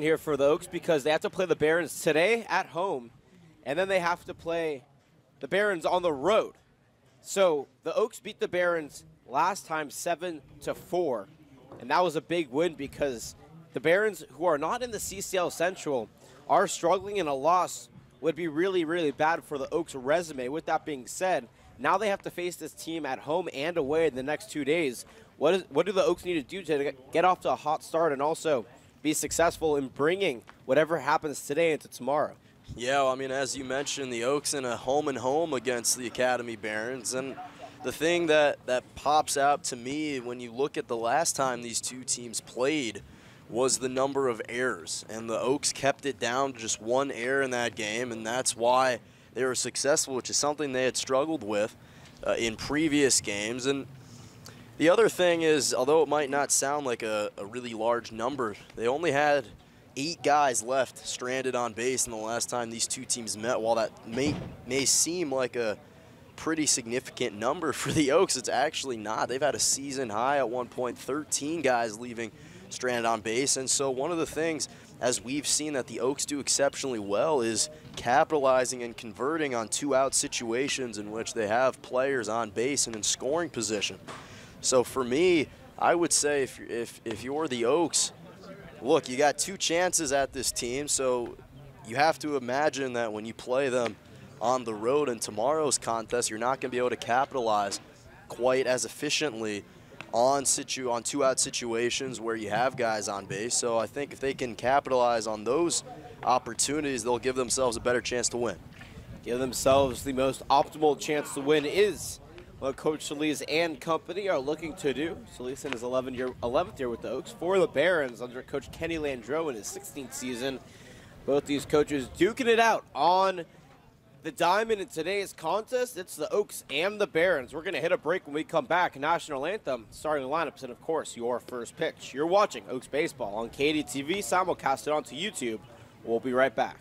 here for the Oaks because they have to play the Barons today at home, and then they have to play the Barons on the road. So the Oaks beat the Barons last time 7-4, and that was a big win because the Barons, who are not in the CCL Central, are struggling, and a loss would be really, really bad for the Oaks' resume. With that being said, now they have to face this team at home and away in the next 2 days. What do the Oaks need to do to get off to a hot start and also be successful in bringing whatever happens today into tomorrow? Yeah, well, I mean, as you mentioned, the Oaks in a home and home against the Academy Barons. And the thing that pops out to me when you look at the last time these two teams played was the number of errors. And the Oaks kept it down to just one error in that game, and that's why they were successful, which is something they had struggled with in previous games. And the other thing is, although it might not sound like a really large number, they only had 8 guys left stranded on base in the last time these two teams met. While that may seem like a pretty significant number for the Oaks, it's actually not. They've had a season high at one point, 13 guys leaving stranded on base. And so one of the things, as we've seen that the Oaks do exceptionally well, is capitalizing and converting on 2-out situations in which they have players on base and in scoring position. So for me, I would say if you're the Oaks, look, you got 2 chances at this team, so you have to imagine that when you play them on the road in tomorrow's contest, you're not going to be able to capitalize quite as efficiently on 2-out situations where you have guys on base. So I think if they can capitalize on those opportunities, they'll give themselves a better chance to win. Give themselves the most optimal chance to win is what Coach Solis and company are looking to do. Solis in his 11th year with the Oaks for the Barons under Coach Kenny Landreau in his 16th season. Both these coaches duking it out on the diamond in today's contest. It's the Oaks and the Barons. We're going to hit a break when we come back. National Anthem, starting lineups, and of course, your first pitch. You're watching Oaks Baseball on KDTV, simulcasted onto YouTube. We'll be right back.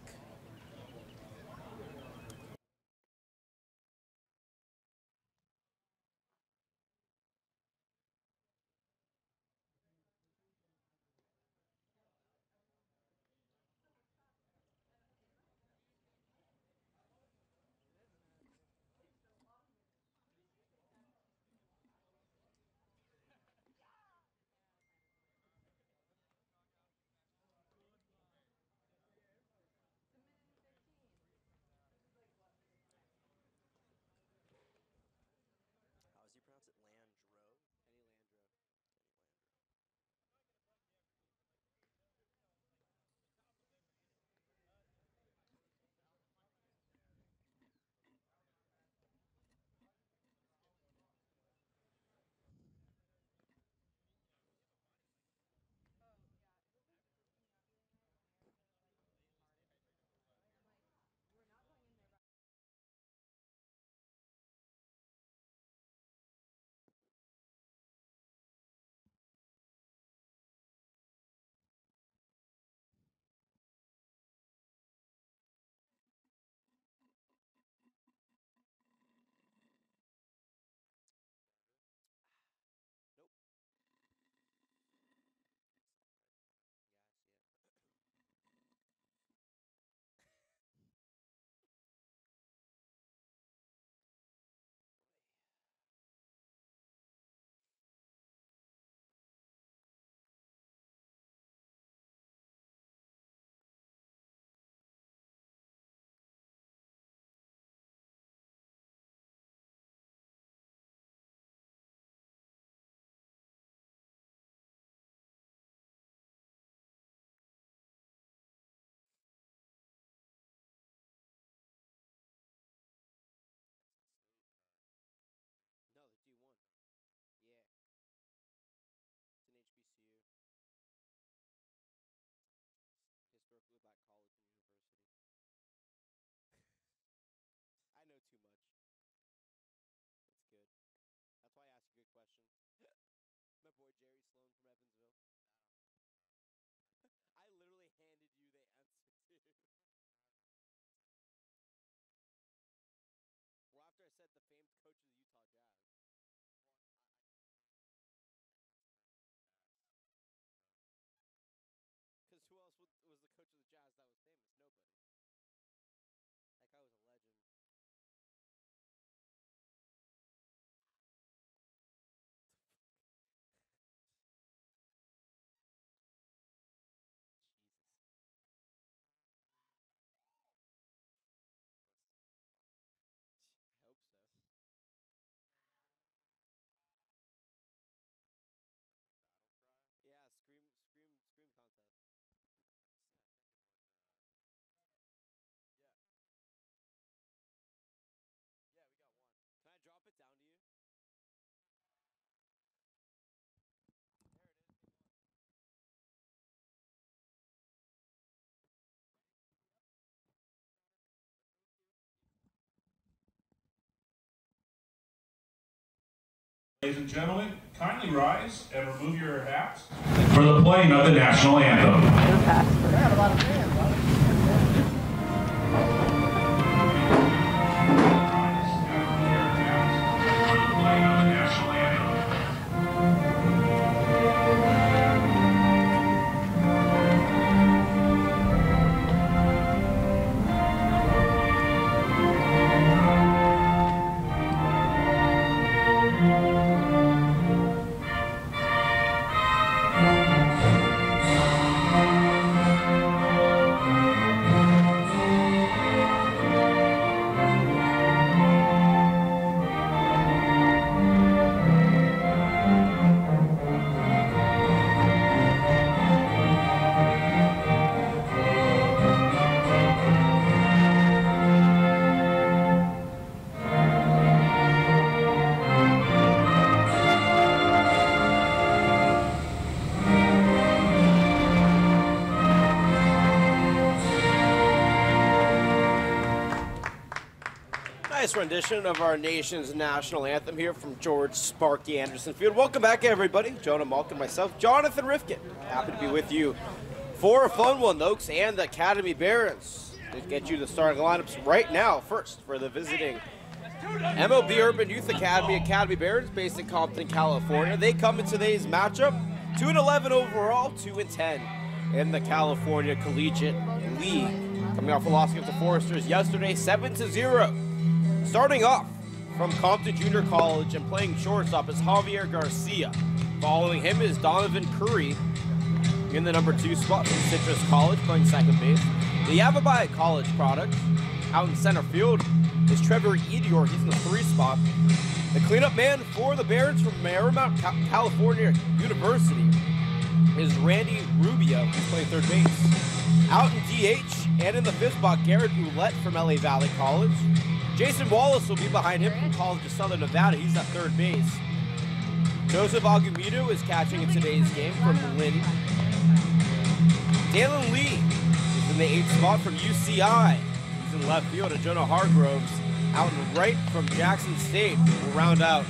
Ladies and gentlemen, kindly rise and remove your hats for the playing of the national anthem. Nice rendition of our nation's national anthem here from George Sparky Anderson Field. Welcome back, everybody. Jonah Malkin, myself, Jonathan Rifkin. Happy to be with you for a fun one. The Oaks and the Academy Barons. Let's get you the starting lineups right now. First, for the visiting MLB Urban Youth Academy Barons based in Compton, California. They come in today's matchup 2-11 overall, 2-10 in the California Collegiate League. Coming off a loss against the Foresters yesterday, 7-0. Starting off from Compton Junior College and playing shortstop is Javier Garcia. Following him is Donovan Curry in the number 2 spot from Citrus College, playing second base. The Yavapai College product out in center field is Trevor Edior. He's in the 3 spot. The cleanup man for the Barons from Marymount California University is Randy Rubio. He's playing third base. Out in DH and in the 5th spot, Garrett Ouellette from LA Valley College. Jason Wallace will be behind him from College of Southern Nevada. He's at third base. Joseph Agumido is catching in today's game from Lynn. Dalen Lee is in the 8th spot from UCI. He's in left field. And Jonah Hargroves out in right from Jackson State will round out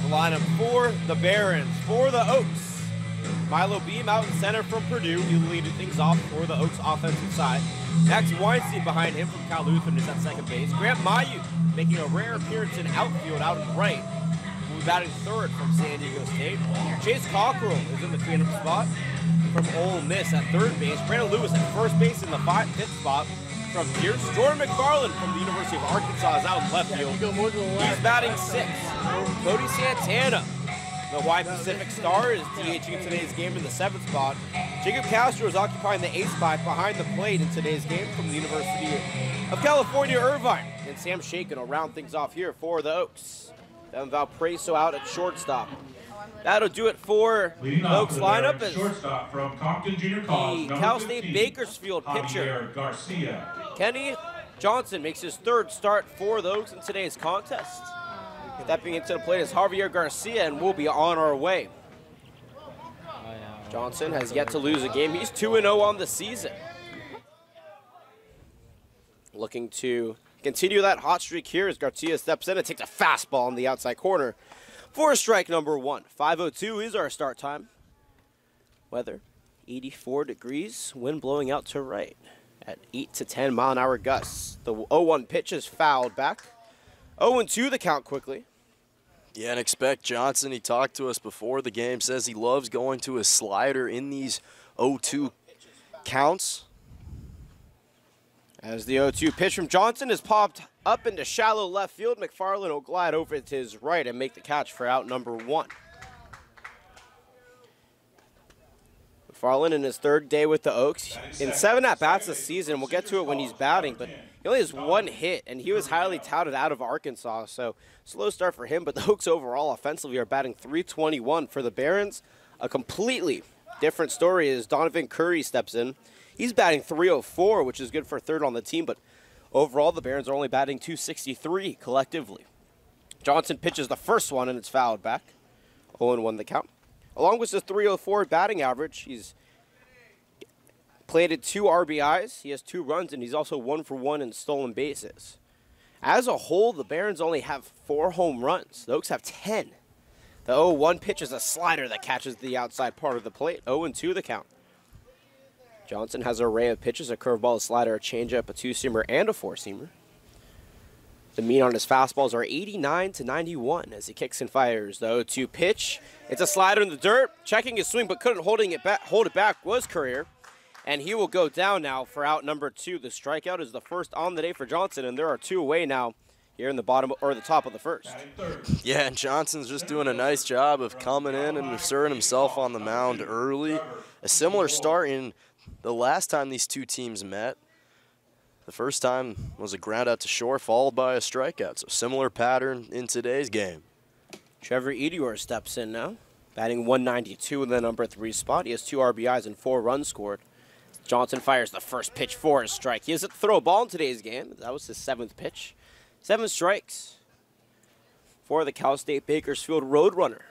the lineup for the Barons. For the Oaks, Milo Beam out in center from Purdue. He'll lead things off for the Oaks offensive side. Max Weinstein behind him from Cal Lutheran is at second base. Grant Mayu making a rare appearance in outfield out in right. Will be batting third from San Diego State. Chase Cockrell is in the cleanup spot from Ole Miss at third base. Brandon Lewis at first base in the 5th spot from Pierce. Jordan McFarland from the University of Arkansas is out in left field. He's batting 6th. Cody Santana, the Hawaii Pacific Star, is DHing today's game in the 7th spot. Jacob Castro is occupying the 8th spot behind the plate in today's game from the University of California, Irvine. And Sam Shakin will round things off here for the Oaks. Then Valparaiso out at shortstop. That'll do it for the Oaks lineup. As shortstop from Compton Junior College, the Cal State Bakersfield pitcher, Javier Garcia. Kenny Johnson, makes his 3rd start for the Oaks in today's contest. Stepping into the plate is Javier Garcia, and we'll be on our way. Johnson has yet to lose a game. He's 2-0 on the season. Looking to continue that hot streak here as Garcia steps in and takes a fastball on the outside corner for strike number 1. 5:02 is our start time. Weather, 84 degrees, wind blowing out to right at 8 to 10 mile an hour gusts. The 0-1 pitch is fouled back. 0-2 the count quickly. Yeah, and expect Johnson, he talked to us before the game, says he loves going to his slider in these 0-2 counts. As the 0-2 pitch from Johnson is popped up into shallow left field, McFarland will glide over to his right and make the catch for out number 1. McFarland in his 3rd day with the Oaks. In 7 at-bats this season, we'll get to it when he's batting, but he only has 1 hit, and he was highly touted out of Arkansas, so slow start for him. But the Oaks overall offensively are batting .321 for the Barons. A completely different story as Donovan Curry steps in. He's batting .304, which is good for 3rd on the team, but overall the Barons are only batting .263 collectively. Johnson pitches the first one, and it's fouled back. 0-1 the count. Along with his .304 batting average, he's plated 2 RBIs, he has 2 runs, and he's also 1 for 1 in stolen bases. As a whole, the Barons only have 4 home runs. The Oaks have 10. The 0-1 pitch is a slider that catches the outside part of the plate. 0-2 the count. Johnson has an array of pitches, a curveball, a slider, a changeup, a two-seamer, and a four-seamer. The mean on his fastballs are 89 to 91 as he kicks and fires. The 0-2 pitch. It's a slider in the dirt. Checking his swing but couldn't hold it back was Courier. And he will go down now for out number 2. The strikeout is the first on the day for Johnson, and there are 2 away now here in the bottom or the top of the first. Yeah, and Johnson's just doing a nice job of coming in and asserting himself on the mound early. A similar start in the last time these two teams met. The first time was a ground out to short followed by a strikeout. So similar pattern in today's game. Trevor Edior steps in now, batting 192 in the number 3 spot. He has 2 RBIs and 4 runs scored. Johnson fires the first pitch for a strike. He hasn't thrown a ball in today's game. That was his 7th pitch. 7 strikes for the Cal State Bakersfield Roadrunner.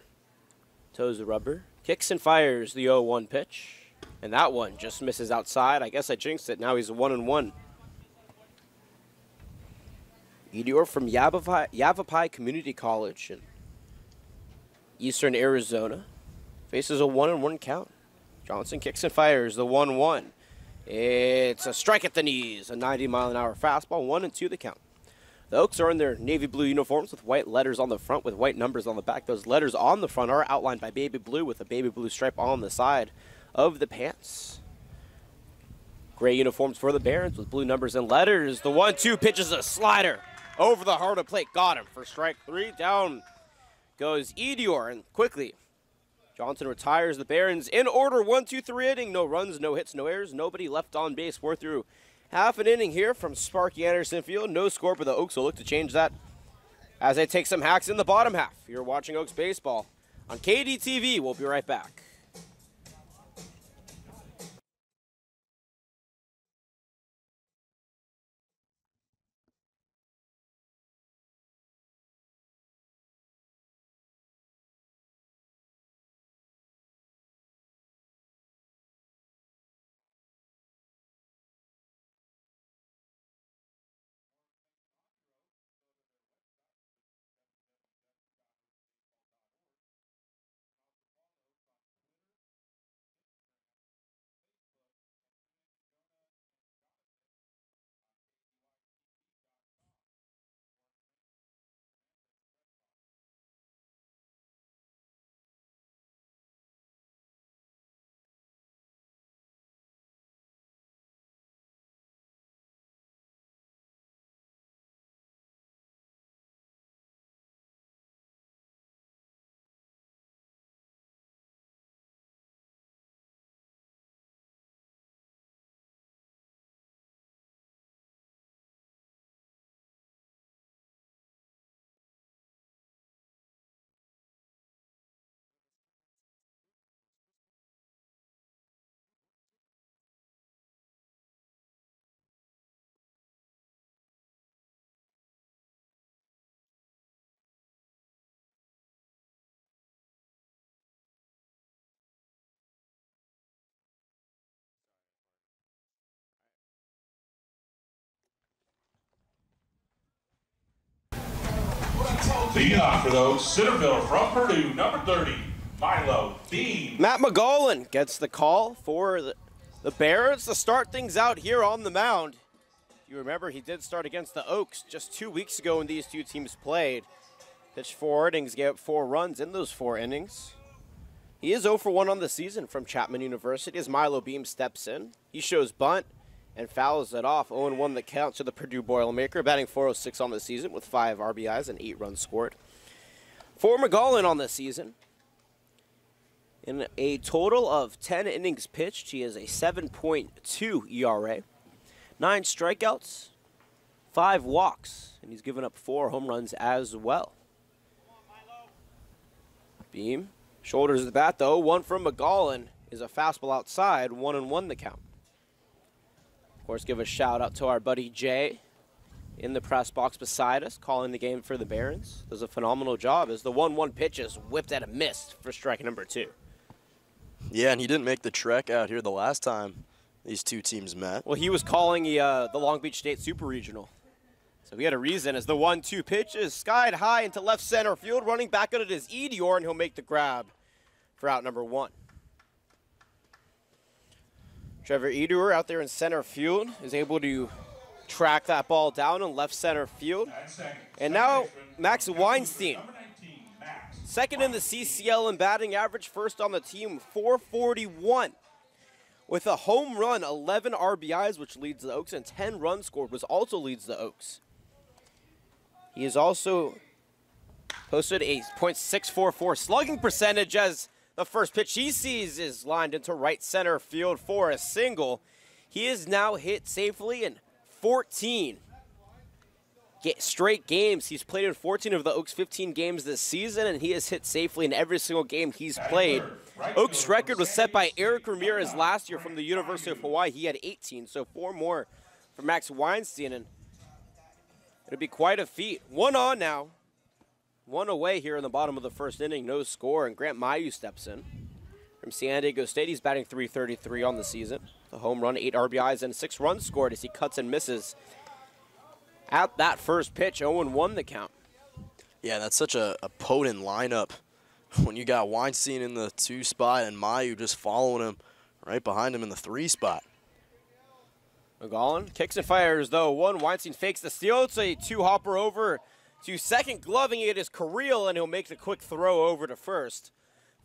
Toes the rubber, kicks and fires the 0-1 pitch. And that one just misses outside. I guess I jinxed it. Now he's 1-1. Edior from Yavapai Community College in eastern Arizona faces a 1-1 count. Johnson kicks and fires the 1-1. It's a strike at the knees, a 90-mile-an-hour fastball, 1-2 the count. The Oaks are in their navy blue uniforms with white letters on the front with white numbers on the back. Those letters on the front are outlined by baby blue with a baby blue stripe on the side of the pants. Gray uniforms for the Barons with blue numbers and letters. The 1-2 pitch is a slider over the heart of plate. Got him for strike 3. Down goes Edior, and quickly Johnson retires the Barons in order. 1-2-3 inning. No runs, no hits, no errors. Nobody left on base. We're through half an inning here from Sparky Anderson Field. No score, but the Oaks will look to change that as they take some hacks in the bottom half. You're watching Oaks baseball on KDTV. We'll be right back. Leading off for those, Centerville from Purdue, number 30, Milo Beam. Matt McGowan gets the call for the Barons to start things out here on the mound. If you remember, he did start against the Oaks just 2 weeks ago when these two teams played. Pitched 4 innings, gave up 4 runs in those 4 innings. He is 0 for 1 on the season from Chapman University as Milo Beam steps in. He shows bunt and fouls it off. 0-1 the count to the Purdue Boilermaker, batting .406 on the season with 5 RBIs and 8 runs scored. For McGowan on the season, in a total of 10 innings pitched, he has a 7.2 ERA, 9 strikeouts, 5 walks, and he's given up 4 home runs as well. Beam shoulders the bat, though. 1 from McGowan is a fastball outside, 1-1 the count. Of course, give a shout out to our buddy Jay in the press box beside us, calling the game for the Barons. Does a phenomenal job as the 1-1 pitch is whipped at a miss for strike number 2. Yeah, and he didn't make the trek out here the last time these two teams met. Well, he was calling the Long Beach State Super Regional. So he had a reason as the 1-2 pitch is skied high into left center field. Running back on it is Edior, and he'll make the grab for out number 1. Trevor Edior out there in center field is able to track that ball down in left center field. And now Max Weinstein, second in the CCL in batting average, first on the team, 441. With a home run, 11 RBIs, which leads the Oaks, and 10 runs scored, which also leads the Oaks. He has also posted a .644 slugging percentage as the first pitch he sees is lined into right center field for a single. He is now hit safely in 14 straight games. He's played in 14 of the Oaks' 15 games this season, and he has hit safely in every single game he's played. Oaks' record was set by Eric Ramirez last year from the University of Hawaii. He had 18, so 4 more for Max Weinstein, and it'll be quite a feat. 1 on now. 1 away here in the bottom of the first inning, no score, and Grant Mayu steps in from San Diego State. He's batting .333 on the season. The home run, 8 RBIs, and 6 runs scored as he cuts and misses. At that first pitch, 0-1 the count. Yeah, that's such a potent lineup when you got Weinstein in the 2 spot and Mayu just following him right behind him in the 3 spot. McGowan kicks and fires, though. 1, Weinstein fakes the steal. It's a 2-hopper over to second. Gloving it is Carrillo, and he'll make the quick throw over to first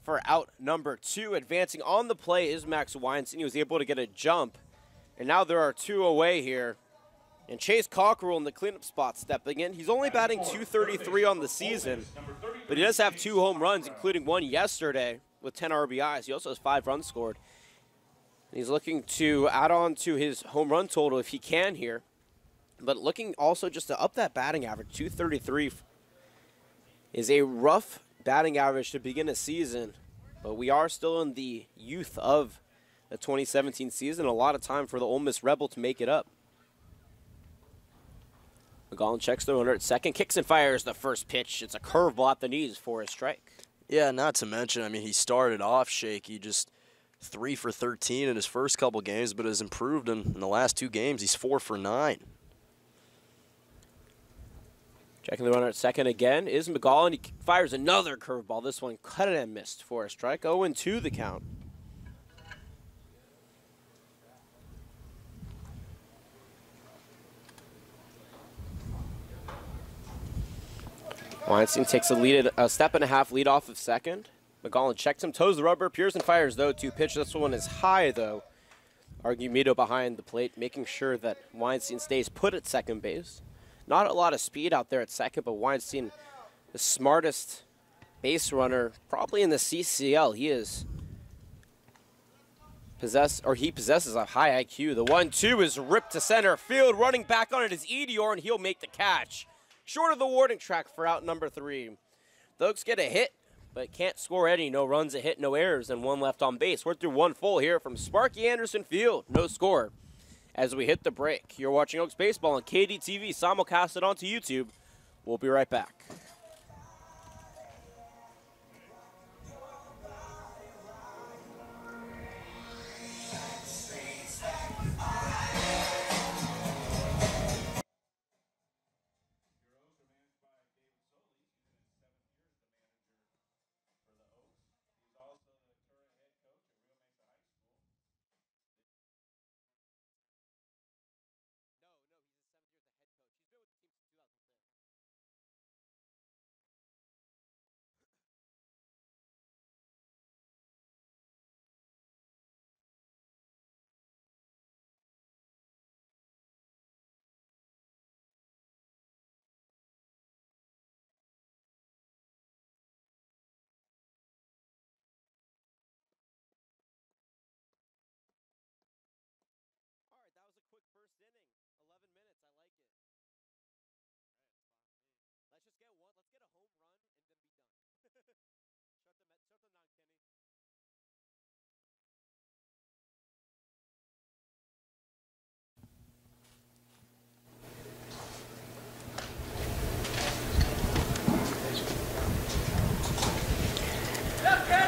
for out number 2. Advancing on the play is Max Weinstein. He was able to get a jump, and now there are 2 away here. And Chase Cockerell in the cleanup spot stepping in. He's only batting .233 on the season, but he does have 2 home runs, including 1 yesterday with 10 RBIs. He also has 5 runs scored. And he's looking to add on to his home run total if he can here. But looking also just to up that batting average, .233 is a rough batting average to begin a season. But we are still in the youth of the 2017 season. A lot of time for the Ole Miss Rebel to make it up. McGowan checks the runner at second, kicks and fires the first pitch. It's a curveball at the knees for a strike. Yeah, not to mention, I mean, he started off shaky, just 3 for 13 in his first couple games, but has improved in the last 2 games. He's 4 for 9. Checking the runner at second again is McGowan. He fires another curveball. This one cut it and missed for a strike. 0-2 the count. Weinstein takes a step and a half lead off of second. McGowan checks him, toes the rubber. Pearson fires, though, 2 pitch. This one is high, though. Argumedo behind the plate, making sure that Weinstein stays put at second base. Not a lot of speed out there at second, but Weinstein, the smartest base runner probably in the CCL. He possesses a high IQ. The 1-2 is ripped to center field. Running back on it is Edior, and he'll make the catch. Short of the warning track for out number 3. The Oaks get a hit, but can't score any. No runs, a hit, no errors, and 1 left on base. We're through 1 full here from Sparky Anderson Field. No score as we hit the break. You're watching Oaks Baseball on KDTV, simulcasted onto YouTube. We'll be right back.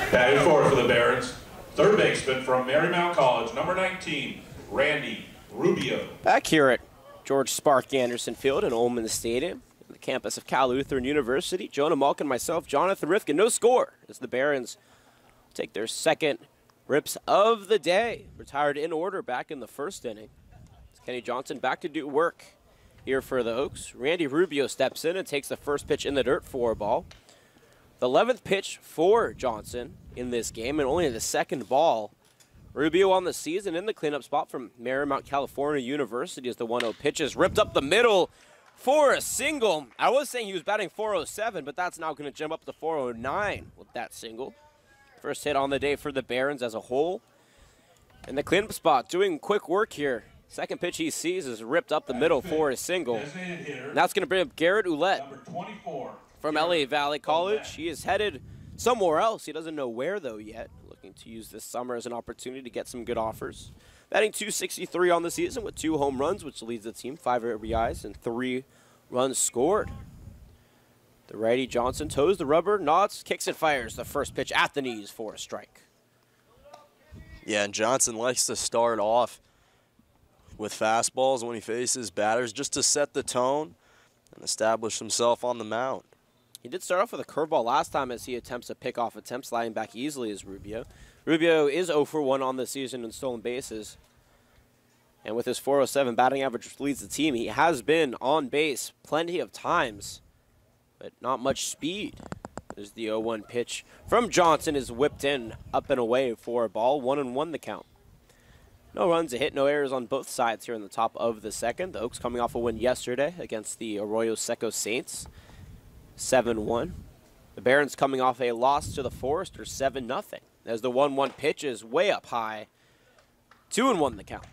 Batting forward for the Barons, third baseman from Marymount College, number 19, Randy Rubio. Back here at George Sparky Anderson Field in Ullman Stadium, the campus of Cal Lutheran University. Jonah Malkin, myself, Jonathan Rifkin. No score as the Barons take their second rips of the day. Retired in order back in the first inning. It's Kenny Johnson back to do work here for the Oaks. Randy Rubio steps in and takes the first pitch in the dirt for a ball. The 11th pitch for Johnson in this game, and only the second ball. Rubio on the season in the cleanup spot from Marymount California University as the 1-0 pitch is ripped up the middle for a single. I was saying he was batting .407, but that's now going to jump up to .409 with that single. First hit on the day for the Barons as a whole. And the cleanup spot doing quick work here. Second pitch he sees is ripped up the middle for a single. And that's going to bring up Garrett Ouellette from LA Valley College. He is headed somewhere else. He doesn't know where, though, yet. Looking to use this summer as an opportunity to get some good offers. Batting .263 on the season with 2 home runs, which leads the team, 5 RBIs, and 3 runs scored. The righty Johnson toes the rubber, nods, kicks and fires the first pitch at the knees for a strike. Yeah, and Johnson likes to start off with fastballs when he faces batters just to set the tone and establish himself on the mound. He did start off with a curveball last time as he attempts a pickoff attempt, sliding back easily as Rubio. Rubio is 0 for 1 on the season in stolen bases. And with his .407 batting average, which leads the team, he has been on base plenty of times, but not much speed. There's the 0-1 pitch from Johnson is whipped in, up and away for a ball, 1-1 the count. No runs, a hit, no errors on both sides here in the top of the second. The Oaks coming off a win yesterday against the Arroyo Seco Saints, 7-1. The Barons coming off a loss to the Foresters, 7-0. As the 1-1 pitch is way up high, 2-1 the count.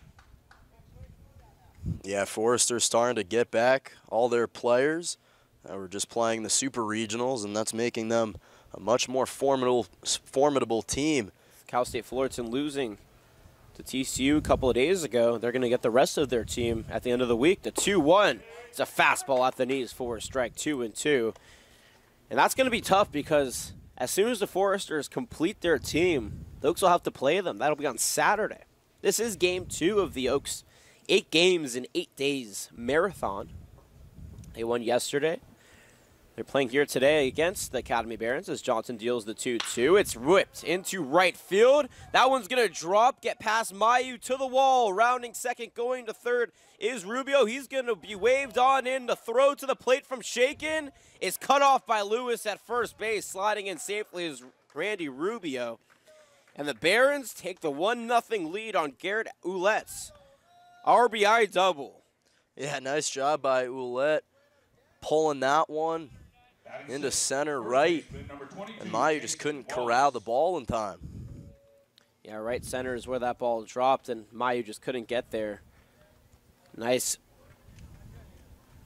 Yeah, Foresters starting to get back all their players. We're just playing the Super Regionals, and that's making them a much more formidable team. Cal State Fullerton losing to TCU a couple of days ago. They're going to get the rest of their team at the end of the week. The 2-1. It's a fastball at the knees for a strike, 2-2. And that's going to be tough because as soon as the Foresters complete their team, the Oaks will have to play them. That'll be on Saturday. This is game 2 of the Oaks 8 games in 8 days marathon. They won yesterday. They're playing here today against the Academy Barons as Johnson deals the 2-2. It's whipped into right field. That one's going to drop, get past Mayu to the wall. Rounding second, going to third is Rubio. He's going to be waved on in. The throw to the plate from Shaken is cut off by Lewis at first base. Sliding in safely is Randy Rubio. And the Barons take the 1-0 lead on Garrett Ouellette's RBI double. Yeah, nice job by Ouellette pulling that one into center right, and Mayu just couldn't corral the ball in time. Yeah, right center is where that ball dropped, and Mayu just couldn't get there. Nice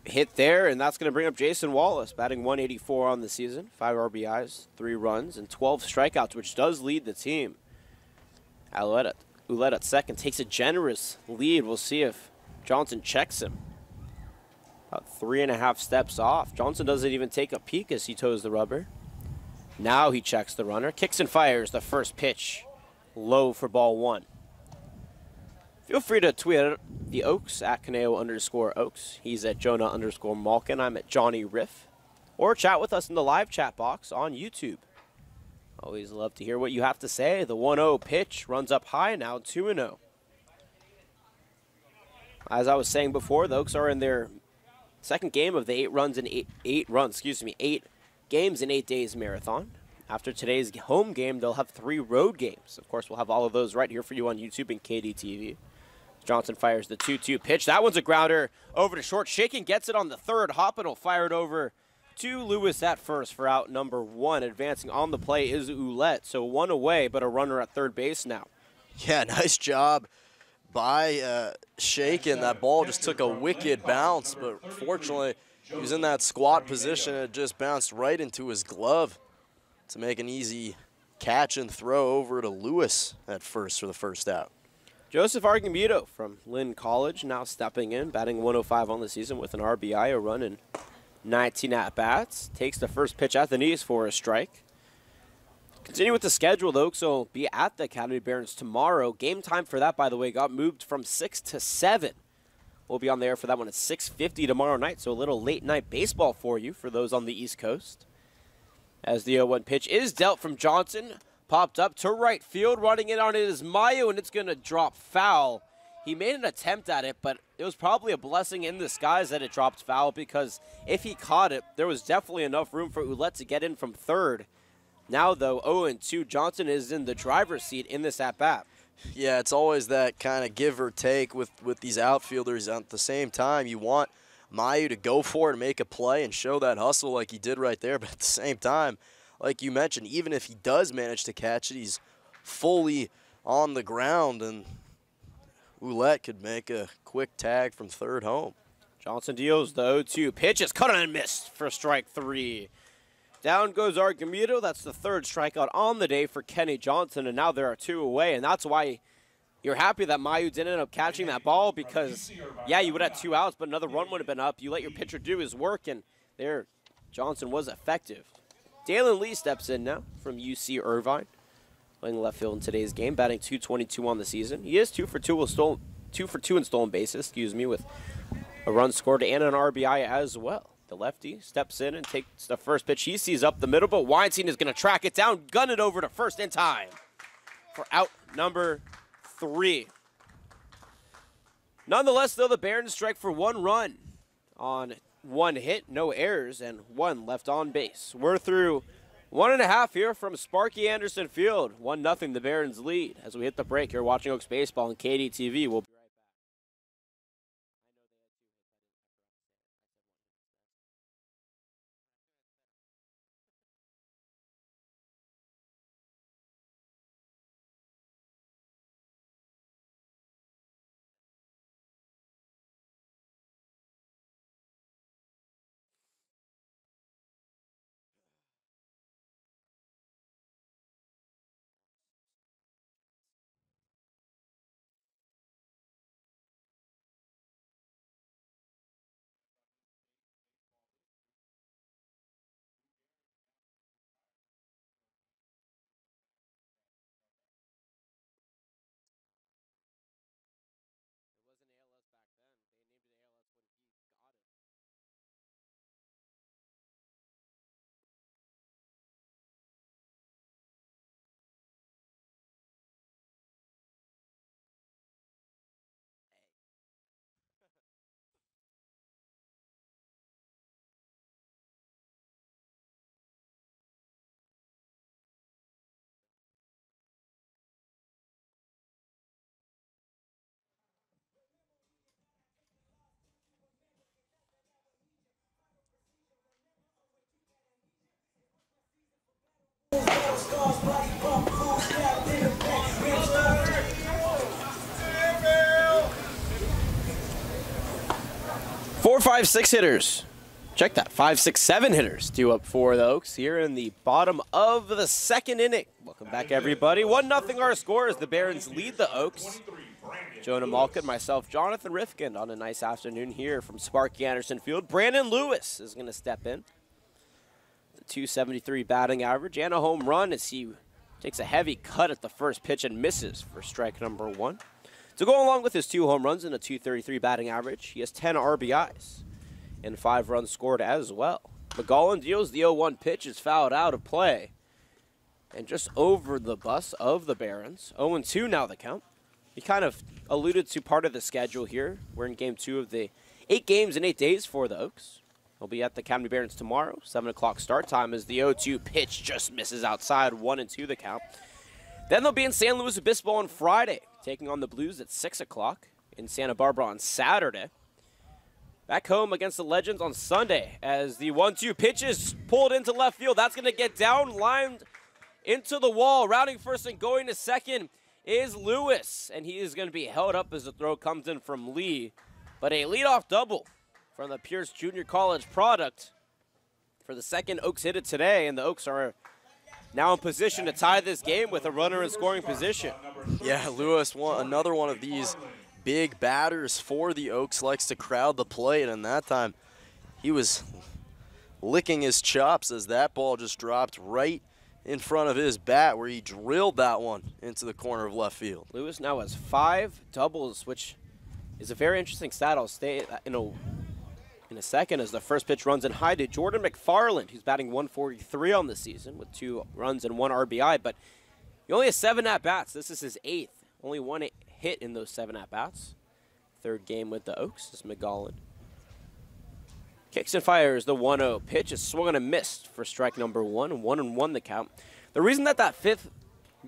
hit there, and that's going to bring up Jason Wallace, batting .184 on the season, 5 RBIs, 3 runs, and 12 strikeouts, which does lead the team. Ouellette at second takes a generous lead. We'll see if Johnson checks him. About 3.5 steps off. Johnson doesn't even take a peek as he toes the rubber. Now he checks the runner. Kicks and fires the first pitch. Low for ball 1. Feel free to tweet at the Oaks at Caneo_Oaks. He's at Jonah_Malkin. I'm at Johnny Riff. Or chat with us in the live chat box on YouTube. Always love to hear what you have to say. The 1-0 pitch runs up high, now 2-0. As I was saying before, the Oaks are in their second game of the 8 games in 8 days marathon. After today's home game, they'll have 3 road games. Of course, we'll have all of those right here for you on YouTube and KDTV. Johnson fires the 2-2 pitch. That one's a grounder over to short. Shaken gets it on the third hop, and will fire it over to Lewis at first for out number 1. Advancing on the play is Ouellette. So 1 away, but a runner at third base now. Yeah, nice job by Shaken. That ball just took a wicked bounce, but fortunately he was in that squat position. It just bounced right into his glove to make an easy catch and throw over to Lewis at first for the first out. Joseph Argumedo from Lynn College now stepping in, batting .105 on the season with an RBI, a run, and 19 at-bats. Takes the first pitch at the knees for a strike. Continue with the schedule, the Oaks will be at the Academy Barons tomorrow. Game time for that, by the way, got moved from 6 to 7. We'll be on the air for that one at 6:50 tomorrow night, so a little late-night baseball for you for those on the East Coast. As the 0-1 pitch is dealt from Johnson, popped up to right field, running in on it is Mayu, and it's going to drop foul. He made an attempt at it, but it was probably a blessing in disguise that it dropped foul, because if he caught it, there was definitely enough room for Ouellette to get in from third. Now, though, 0-2, Johnson is in the driver's seat in this at-bat. Yeah, it's always that kind of give or take with these outfielders. At the same time, you want Mayu to go for it and make a play and show that hustle like he did right there. But at the same time, like you mentioned, even if he does manage to catch it, he's fully on the ground, and Ouellette could make a quick tag from third home. Johnson deals the 0-2 pitch. Is cut and missed for strike 3. Down goes Argumedo. That's the third strikeout on the day for Kenny Johnson, and now there are 2 away, and that's why you're happy that Mayu didn't end up catching that ball, because, yeah, you would have 2 outs, but another run would have been up. You let your pitcher do his work, and there Johnson was effective. Dalen Lee steps in now from UC Irvine, playing left field in today's game, batting .222 on the season. He is 2 for 2 in stolen bases, with a run scored and an RBI as well. The lefty steps in and takes the first pitch. He sees up the middle, but Weinstein is going to track it down, gun it over to first in time for out number 3. Nonetheless, though, the Barons strike for 1 run on 1 hit, no errors, and 1 left on base. We're through 1.5 here from Sparky Anderson Field. 1-0 the Barons lead. As we hit the break, you're watching Oaks Baseball on KDTV. We'll be right back. 4, 5, 6 hitters. Check that. 5, 6, 7 hitters due up for the Oaks here in the bottom of the 2nd inning. Welcome back, everybody. 1-0 our score as the Barons lead the Oaks. Jonah Malkin, myself, Jonathan Rifkin on a nice afternoon here from Sparky Anderson Field. Brandon Lewis is going to step in. The .273 batting average and a home run as he takes a heavy cut at the first pitch and misses for strike number 1. To go along with his 2 home runs and a .233 batting average, he has 10 RBIs and 5 runs scored as well. McGowan deals the 0-1 pitch, is fouled out of play. And just over the bus of the Barons. 0-2 now the count. He kind of alluded to part of the schedule here. We're in game 2 of the 8 games in 8 days for the Oaks. He'll be at the Academy Barons tomorrow. 7 o'clock start time as the 0-2 pitch just misses outside. 1-2 the count. Then they'll be in San Luis Obispo on Friday, taking on the Blues at 6 o'clock in Santa Barbara on Saturday. Back home against the Legends on Sunday as the 1-2 pitch is pulled into left field. That's going to get down, lined into the wall. Rounding first and going to second is Lewis, and he is going to be held up as the throw comes in from Lee. But a leadoff double from the Pierce Junior College product for the second Oaks hit it today, and the Oaks are now in position to tie this game with a runner in scoring position. Yeah, Lewis, another one of these big batters for the Oaks, likes to crowd the plate, and that time he was licking his chops as that ball just dropped right in front of his bat where he drilled that one into the corner of left field. Lewis now has 5 doubles, which is a very interesting stat. I'll stay in a second as the first pitch runs in high to Jordan McFarland, who's batting 143 on the season with 2 runs and 1 RBI, but he only has 7 at-bats. This is his 8th. Only 1 hit in those 7 at-bats. 3rd game with the Oaks is McGollin. Kicks and fires the 1-0 pitch. Is swung and missed for strike number 1, 1-1 the count. The reason that 5th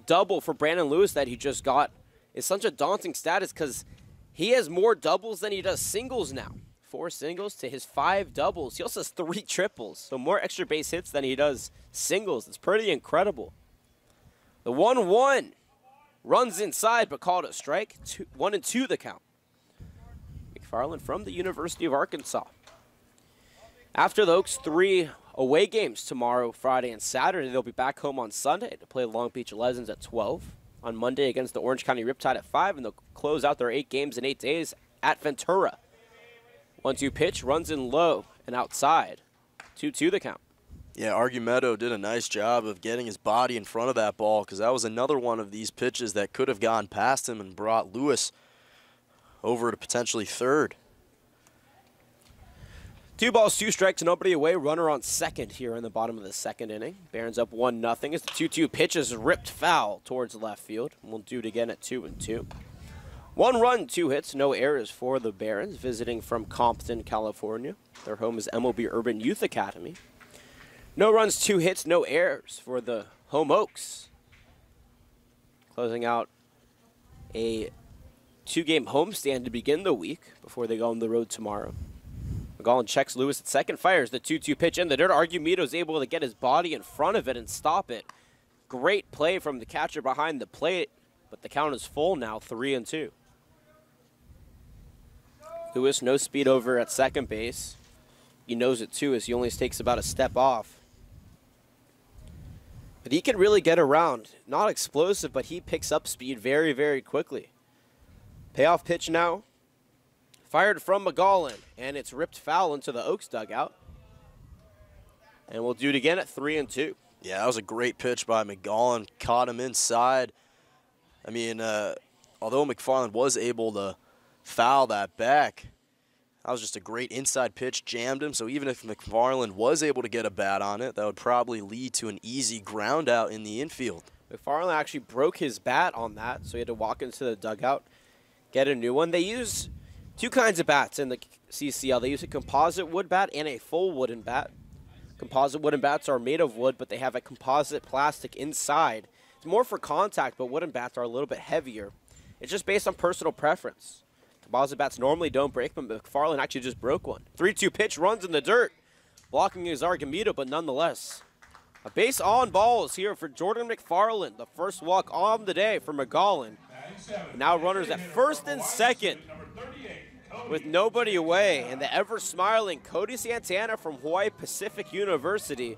double for Brandon Lewis that he just got is such a daunting stat is because he has more doubles than he does singles now. 4 singles to his 5 doubles. He also has 3 triples, so more extra base hits than he does singles. It's pretty incredible. The 1-1 runs inside but called a strike. 1-2 the count. McFarland from the University of Arkansas. After the Oaks' 3 away games tomorrow, Friday, and Saturday, they'll be back home on Sunday to play Long Beach Legends at 12. On Monday against the Orange County Riptide at 5, and they'll close out their 8 games in 8 days at Ventura. 1-2 pitch, runs in low and outside. 2-2 the count. Yeah, Argumedo did a nice job of getting his body in front of that ball because that was another one of these pitches that could have gone past him and brought Lewis over to potentially 3rd. 2 balls, 2 strikes, nobody away. Runner on 2nd here in the bottom of the 2nd inning. Barons up 1-0 as the 2-2 pitch is ripped foul towards left field. We'll do it again at 2-2. 1 run, 2 hits, no errors for the Barons, visiting from Compton, California. Their home is MLB Urban Youth Academy. No runs, 2 hits, no errors for the home Oaks. Closing out a 2-game homestand to begin the week before they go on the road tomorrow. McGollin checks Lewis at 2nd, fires the 2-2 pitch in the dirt. Argumedo's able to get his body in front of it and stop it. Great play from the catcher behind the plate, but the count is full now, 3-2. Lewis, no speed over at 2nd base. He knows it too, as he only takes about a step off. But he can really get around. Not explosive, but he picks up speed very, very quickly. Payoff pitch now. Fired from McGollin, and it's ripped foul into the Oaks dugout. And we'll do it again at 3-2. Yeah, that was a great pitch by McGollin. Caught him inside. I mean, although McFarland was able to foul that back, that was just a great inside pitch, jammed him. So even if McFarland was able to get a bat on it, that would probably lead to an easy ground out in the infield. McFarland actually broke his bat on that, so he had to walk into the dugout, get a new one. They use 2 kinds of bats in the CCL. They use a composite wood bat and a full wooden bat. Composite wooden bats are made of wood, but they have a composite plastic inside. It's more for contact, but wooden bats are a little bit heavier. It's just based on personal preference. Composite bats normally don't break, but McFarland actually just broke one. 3-2 pitch, runs in the dirt. Blocking his Argumedo, but nonetheless. A base on balls here for Jordan McFarland. The first walk on the day for McGollin. Now runners at 1st and 2nd. With nobody away, and the ever-smiling Cody Santana from Hawaii Pacific University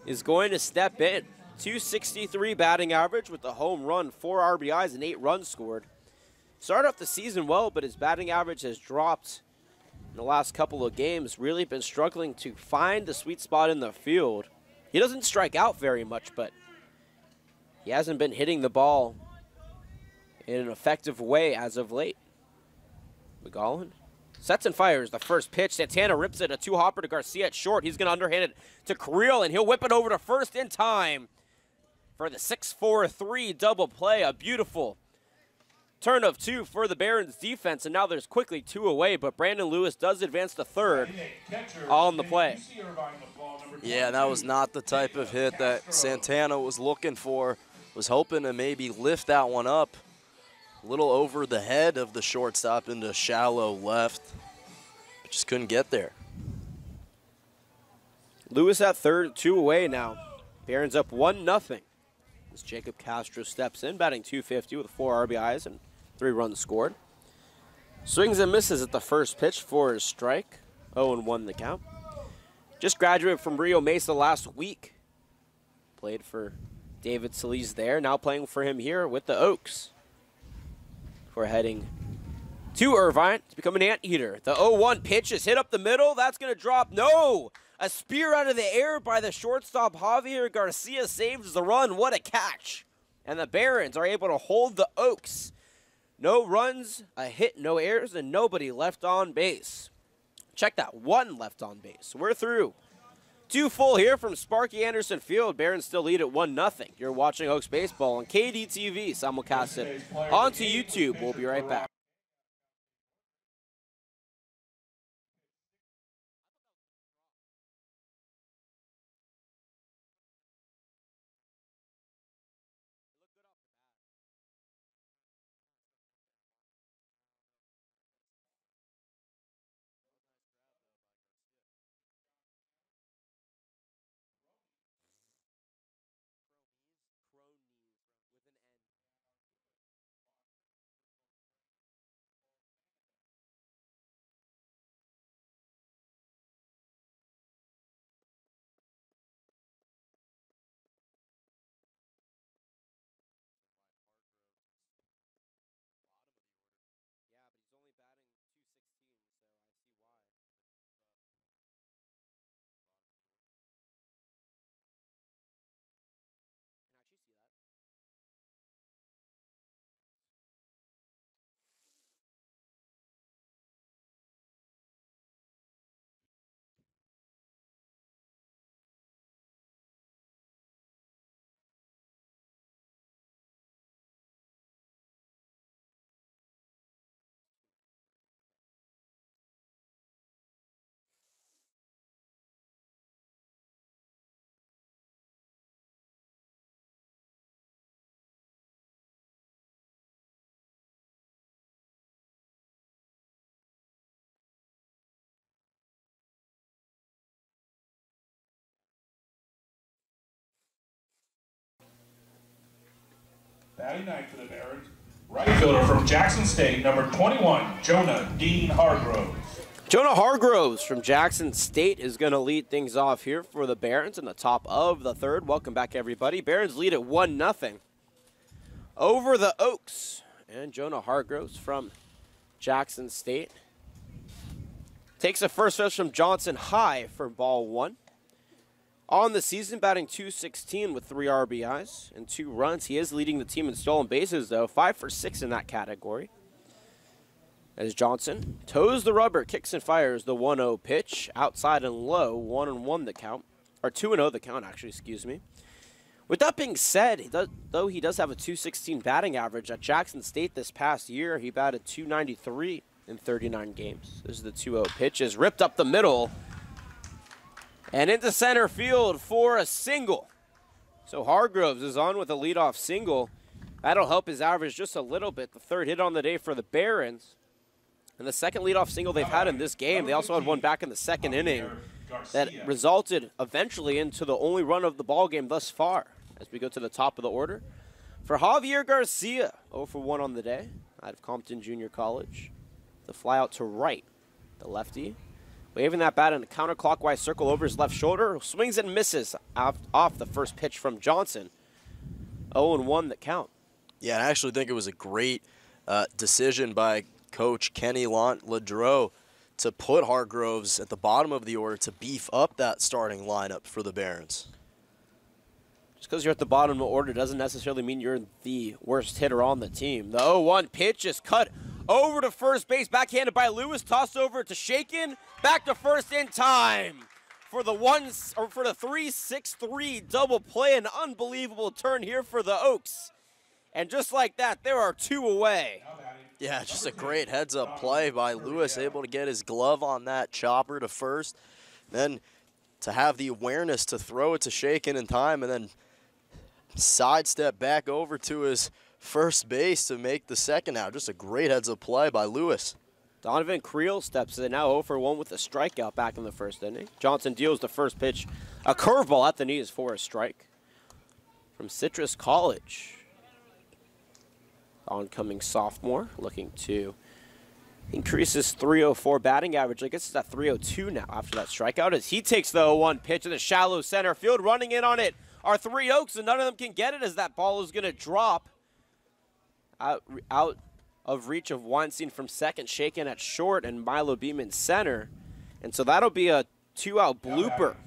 is going to step in. .263 batting average with a home run, 4 RBIs, and 8 runs scored. Started off the season well, but his batting average has dropped in the last couple of games. Really been struggling to find the sweet spot in the field. He doesn't strike out very much, but he hasn't been hitting the ball in an effective way as of late. McGollin sets and fires the first pitch. Santana rips it, a 2-hopper to Garcia at short. He's going to underhand it to Creel, and he'll whip it over to 1st in time for the 6-4-3 double play. A beautiful turn of 2 for the Barons defense, and now there's quickly 2 away, but Brandon Lewis does advance to 3rd on the play. Yeah, that was not the type of hit that Santana was looking for. Was hoping to maybe lift that one up a little over the head of the shortstop into shallow left, but just couldn't get there. Lewis at 3rd, 2 away now. Barons up 1-0 as Jacob Castro steps in, batting .250 with 4 RBIs and 3 runs scored. Swings and misses at the first pitch for his strike. 0-1 the count. Just graduated from Rio Mesa last week. Played for David Solis there, now playing for him here with the Oaks. We're heading to Irvine to become an anteater. The 0-1 pitch is hit up the middle. That's going to drop. No! A spear out of the air by the shortstop. Javier Garcia saves the run. What a catch. And the Barons are able to hold the Oaks No runs, a hit, no errors, and nobody left on base. Check that, 1 left on base. We're through. 2 full here from Sparky Anderson Field. Barons still lead at 1-0. You're watching Oaks Baseball on KDTV, simulcasted onto YouTube. We'll be right back. Batting ninth for the Barons, right fielder from Jackson State, number 21, Jonah Dean Hargroves. Jonah Hargroves from Jackson State is going to lead things off here for the Barons in the top of the third. Welcome back, everybody. Barons lead at 1-0 over the Oaks. And Jonah Hargroves from Jackson State takes a first pitch from Johnson high for ball 1. On the season, batting .216 with 3 RBIs and 2 runs. He is leading the team in stolen bases, though, 5 for 6 in that category. As Johnson toes the rubber, kicks and fires the 1-0 pitch. Outside and low, 1-1 the count. Or 2-0 the count, actually, excuse me. With that being said, though he does have a .216 batting average, at Jackson State this past year, he batted .293 in 39 games. This is the 2-0 pitch. Is ripped up the middle and into center field for a single. So Hargroves is on with a leadoff single. That'll help his average just a little bit. The 3rd hit on the day for the Barons. And the 2nd leadoff single they've had in this game. They also had one back in the 2nd inning that resulted eventually into the only run of the ball game thus far. As we go to the top of the order. For Javier Garcia, 0 for 1 on the day out of Compton Junior College. The fly out to right, the lefty. Waving that bat in a counterclockwise circle over his left shoulder. Swings and misses off the first pitch from Johnson. 0-1 the count. Yeah, I actually think it was a great decision by Coach Kenny Ledreau to put Hargroves at the bottom of the order to beef up that starting lineup for the Barons. Just because you're at the bottom of the order doesn't necessarily mean you're the worst hitter on the team. The 0-1 pitch is cut over to first base, backhanded by Lewis, tossed over to Shaken, back to first in time for the 3-6-3 double play. An unbelievable turn here for the Oaks. And just like that, there are 2 away. Yeah, just a great heads-up play by Lewis, able to get his glove on that chopper to first. Then to have the awareness to throw it to Shaken in time and then sidestep back over to his first base to make the second out. Just a great heads-up play by Lewis. Donovan Creel steps in now 0 for 1 with a strikeout back in the 1st inning. Johnson deals the first pitch, a curveball at the knees for a strike. From Citrus College, oncoming sophomore looking to increase his .304 batting average. I guess it's at .302 now after that strikeout as he takes the 0-1 pitch in the shallow center field. Running in on it are 3 Oaks, and none of them can get it as that ball is going to drop out of reach of Weinstein from second, Shaken at short, and Milo Beeman center. And so that'll be a 2-out blooper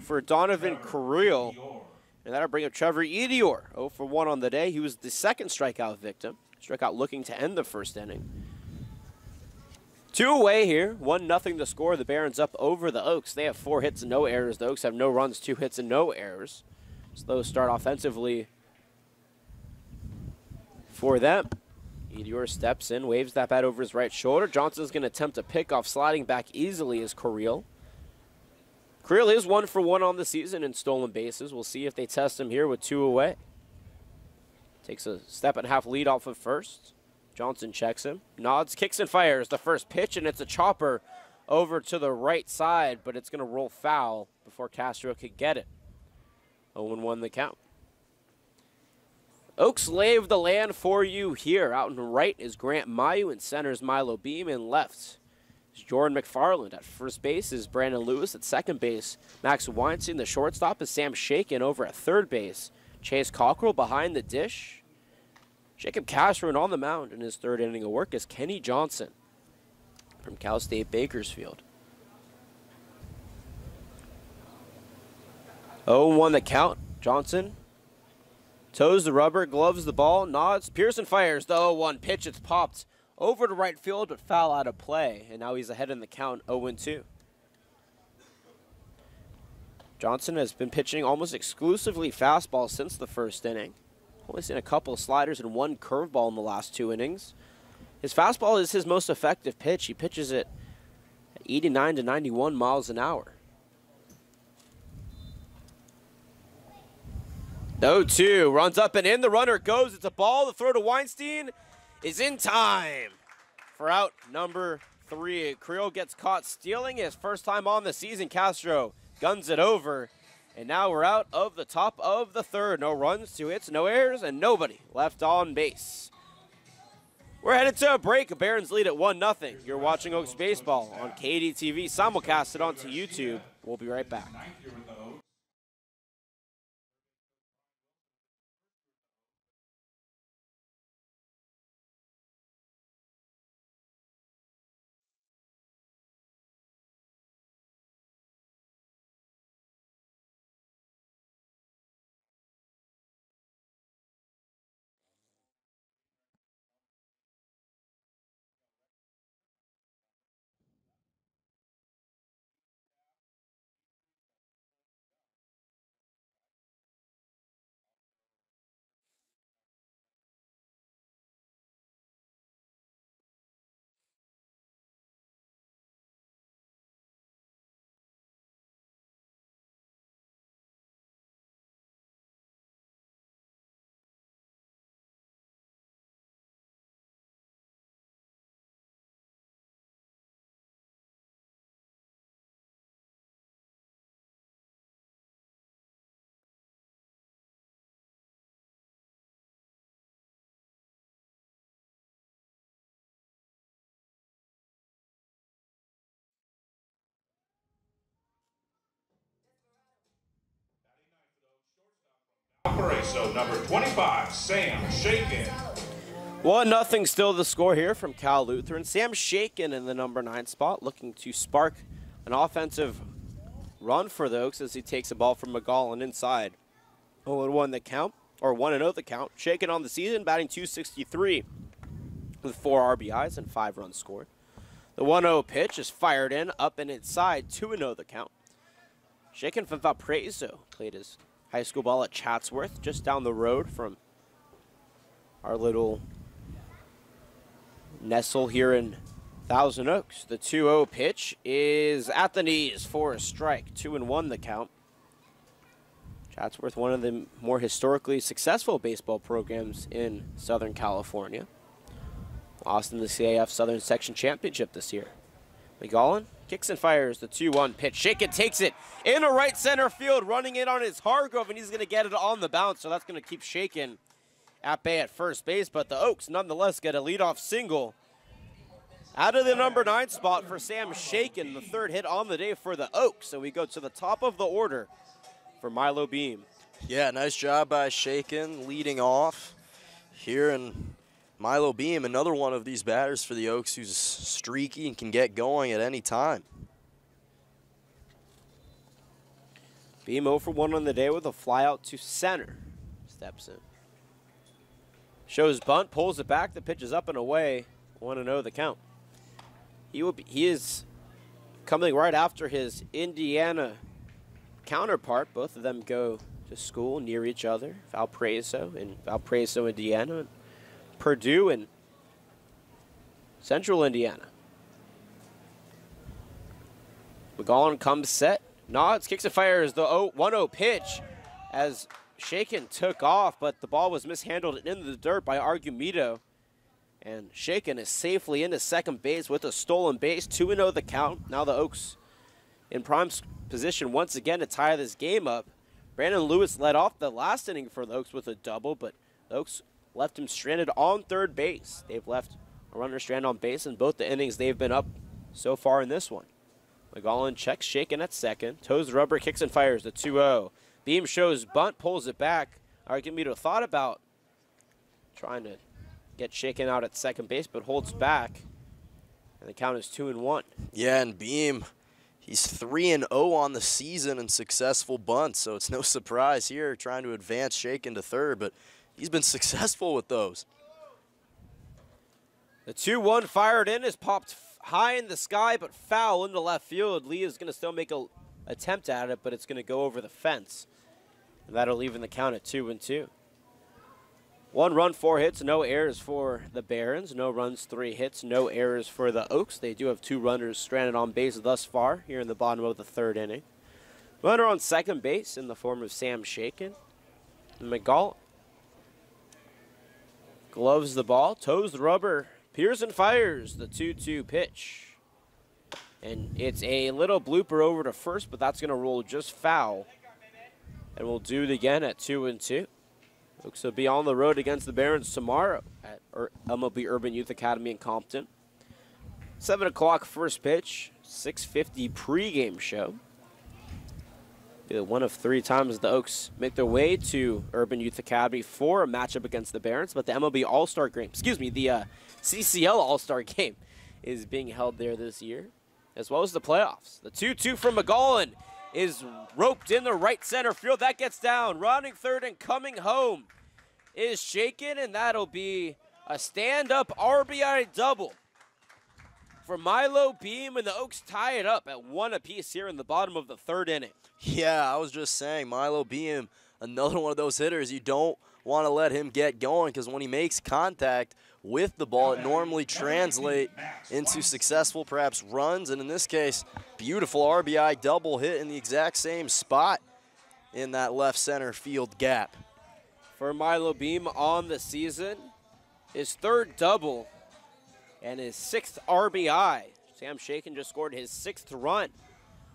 for Donovan Creel. And that'll bring up Trevor Edior, 0 for 1 on the day. He was the 2nd strikeout victim. Strikeout looking to end the first inning. 2 away here, 1-0 to score. The Barons up over the Oaks. They have 4 hits and no errors. The Oaks have no runs, 2 hits and no errors. Slow start offensively for them. Edior steps in, waves that bat over his right shoulder. Johnson's going to attempt a pickoff, sliding back easily is Creel. Creel is 1 for 1 on the season in stolen bases. We'll see if they test him here with 2 away. Takes a step and a half lead off of first. Johnson checks him, nods, kicks and fires the first pitch, and it's a chopper over to the right side, but it's going to roll foul before Castro could get it. 0-1 the count. Oaks lay the land for you here. Out in right is Grant Mayu, and center is Milo Beam, and left is Jordan McFarland. At first base is Brandon Lewis. At second base, Max Weinstein. The shortstop is Sam Shaken. Over at third base, Chase Cockrell. Behind the dish, Jacob Castro, and on the mound in his third inning of work is Kenny Johnson from Cal State Bakersfield. 0-1 the count. Johnson toes the rubber, gloves the ball, nods. Pearson fires the 0-1 pitch. It's popped over to right field, but foul out of play, and now he's ahead in the count, 0-2. Johnson has been pitching almost exclusively fastball since the first inning. Only seen a couple of sliders and 1 curveball in the last 2 innings. His fastball is his most effective pitch. He pitches it at 89 to 91 miles an hour. 0-2, runs up and in. The runner goes. It's a ball. The throw to Weinstein is in time for out number 3. Creel gets caught stealing his first time on the season. Castro guns it over. And now we're out of the top of the third. No runs, 2 hits, no errors, and nobody left on base. We're headed to a break. Barons lead at 1-0. You're watching Oaks Baseball on KDTV, simulcasted onto YouTube. We'll be right back. So number 25, Sam Shaken. 1-0 still the score here from Cal Lutheran. Sam Shaken in the number 9 spot, looking to spark an offensive run for the Oaks as he takes a ball from McGollin inside. 0-1 the count, or 1-0 the count. Shaken on the season, batting .263 with 4 RBIs and 5 runs scored. The 1-0 pitch is fired in, up and inside, 2-0 the count. Shaken from Valparaiso played his high school ball at Chatsworth, just down the road from our little nestle here in Thousand Oaks. The 2-0 pitch is at the knees for a strike. 2-1 the count. Chatsworth, one of the more historically successful baseball programs in Southern California. Lost in the CAF Southern Section Championship this year. McGollin kicks and fires the 2-1 pitch. Shaken takes it into right center field, running in on his Hargrove, and he's going to get it on the bounce, so that's going to keep Shaken at bay at first base. But the Oaks nonetheless get a leadoff single out of the number 9 spot for Sam Shaken, the 3rd hit on the day for the Oaks. So we go to the top of the order for Milo Beam. Yeah, nice job by Shaken leading off here, and Milo Beam, another one of these batters for the Oaks who's streaky and can get going at any time. Beam 0 for 1 on the day with a fly out to center. Steps in. Shows bunt, pulls it back. The pitch is up and away. 1-0 the count. He is coming right after his Indiana counterpart. Both of them go to school near each other. Valparaiso, Indiana. And Purdue in Central Indiana. McGowan comes set. Nods, kicks and fires the 1-0 pitch as Shaken took off, but the ball was mishandled into the dirt by Argumedo. And Shaken is safely into second base with a stolen base. 2-0 the count. Now the Oaks in prime position once again to tie this game up. Brandon Lewis led off the last inning for the Oaks with a double, but the Oaks left him stranded on third base. They've left a runner stranded on base in both the innings they've been up so far in this one. McGowan checks Shaken at second. Toes the rubber, kicks and fires the 2-0. Beam shows bunt, pulls it back. Argumedo thought about trying to get Shaken out at second base, but holds back. And the count is 2-1. Yeah, and Beam, he's 3-0 on the season in successful bunts, so it's no surprise here trying to advance Shaken to third, but he's been successful with those. The 2-1 fired in is popped high in the sky, but foul into left field. Lee is going to still make an attempt at it, but it's going to go over the fence. And that'll even the count at 2-2. 1 run, 4 hits, no errors for the Barons. No runs, 3 hits, no errors for the Oaks. They do have 2 runners stranded on base thus far here in the bottom of the third inning. Runner on second base in the form of Sam Shaken. McGowan gloves the ball, toes the rubber. Pearson fires the 2-2 pitch. And it's a little blooper over to first, but that's going to roll just foul. And we'll do it again at 2-2. Oaks will be on the road against the Barons tomorrow at MLB Urban Youth Academy in Compton. 7 o'clock first pitch, 6:50 pregame show. Be one of 3 times the Oaks make their way to Urban Youth Academy for a matchup against the Barons, but the MLB All-Star game, the CCL All-Star game is being held there this year, as well as the playoffs. The 2-2 from McGowan is roped in the right center field. That gets down. Running third and coming home is Shaken, and that'll be a stand-up RBI double for Milo Beam, and the Oaks tie it up at 1 apiece here in the bottom of the third inning. Yeah, I was just saying, Milo Beam, another one of those hitters you don't want to let him get going, because when he makes contact with the ball, it normally translates into successful, perhaps, runs. And in this case, beautiful RBI double hit in the exact same spot in that left center field gap. For Milo Beam on the season, his 3rd double and his 6th RBI. Sam Shaken just scored his 6th run.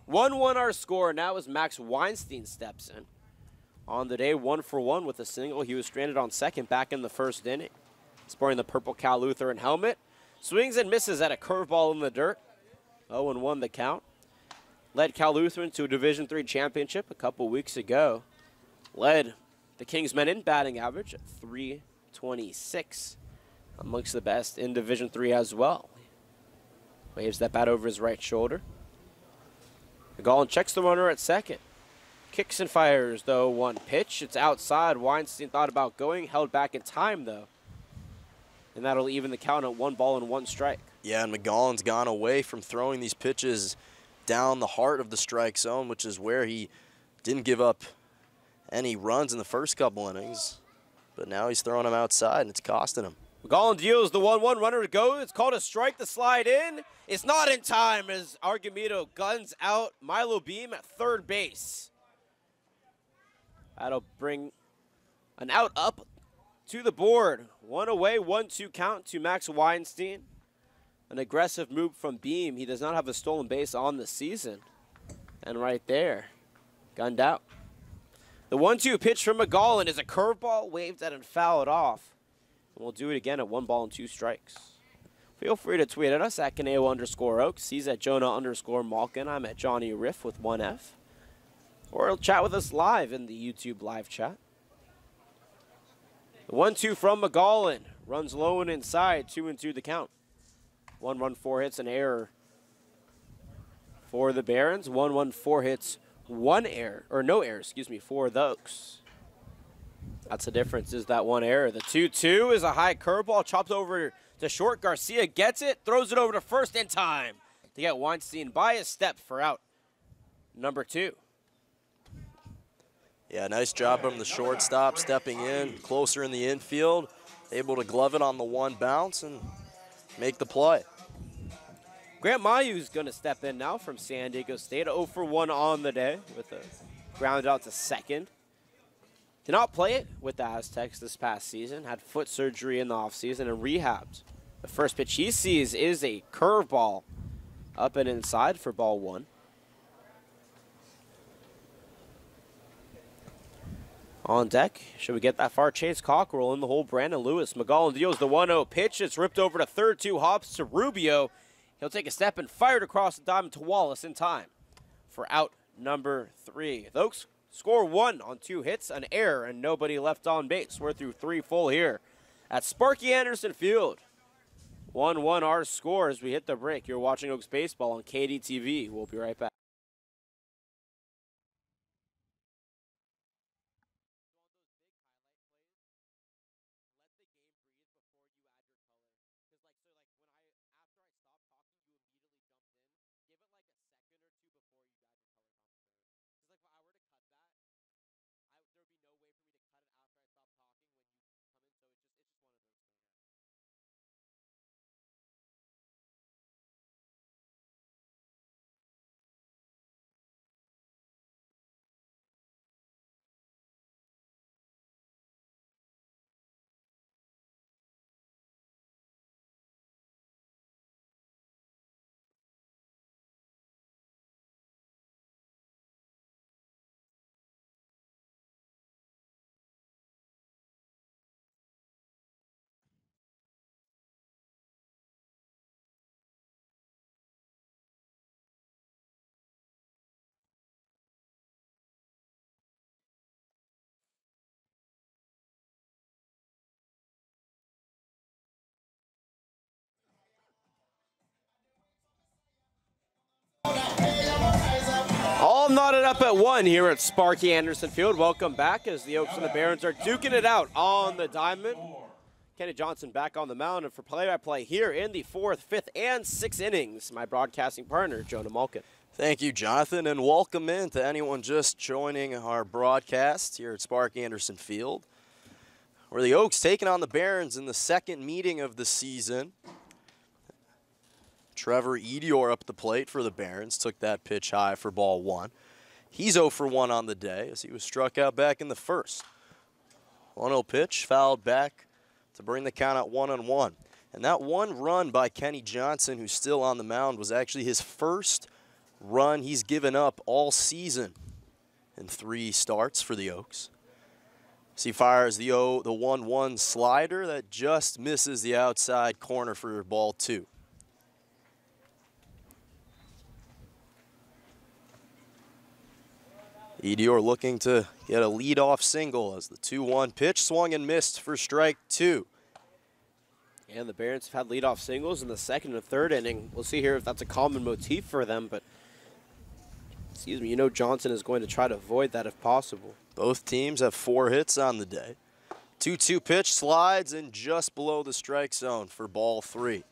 1-1 our score. Now as Max Weinstein steps in. On the day, 1-for-1 with a single. He was stranded on second back in the first inning. Sporting the purple Cal Lutheran helmet. Swings and misses at a curveball in the dirt. 0-1 the count. Led Cal Lutheran to a Division III championship a couple weeks ago. Led the Kingsmen in batting average at .326. Amongst the best in Division III as well. Waves that bat over his right shoulder. McGowan checks the runner at second. Kicks and fires, though, 1 pitch. It's outside. Weinstein thought about going, held back in time, though. And that'll even the count at 1 ball and 1 strike. Yeah, and McGowan's gone away from throwing these pitches down the heart of the strike zone, which is where he didn't give up any runs in the first couple innings. But now he's throwing them outside, and it's costing him. McGowan deals the 1-1 runner to go. It's called a strike. The slide in. It's not in time as Argumedo guns out Milo Beam at third base. That'll bring an out up to the board. 1 away, 1-2 count to Max Weinstein. An aggressive move from Beam. He does not have a stolen base on the season. And right there, gunned out. The 1-2 pitch from McGowan is a curveball, waved at and fouled off. And we'll do it again at 1 ball and 2 strikes. Feel free to tweet at us at Caneo_Oaks. He's at Jonah_Malkin. I'm at Johnny Riff with 1F. Or chat with us live in the YouTube live chat. The 1-2 from McGowan. Runs low and inside. 2-2 the count. 1 run, 4 hits, an error for the Barons. 1 run, 4 hits, 1 error, or no error, for the Oaks. That's the difference, is that one error. The 2-2 is a high curveball, chopped over to short. Garcia gets it, throws it over to first in time to get Weinstein by a step for out number 2. Yeah, nice job from the shortstop, stepping in, closer in the infield, able to glove it on the one bounce and make the play. Grant Mayu's going to step in now from San Diego State, 0 for 1 on the day with a ground out to second. Did not play it with the Aztecs this past season, had foot surgery in the offseason and rehabbed. The first pitch he sees is a curveball up and inside for ball 1. On deck, should we get that far? Chase Cockrell in the hole, Brandon Lewis. McGowan deals the 1-0 pitch. It's ripped over to third, 2 hops to Rubio. He'll take a step and fire it across the diamond to Wallace in time for out number 3. The Oaks score 1 on 2 hits, an error, and nobody left on base. We're through 3 full here at Sparky Anderson Field. 1-1 our score as we hit the break. You're watching Oaks Baseball on KDTV. We'll be right back. All knotted up at 1 here at Sparky Anderson Field. Welcome back as the Oaks and the Barons are duking it out on the diamond. Kenny Johnson back on the mound, and for play-by-play here in the 4th, 5th, and 6th innings, my broadcasting partner, Jonah Malkin. Thank you, Jonathan, and welcome in to anyone just joining our broadcast here at Sparky Anderson Field, where the Oaks taking on the Barons in the 2nd meeting of the season. Trevor Edior up the plate for the Barons, took that pitch high for ball 1. He's 0 for 1 on the day as he was struck out back in the 1st. 1-0 pitch, fouled back to bring the count at 1-1. And that one run by Kenny Johnson, who's still on the mound, was actually his first run he's given up all season in 3 starts for the Oaks. As he fires the 1-1 slider that just misses the outside corner for ball 2. Edior looking to get a leadoff single as the 2-1 pitch swung and missed for strike 2. And the Barons have had leadoff singles in the 2nd and 3rd inning. We'll see here if that's a common motif for them, but Johnson is going to try to avoid that if possible. Both teams have 4 hits on the day. 2-2 pitch slides in just below the strike zone for ball 3.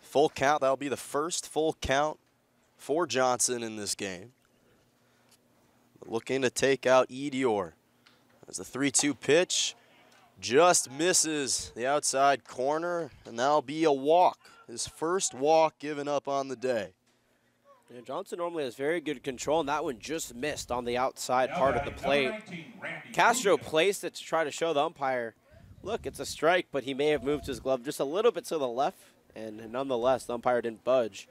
Full count, that'll be the first full count for Johnson in this game. Looking to take out Edior as the 3-2 pitch just misses the outside corner, and that'll be a walk. His first walk given up on the day. Yeah, Johnson normally has very good control, and that one just missed on the outside part of the plate. Castro placed it to try to show the umpire, look, it's a strike, but he may have moved his glove just a little bit to the left, and nonetheless, the umpire didn't budge.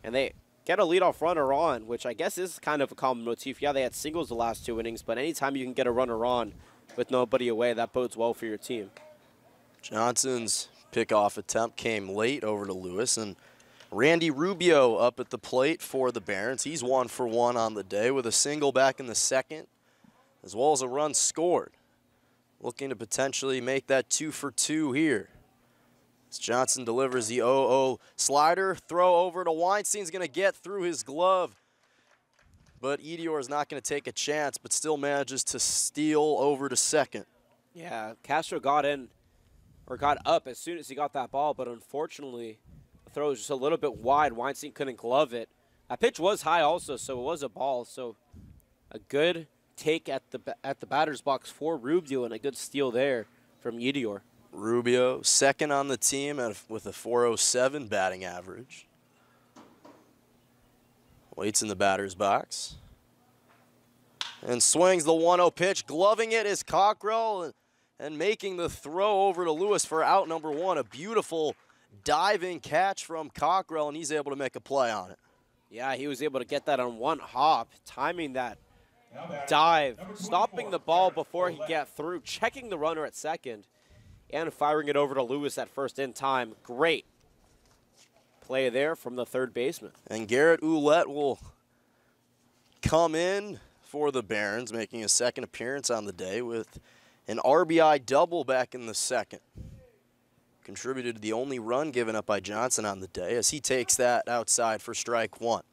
And they get a leadoff runner on, which I guess is kind of a common motif. Yeah, they had singles the last 2 innings, but anytime you can get a runner on with nobody away, that bodes well for your team. Johnson's pickoff attempt came late over to Lewis, and Randy Rubio up at the plate for the Barons. He's 1 for 1 on the day with a single back in the 2nd, as well as a run scored. Looking to potentially make that 2 for 2 here. As Johnson delivers the 0-0 slider, throw over to Weinstein's going to get through his glove. but Edior is not going to take a chance, but still manages to steal over to second. Yeah, Castro got up as soon as he got that ball, but unfortunately, the throw was just a little bit wide. Weinstein couldn't glove it. That pitch was high also, so it was a ball. So a good take at the batter's box for Rubio and a good steal there from Edior. Rubio, second on the team with a .407 batting average. Waits in the batter's box. And swings the 1-0 pitch. Gloving it is Cockrell and making the throw over to Lewis for out number 1. A beautiful diving catch from Cockrell, and he's able to make a play on it. Yeah, he was able to get that on one hop, timing that dive, stopping the ball before he got through, checking the runner at second, and firing it over to Lewis at first in time. Great play there from the third baseman. And Garrett Ouellette will come in for the Barons, making a second appearance on the day with an RBI double back in the second. Contributed to the only run given up by Johnson on the day as he takes that outside for strike 1.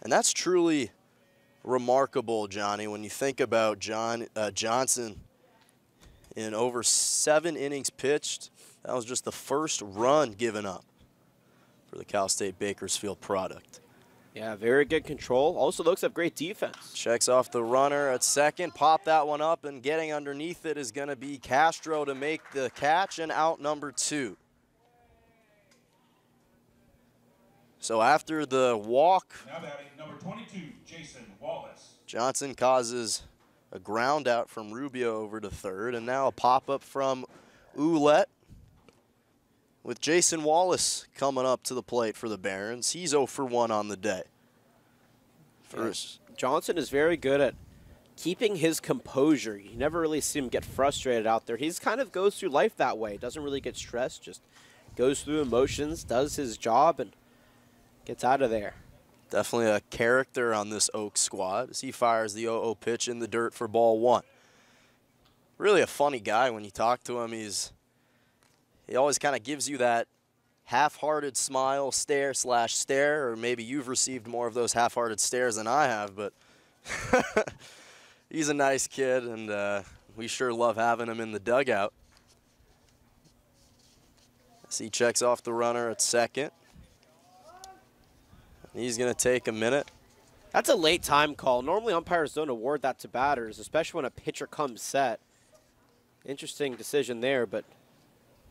And that's truly remarkable, Johnny, when you think about Johnson in over 7 innings pitched. That was just the first run given up for the Cal State Bakersfield product. Yeah, very good control. Also looks like great defense. Checks off the runner at second, pop that one up, and getting underneath it is going to be Castro to make the catch and out number 2. So after the walk, Now batting number 22, Jason Wallace. Johnson causes a ground out from Rubio over to third, and now a pop-up from Ouellette with Jason Wallace coming up to the plate for the Barons. He's 0 for 1 on the day. First. Johnson is very good at keeping his composure. You never really see him get frustrated out there. He's kind of goes through life that way. Doesn't really get stressed, just goes through emotions, does his job, and gets out of there. Definitely a character on this Oaks squad as he fires the 0-0 pitch in the dirt for ball 1. Really a funny guy when you talk to him. He always kind of gives you that half-hearted smile, stare, or maybe you've received more of those half-hearted stares than I have, but he's a nice kid, and we sure love having him in the dugout. As he checks off the runner at second. He's going to take a minute. That's a late time call. Normally umpires don't award that to batters, especially when a pitcher comes set. Interesting decision there, but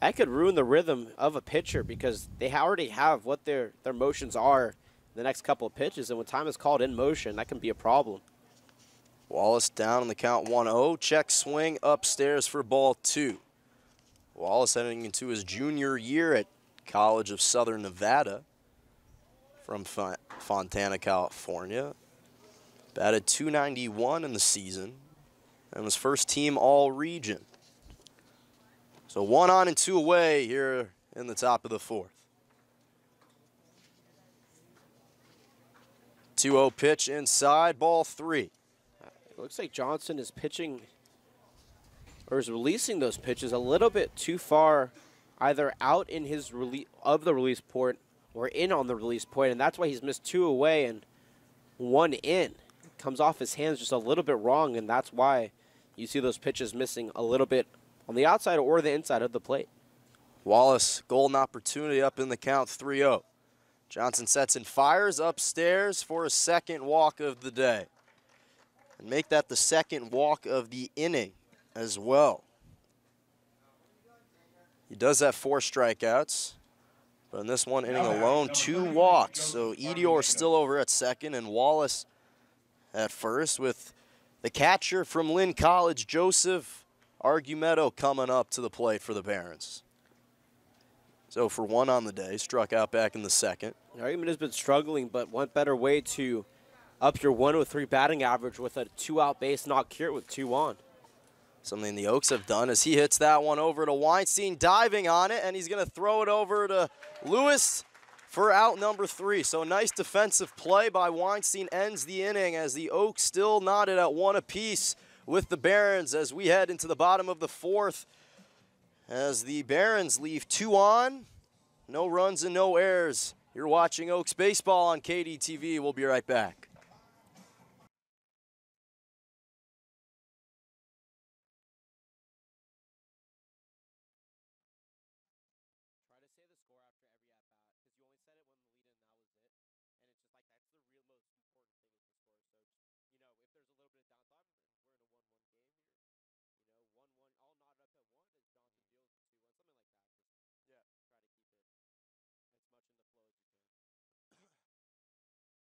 that could ruin the rhythm of a pitcher because they already have what their motions are the next couple of pitches, and when time is called in motion, that can be a problem. Wallace down on the count 1-0. Check swing upstairs for ball 2. Wallace heading into his junior year at College of Southern Nevada from Fontana, California. Batted .291 in the season and was first team all-region. So 1 on and 2 away here in the top of the 4th. 2-0 pitch inside, ball 3. It looks like Johnson is pitching or is releasing those pitches a little bit too far, either out in his of the release point or in on the release point, and that's why he's missed 2 away and 1 in. It comes off his hands just a little bit wrong, and that's why you see those pitches missing a little bit on the outside or the inside of the plate. Wallace, golden opportunity up in the count, 3-0. Johnson sets and fires upstairs for a second walk of the day. And make that the second walk of the inning as well. He does have 4 strikeouts. But in this one inning alone, 2 walks. So Edior still over at second and Wallace at first with the catcher from Lynn College, Joseph Argumedo, coming up to the plate for the Barons. So for 1 on the day, struck out back in the second. Argument has been struggling, but what better way to up your 103 batting average with a 2-out base not cured with 2 on. Something the Oaks have done as he hits that one over to Weinstein, diving on it, and he's going to throw it over to Lewis for out number 3. So a nice defensive play by Weinstein ends the inning as the Oaks still knotted at 1 apiece with the Barons as we head into the bottom of the 4th. As the Barons leave 2 on, no runs and no errors. You're watching Oaks baseball on KDTV. We'll be right back. Johnson Fields 2-1, something like that. Just try to keep it as much in the flow as you can. All right, not even an hour in, and already through 4.5 or 3.5. Not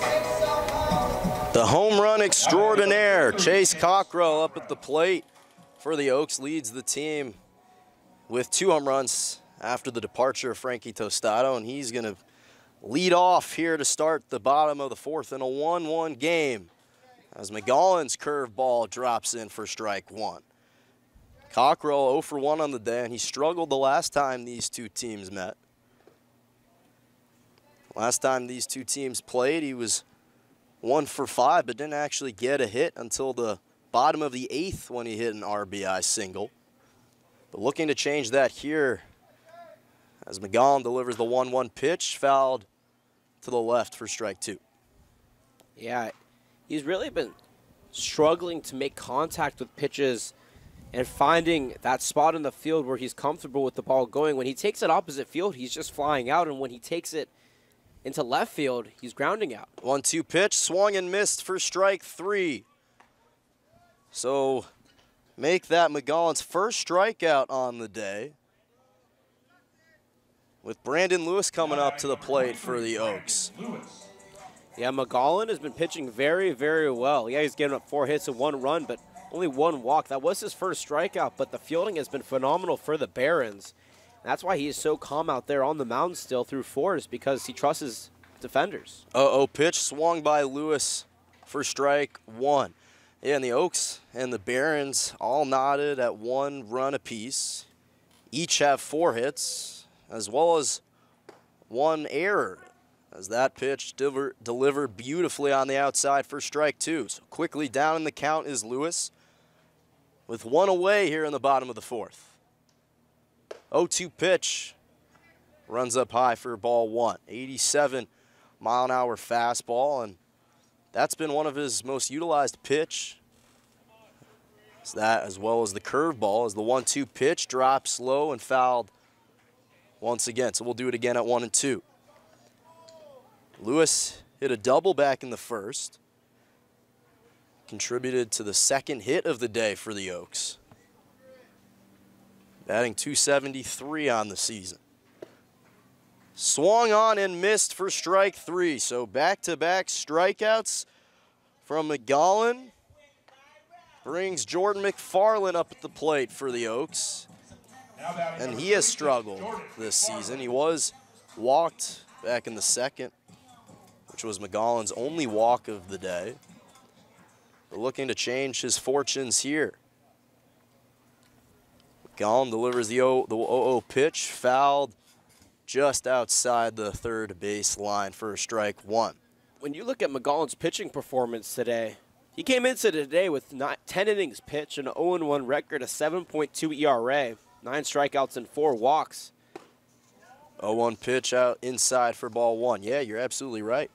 bad. The home run extraordinaire, Chase Cockrell up at the plate for the Oaks, leads the team with 2 home runs after the departure of Frankie Tostado, and he's going to lead off here to start the bottom of the 4th in a 1-1 game as McGollen's curveball drops in for strike 1. Cockrell 0 for 1 on the day, and he struggled the last time these two teams met. Last time these two teams played, he was 1 for 5, but didn't actually get a hit until the bottom of the 8th when he hit an RBI single. But looking to change that here as McGollen delivers the 1-1 pitch, fouled to the left for strike 2. Yeah, he's really been struggling to make contact with pitches and finding that spot in the field where he's comfortable with the ball going. When he takes it opposite field, he's just flying out, and when he takes it into left field, he's grounding out. 1-2 pitch, swung and missed for strike 3. So make that McGollen's first strikeout on the day, with Brandon Lewis coming up to the plate for the Oaks. Yeah, McGollen has been pitching very, very well. Yeah, he's given up 4 hits and 1 run, but only 1 walk. That was his first strikeout, but the fielding has been phenomenal for the Barons. That's why he is so calm out there on the mound still through 4s, because he trusts his defenders. 0-0 pitch, swung by Lewis for strike 1. Yeah, and the Oaks and the Barons all knotted at 1 run apiece. Each have 4 hits, as well as 1 error, as that pitch delivered beautifully on the outside for strike 2. So quickly down in the count is Lewis, with 1 away here in the bottom of the 4th. 0-2 pitch, runs up high for ball 1. 87-mile-an-hour fastball, and that's been one of his most utilized pitch. It's that, as well as the curveball, as the 1-2 pitch drops low and fouled once again. So we'll do it again at 1-2. Lewis hit a double back in the first, contributed to the second hit of the day for the Oaks, batting .273 on the season. Swung on and missed for strike 3. So back-to-back strikeouts from McGollen brings Jordan McFarland up at the plate for the Oaks. And he has struggled this season. He was walked back in the second, which was McGollen's only walk of the day. But looking to change his fortunes here. McGollen delivers the 0-0 pitch, fouled just outside the third base line for strike 1. When you look at McGollen's pitching performance today, he came into today with 10 innings pitched, an 0-1 record, a 7.2 ERA, 9 strikeouts and 4 walks. 0-1 pitch out inside for ball 1. Yeah, you're absolutely right.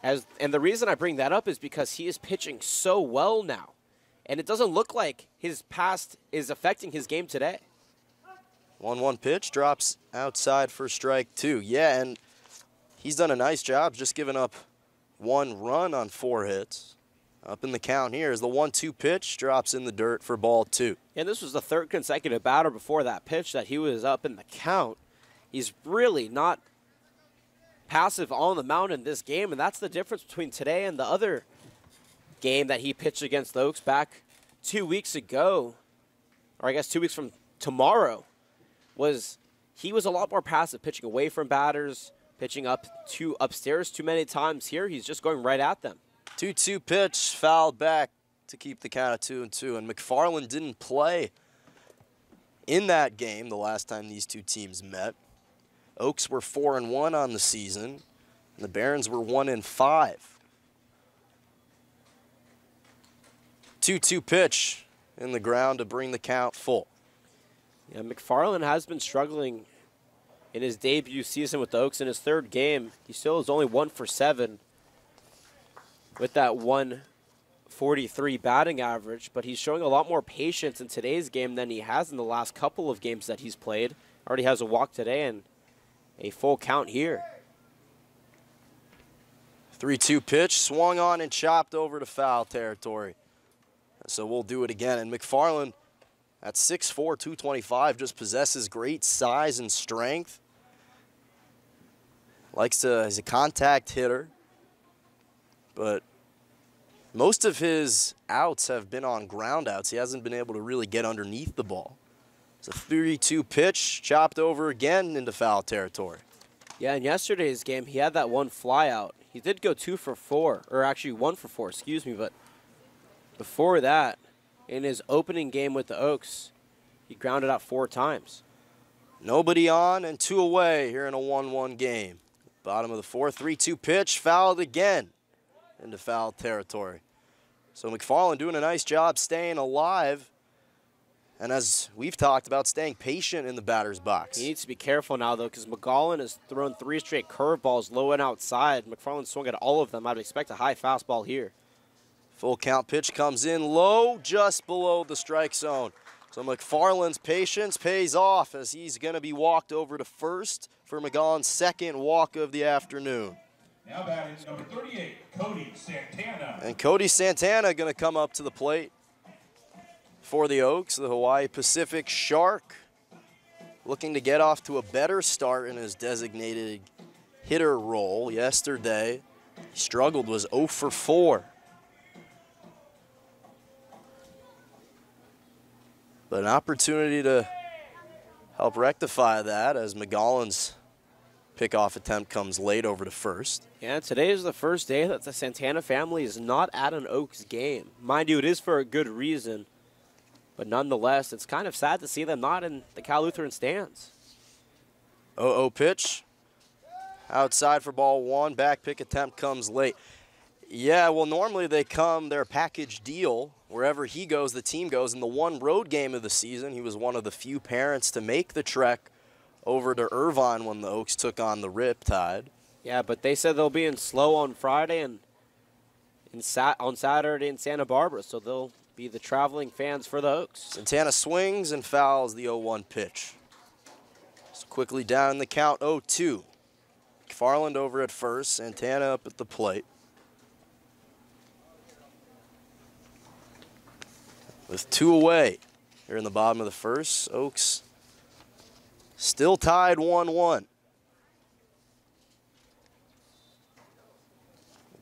And the reason I bring that up is because he is pitching so well now. And it doesn't look like his past is affecting his game today. 1-1 pitch drops outside for strike 2. Yeah, and he's done a nice job just giving up 1 run on 4 hits. Up in the count here as the 1-2 pitch drops in the dirt for ball 2. And this was the third consecutive batter before that pitch that he was up in the count. He's really not passive on the mound in this game, and that's the difference between today and the other game that he pitched against the Oaks back 2 weeks ago, or I guess 2 weeks from tomorrow, was he was a lot more passive, pitching away from batters, pitching upstairs too many times. Here, he's just going right at them. 2-2 pitch, fouled back to keep the count at 2-2. And McFarland didn't play in that game the last time these two teams met. Oaks were 4-1 on the season, and the Barons were 1-5. 2-2 pitch in the ground to bring the count full. Yeah, McFarland has been struggling in his debut season with the Oaks. In his third game, he still is only 1 for 7 with that 143 batting average, but he's showing a lot more patience in today's game than he has in the last couple of games that he's played. Already has a walk today and a full count here. 3-2 pitch, swung on and chopped over to foul territory. So we'll do it again. And McFarland, at 6'4", 225, just possesses great size and strength. He's a contact hitter. But most of his outs have been on ground outs. He hasn't been able to really get underneath the ball. It's a 3-2 pitch, chopped over again into foul territory. Yeah, in yesterday's game, he had that one fly out. He did go 2 for 4, or actually 1 for 4, excuse me, but before that, in his opening game with the Oaks, he grounded out 4 times. Nobody on and 2 away here in a 1-1 game. Bottom of the 4th, 3-2 pitch, fouled again into foul territory. So McFarland doing a nice job staying alive, and as we've talked about, staying patient in the batter's box. He needs to be careful now, though, because McGowan has thrown 3 straight curveballs low and outside. McFarland swung at all of them. I'd expect a high fastball here. Full count pitch comes in low, just below the strike zone. So McFarland's patience pays off as he's going to be walked over to first for McGowan's second walk of the afternoon. Now batting number 38, Cody Santana. And Cody Santana going to come up to the plate for the Oaks, the Hawaii Pacific Shark, looking to get off to a better start in his designated hitter role. Yesterday, he struggled, was 0 for 4. But an opportunity to help rectify that as McGowan's pickoff attempt comes late over to first. Yeah, today is the first day that the Santana family is not at an Oaks game. Mind you, it is for a good reason. But nonetheless, it's kind of sad to see them not in the Cal Lutheran stands. 0-0 pitch. Outside for ball 1. Back pick attempt comes late. Yeah, well, normally they come, their package deal. Wherever he goes, the team goes. In the one road game of the season, he was one of the few parents to make the trek over to Irvine when the Oaks took on the Riptide. Yeah, but they said they'll be in Slow on Friday and on Saturday in Santa Barbara, so they'll be the traveling fans for the Oaks. Santana swings and fouls the 0-1 pitch. So quickly down in the count, 0-2. McFarland over at first, Santana up at the plate. With 2 away here in the bottom of the first, Oaks still tied 1-1.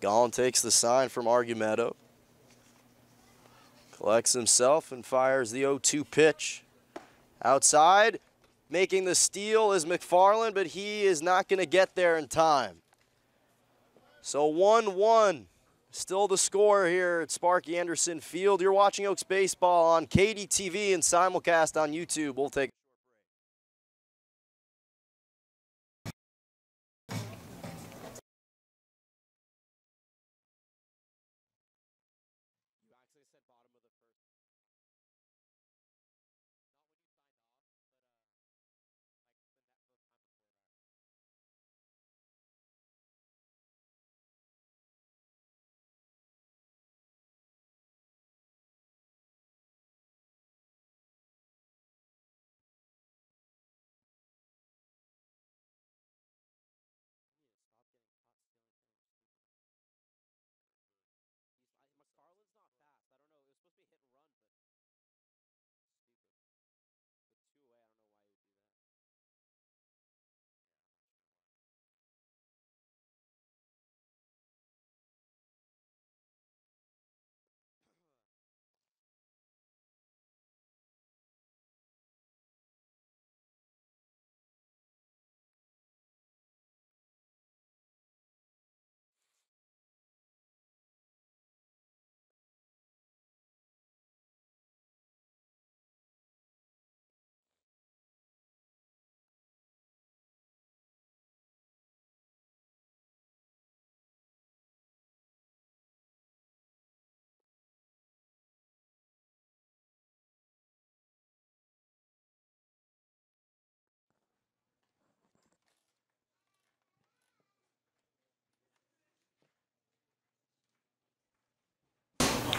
Gallon takes the sign from Argumedo. Collects himself and fires the 0-2 pitch. Outside, making the steal is McFarland, but he is not going to get there in time. So 1-1. Still the score here at Sparky Anderson Field. You're watching Oaks Baseball on KDTV and simulcast on YouTube. We'll take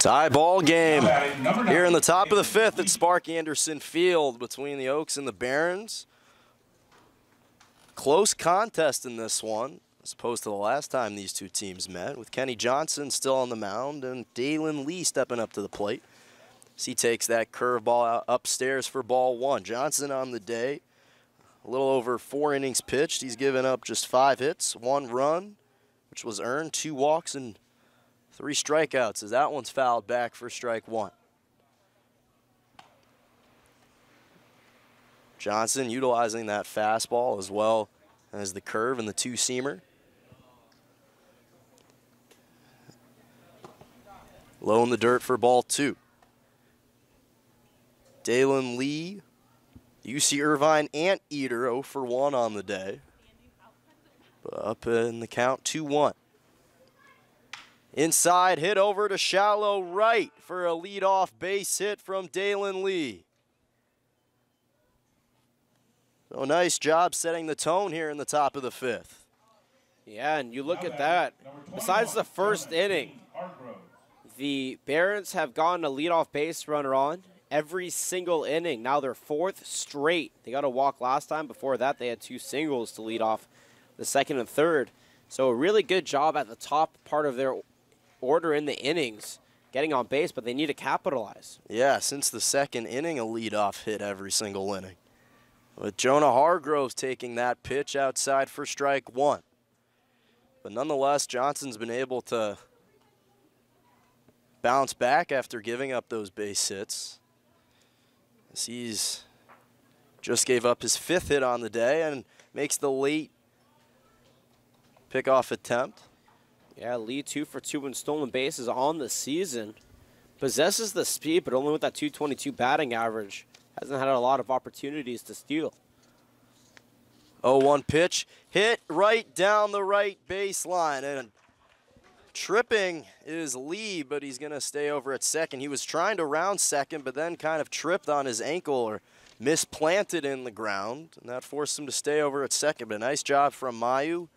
Tie ball game Number 9. here in the top of the 5th at Spark Anderson Field between the Oaks and the Barons. Close contest in this one, as opposed to the last time these two teams met, with Kenny Johnson still on the mound and Dalen Lee stepping up to the plate. As he takes that curveball out upstairs for ball 1. Johnson on the day, a little over 4 innings pitched. He's given up just 5 hits, 1 run, which was earned, 2 walks, and 3 strikeouts, as that one's fouled back for strike 1. Johnson utilizing that fastball as well as the curve and the 2-seamer. Low in the dirt for ball 2. Dalen Lee, UC Irvine Anteater, 0 for 1 on the day. Up in the count, 2-1. Inside, hit over to shallow right for a leadoff base hit from Dalen Lee. So nice job setting the tone here in the top of the 5th. Yeah, and you look at that. Besides the first inning, the Barons have gotten a leadoff base runner on every single inning. Now they're 4th straight. They got a walk last time. Before that, they had 2 singles to lead off the 2nd and 3rd. So a really good job at the top part of their order in the innings, getting on base, but they need to capitalize. Yeah, since the 2nd inning, a leadoff hit every single inning. With Jonah Hargroves taking that pitch outside for strike 1. But nonetheless, Johnson's been able to bounce back after giving up those base hits. As he's just gave up his 5th hit on the day and makes the late pickoff attempt. Yeah, Lee 2 for 2 in stolen bases on the season. Possesses the speed, but only with that .222 batting average. Hasn't had a lot of opportunities to steal. 0-1 pitch, hit right down the right baseline. And tripping is Lee, but he's going to stay over at second. He was trying to round second, but then kind of tripped on his ankle or misplanted in the ground. And that forced him to stay over at second. But a nice job from Mayu,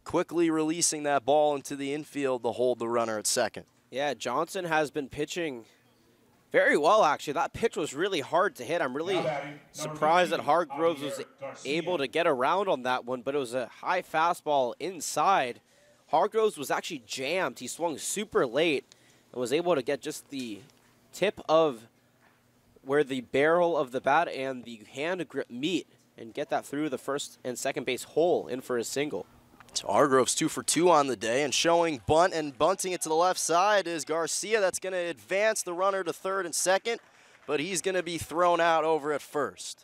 quickly releasing that ball into the infield to hold the runner at second. Yeah, Johnson has been pitching very well, actually. That pitch was really hard to hit. I'm really surprised that Hargroves was able to get around on that one, but it was a high fastball inside. Hargroves was actually jammed. He swung super late and was able to get just the tip of where the barrel of the bat and the hand grip meet and get that through the first and second base hole in for a single. So Hargroves 2 for 2 on the day, and showing bunt and bunting it to the left side is Garcia. That's going to advance the runner to third and second, but he's going to be thrown out over at first.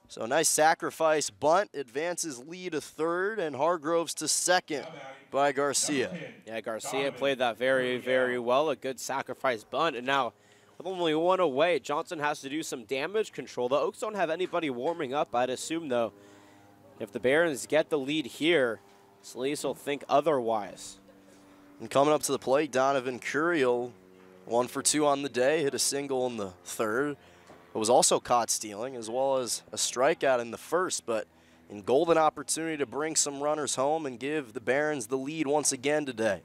So nice sacrifice bunt, advances Lee to third, and Hargroves to second by Garcia. Yeah, Garcia played that very, very well. A good sacrifice bunt, and now with only 1 away, Johnson has to do some damage control. The Oaks don't have anybody warming up, I'd assume, though. If the Barons get the lead here, Solis will think otherwise. And coming up to the plate, Donovan Curiel, 1 for 2 on the day, hit a single in the third, but was also caught stealing, as well as a strikeout in the first, but in golden opportunity to bring some runners home and give the Barons the lead once again today.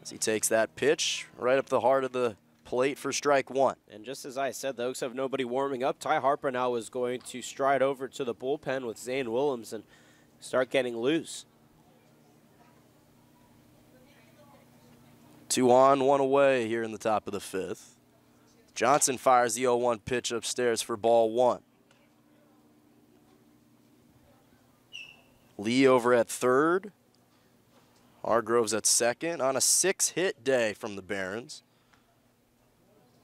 As he takes that pitch right up the heart of the plate for strike 1. And just as I said, the Oaks have nobody warming up. Ty Harper now is going to stride over to the bullpen with Zane Willems and start getting loose. 2 on, 1 away here in the top of the 5th. Johnson fires the 0-1 pitch upstairs for ball 1. Lee over at third. Hargroves at second on a 6-hit day from the Barons,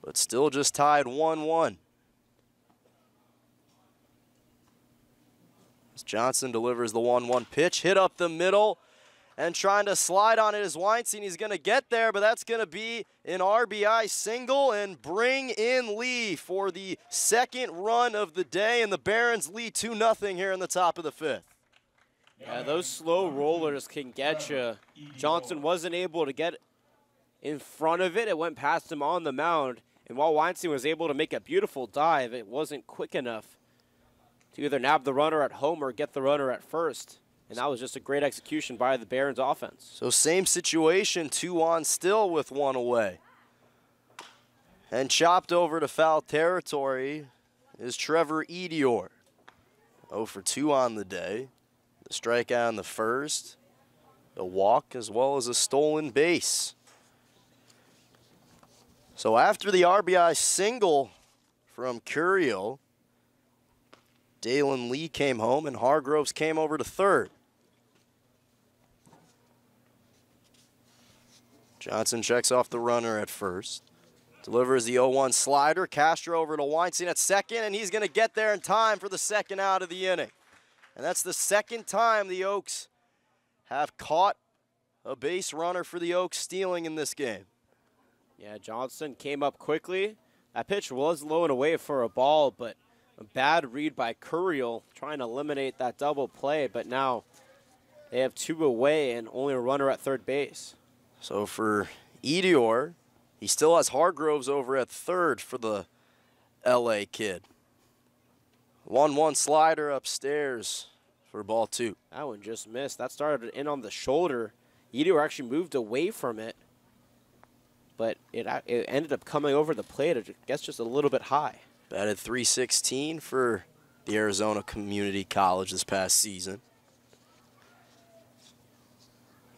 but still just tied 1-1. As Johnson delivers the 1-1 pitch, hit up the middle, and trying to slide on it is Weinstein. He's going to get there, but that's going to be an RBI single and bring in Lee for the 2nd run of the day, and the Barons lead 2-0 here in the top of the 5th. Yeah, those slow rollers can get you. Johnson wasn't able to get in front of it. It went past him on the mound. And while Weinstein was able to make a beautiful dive, it wasn't quick enough to either nab the runner at home or get the runner at first. And that was just a great execution by the Barons offense. So same situation, 2 on still with 1 away. And chopped over to foul territory is Trevor Edior. 0 for 2 on the day. The strikeout in the first, a walk, as well as a stolen base. So after the RBI single from Curiel, Dalen Lee came home and Hargroves came over to third. Johnson checks off the runner at first. Delivers the 0-1 slider. Castro over to Weinstein at second, and he's going to get there in time for the second out of the inning. And that's the second time the Oaks have caught a base runner for the Oaks stealing in this game. Yeah, Johnson came up quickly. That pitch was low and away for a ball, but a bad read by Curiel trying to eliminate that double play. But now they have 2 away and only a runner at third base. So for Edior, he still has Hargroves over at third for the LA kid. 1-1 slider upstairs for ball 2. That one just missed. That started in on the shoulder. Edior actually moved away from it, but it ended up coming over the plate, I guess just a little bit high. Batted .316 for the Arizona Community College this past season.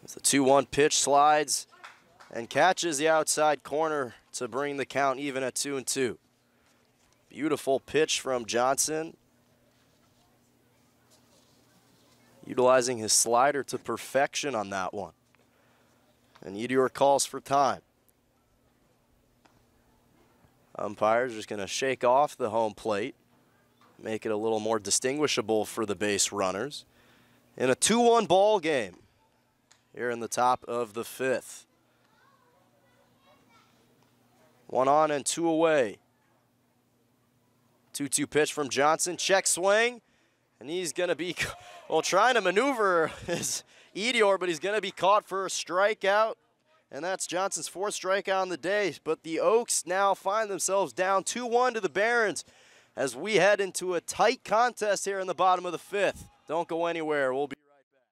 As the 2-1 pitch slides and catches the outside corner to bring the count even at 2-2. Beautiful pitch from Johnson. Utilizing his slider to perfection on that one. And Edior calls for time. Umpire's just going to shake off the home plate, make it a little more distinguishable for the base runners. In a 2-1 ball game here in the top of the 5th. 1 on and 2 away. 2-2 pitch from Johnson, check swing, and he's going to be, well, trying to maneuver his Edior, but he's going to be caught for a strikeout, and that's Johnson's 4th strikeout on the day. But the Oaks now find themselves down 2-1 to the Barons as we head into a tight contest here in the bottom of the 5th. Don't go anywhere. We'll be right back.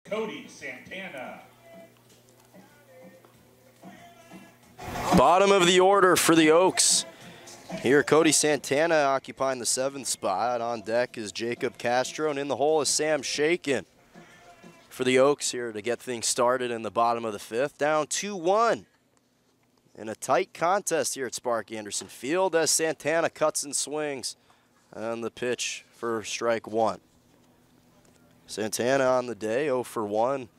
Cody Santana. Bottom of the order for the Oaks. Here, Cody Santana occupying the 7th spot. On deck is Jacob Castro, and in the hole is Sam Shakin for the Oaks here to get things started in the bottom of the 5th. Down 2-1 in a tight contest here at Sparky Anderson Field as Santana cuts and swings on the pitch for strike 1. Santana on the day, 0 for 1,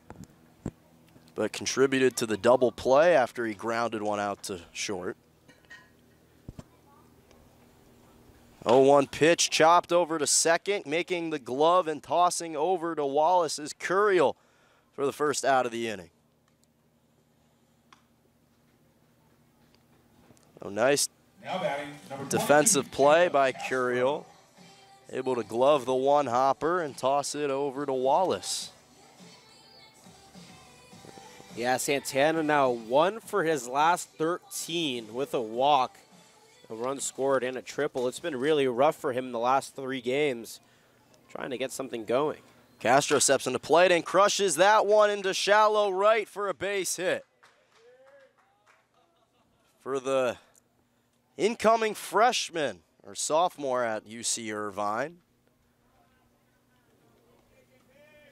but contributed to the double play after he grounded one out to short. 0-1 pitch chopped over to second, making the glove and tossing over to Wallace is Curiel for the first out of the inning. Oh, nice defensive play by Curiel. Able to glove the one hopper and toss it over to Wallace. Yeah, Santana now 1 for his last 13 with a walk, a run scored, and a triple. It's been really rough for him in the last 3 games, trying to get something going. Castro steps into plate and crushes that one into shallow right for a base hit. For the incoming freshman or sophomore at UC Irvine.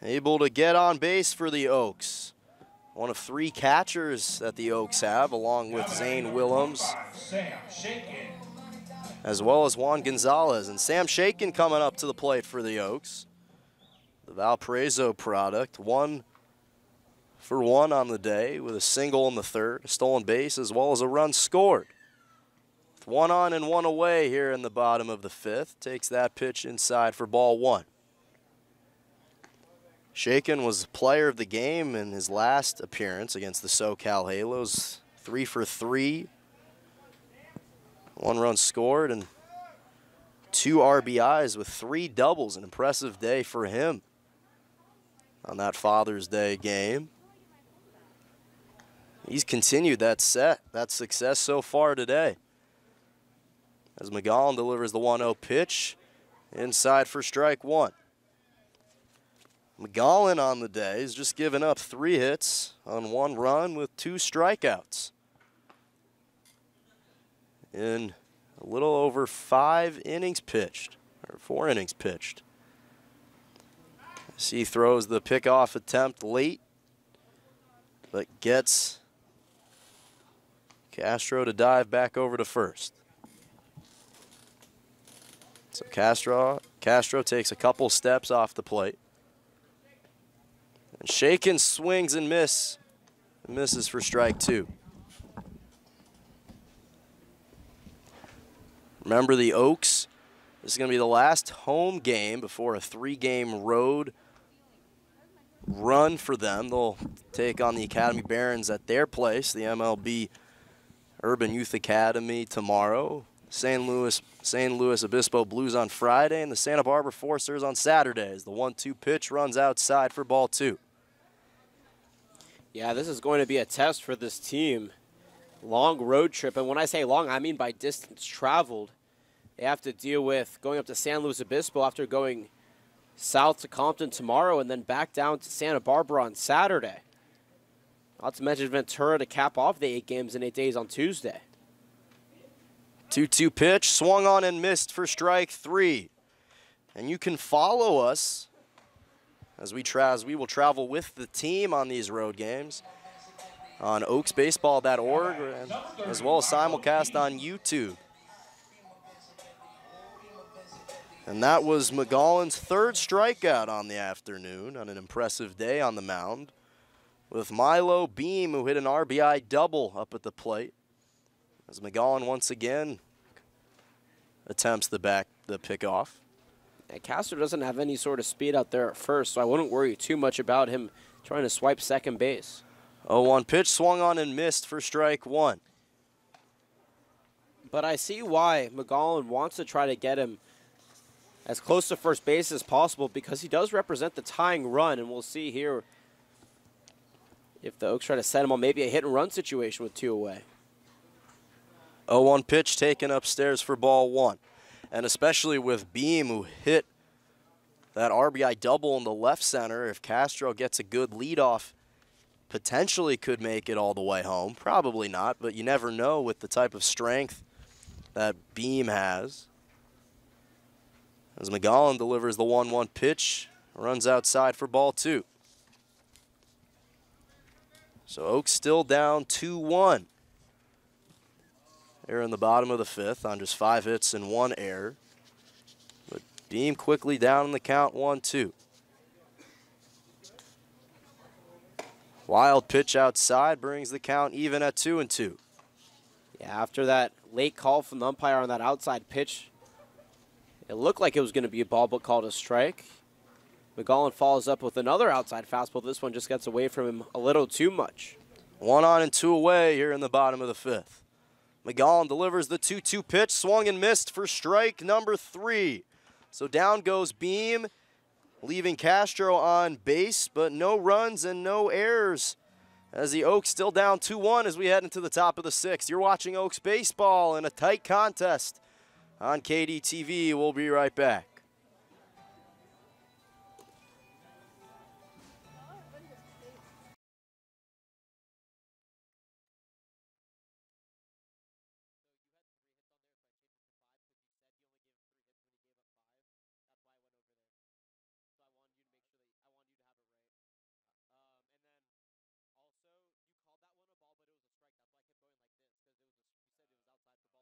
Able to get on base for the Oaks. One of 3 catchers that the Oaks have, along with Zane Willems, as well as Juan Gonzalez. And Sam Shakin coming up to the plate for the Oaks. The Valparaiso product, 1 for 1 on the day with a single in the third, a stolen base, as well as a run scored. With 1 on and 1 away here in the bottom of the 5th, takes that pitch inside for ball 1. Shakin was player of the game in his last appearance against the SoCal Halos. 3 for 3, 1 run scored, and 2 RBIs with 3 doubles. An impressive day for him on that Father's Day game. He's continued that success so far today. As McGowan delivers the 1-0 pitch inside for strike 1. McGowan on the day has just given up 3 hits on 1 run with 2 strikeouts in a little over 5 innings pitched, or 4 innings pitched. As he throws the pickoff attempt late, but gets Castro to dive back over to first. So Castro takes a couple steps off the plate. And Shakin swings and misses for strike 2. Remember, the Oaks, this is going to be the last home game before a 3-game road run for them. They'll take on the Academy Barons at their place, the MLB Urban Youth Academy, tomorrow. St. Louis Obispo Blues on Friday, and the Santa Barbara Forcers on Saturday as the 1-2 pitch runs outside for ball 2. Yeah, this is going to be a test for this team. Long road trip, and when I say long, I mean by distance traveled. They have to deal with going up to San Luis Obispo after going south to Compton tomorrow and then back down to Santa Barbara on Saturday. Not to mention Ventura to cap off the 8 games in 8 days on Tuesday. 2-2 pitch, swung on and missed for strike 3. And you can follow us as we will travel with the team on these road games on oaksbaseball.org, as well as simulcast on YouTube. And that was McGowan's 3rd strikeout on the afternoon on an impressive day on the mound, with Milo Beam, who hit an RBI double up at the plate, as McGowan once again attempts the pickoff. Yeah, Castro doesn't have any sort of speed out there at first, so I wouldn't worry too much about him trying to swipe second base. 0-1 pitch, swung on and missed for strike 1. But I see why McGowan wants to try to get him as close to first base as possible, because he does represent the tying run, and we'll see here if the Oaks try to set him on maybe a hit-and-run situation with 2 away. 0-1 pitch taken upstairs for ball 1. And especially with Beam, who hit that RBI double in the left center, if Castro gets a good leadoff, potentially could make it all the way home. Probably not, but you never know with the type of strength that Beam has. As McGowan delivers the 1-1 pitch, runs outside for ball 2. So Oaks still down 2-1. Here in the bottom of the 5th on just 5 hits and 1 error. But Beam quickly down in the count, 1-2. Wild pitch outside brings the count even at 2-2. Yeah, after that late call from the umpire on that outside pitch, it looked like it was going to be a ball, but called a strike. McGowan follows up with another outside fastball. This one just gets away from him a little too much. 1 on and 2 away here in the bottom of the 5th. McGowan delivers the 2-2 pitch, swung and missed for strike number 3. So down goes Beam, leaving Castro on base, but no runs and no errors as the Oaks still down 2-1 as we head into the top of the 6th. You're watching Oaks baseball in a tight contest on KDTV. We'll be right back.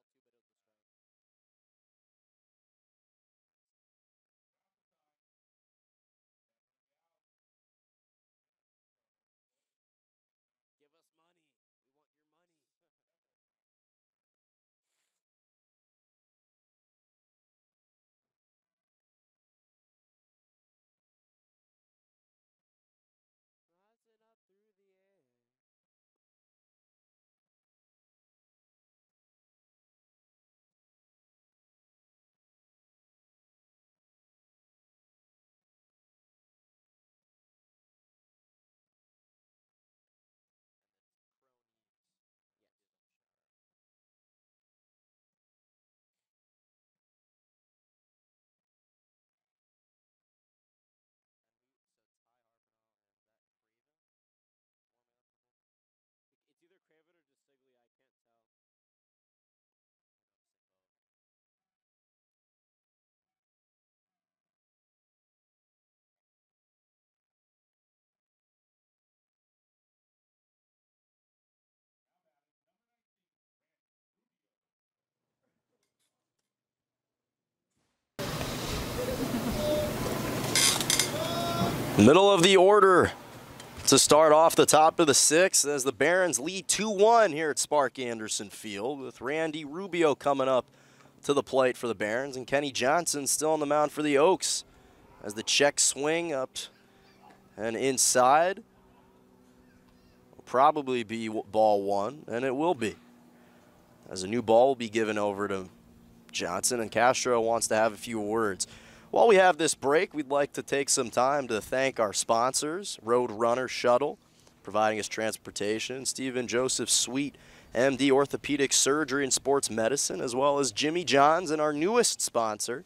too, but it was a strike. Give us money. We want your money. Rising up through the air. And it's It's either Craven or DeCiglia. I can't tell. Middle of the order to start off the top of the sixth as the Barons lead 2-1 here at Spark Anderson Field, with Randy Rubio coming up to the plate for the Barons and Kenny Johnson still on the mound for the Oaks as the check swing up and inside will probably be ball one, and it will be, as a new ball will be given over to Johnson, and Castro wants to have a few words. While we have this break, we'd like to take some time to thank our sponsors, Road Runner Shuttle, providing us transportation, Stephen Joseph Sweet, MD Orthopedic Surgery and Sports Medicine, as well as Jimmy Johns and our newest sponsor,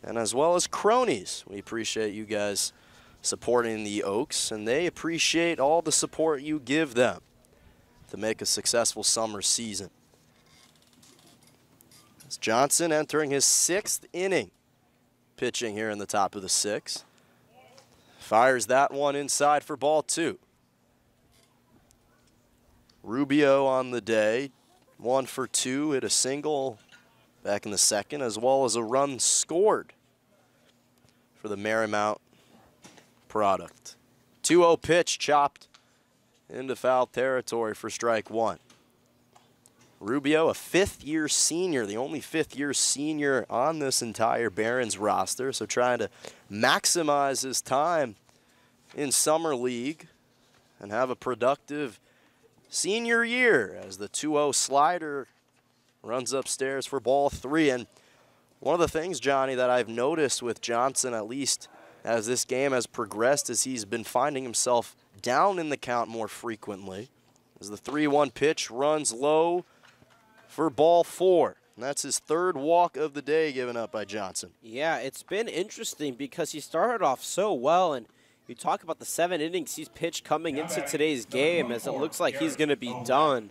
and as well as Cronies. We appreciate you guys supporting the Oaks, and they appreciate all the support you give them to make a successful summer season. As Johnson entering his sixth inning, pitching here in the top of the sixth. Fires that one inside for ball two. Rubio on the day, 1 for 2, hit a single back in the second, as well as a run scored for the Marymount product. 2-0 pitch chopped into foul territory for strike one. Rubio, a fifth-year senior, the only fifth-year senior on this entire Barons roster, so trying to maximize his time in Summer League and have a productive senior year as the 2-0 slider runs upstairs for ball three. And one of the things, Johnny, that I've noticed with Johnson, at least as this game has progressed, is he's been finding himself down in the count more frequently. As the 3-1 pitch runs low for ball four. And that's his third walk of the day given up by Johnson. Yeah, it's been interesting because he started off so well, and you talk about the 7 innings he's pitched coming into today's game, as it looks like he's going to be done.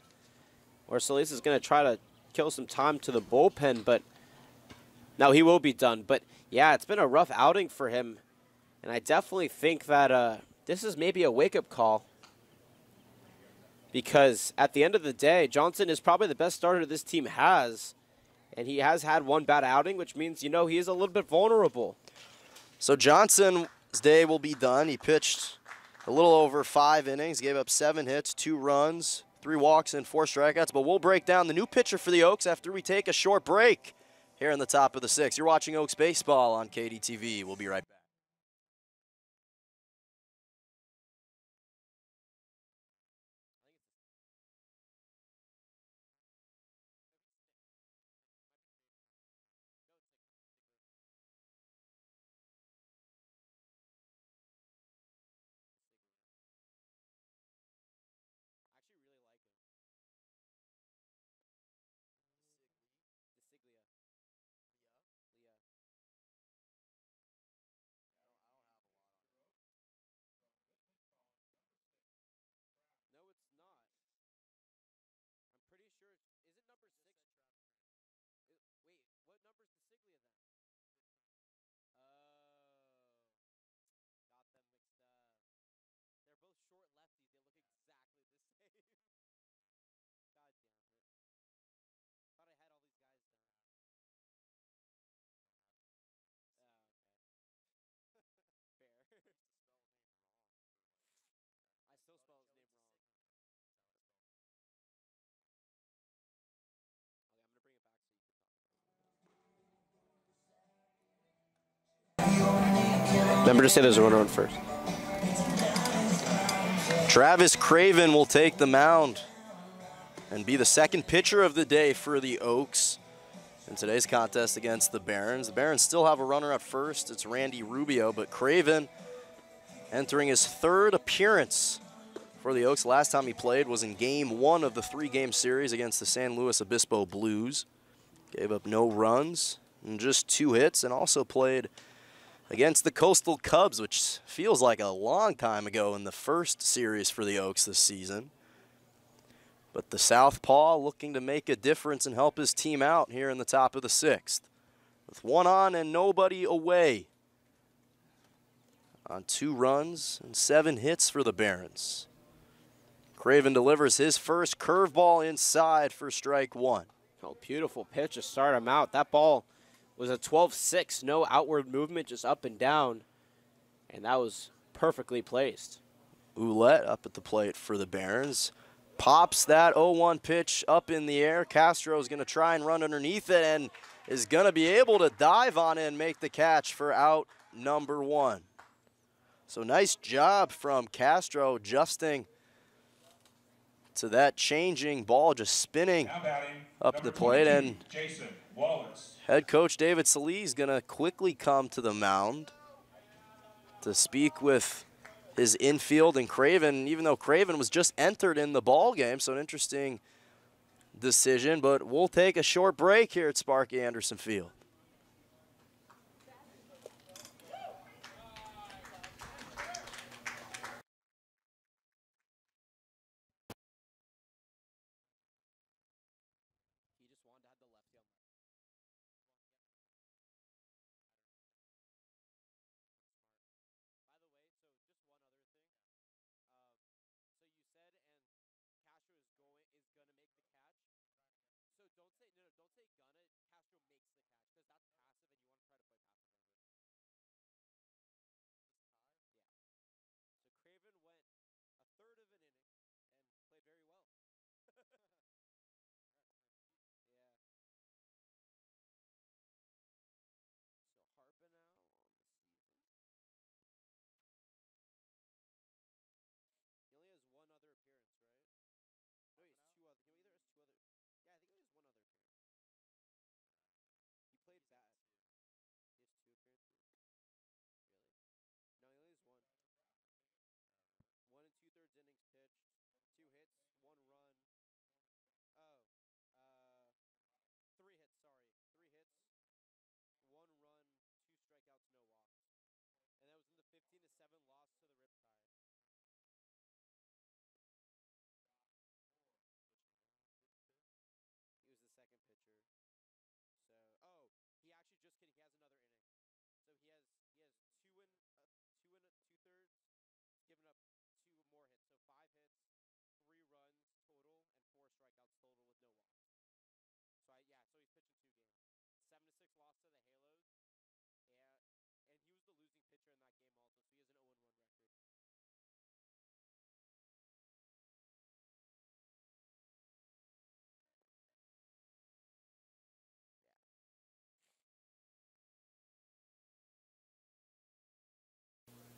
Or Solis is going to try to kill some time to the bullpen, but no, he will be done. But yeah, it's been a rough outing for him, and I definitely think that this is maybe a wake-up call. Because at the end of the day, Johnson is probably the best starter this team has. And he has had one bad outing, which means, you know, he is a little bit vulnerable. So Johnson's day will be done. He pitched a little over 5 innings, gave up 7 hits, 2 runs, 3 walks, and 4 strikeouts. But we'll break down the new pitcher for the Oaks after we take a short break here in the top of the 6th. You're watching Oaks Baseball on KDTV. We'll be right back. I actually really like him. DeCiglia. Leah. Remember to say there's a runner on first. Travis Craven will take the mound and be the second pitcher of the day for the Oaks in today's contest against the Barons. The Barons still have a runner at first. It's Randy Rubio, but Craven entering his third appearance for the Oaks. Last time he played was in Game 1 of the 3-game series against the San Luis Obispo Blues. Gave up no runs and just 2 hits, and also played against the Coastal Cubs, which feels like a long time ago in the first series for the Oaks this season. But the southpaw looking to make a difference and help his team out here in the top of the 6th. With 1 on and nobody away. On 2 runs and 7 hits for the Barons. Craven delivers his first curveball inside for strike 1. Oh, beautiful pitch to start him out. That ball was a 12-6, no outward movement, just up and down. And that was perfectly placed. Ouellette up at the plate for the Barons. Pops that 0-1 pitch up in the air. Castro is going to try and run underneath it and is going to be able to dive on it and make the catch for out number 1. So nice job from Castro adjusting to that changing ball, just spinning up the plate. And Jason Wallace. Head coach David Solis is going to quickly come to the mound to speak with his infield and Craven, even though Craven was just entered in the ball game. So an interesting decision, but we'll take a short break here at Sparky Anderson Field.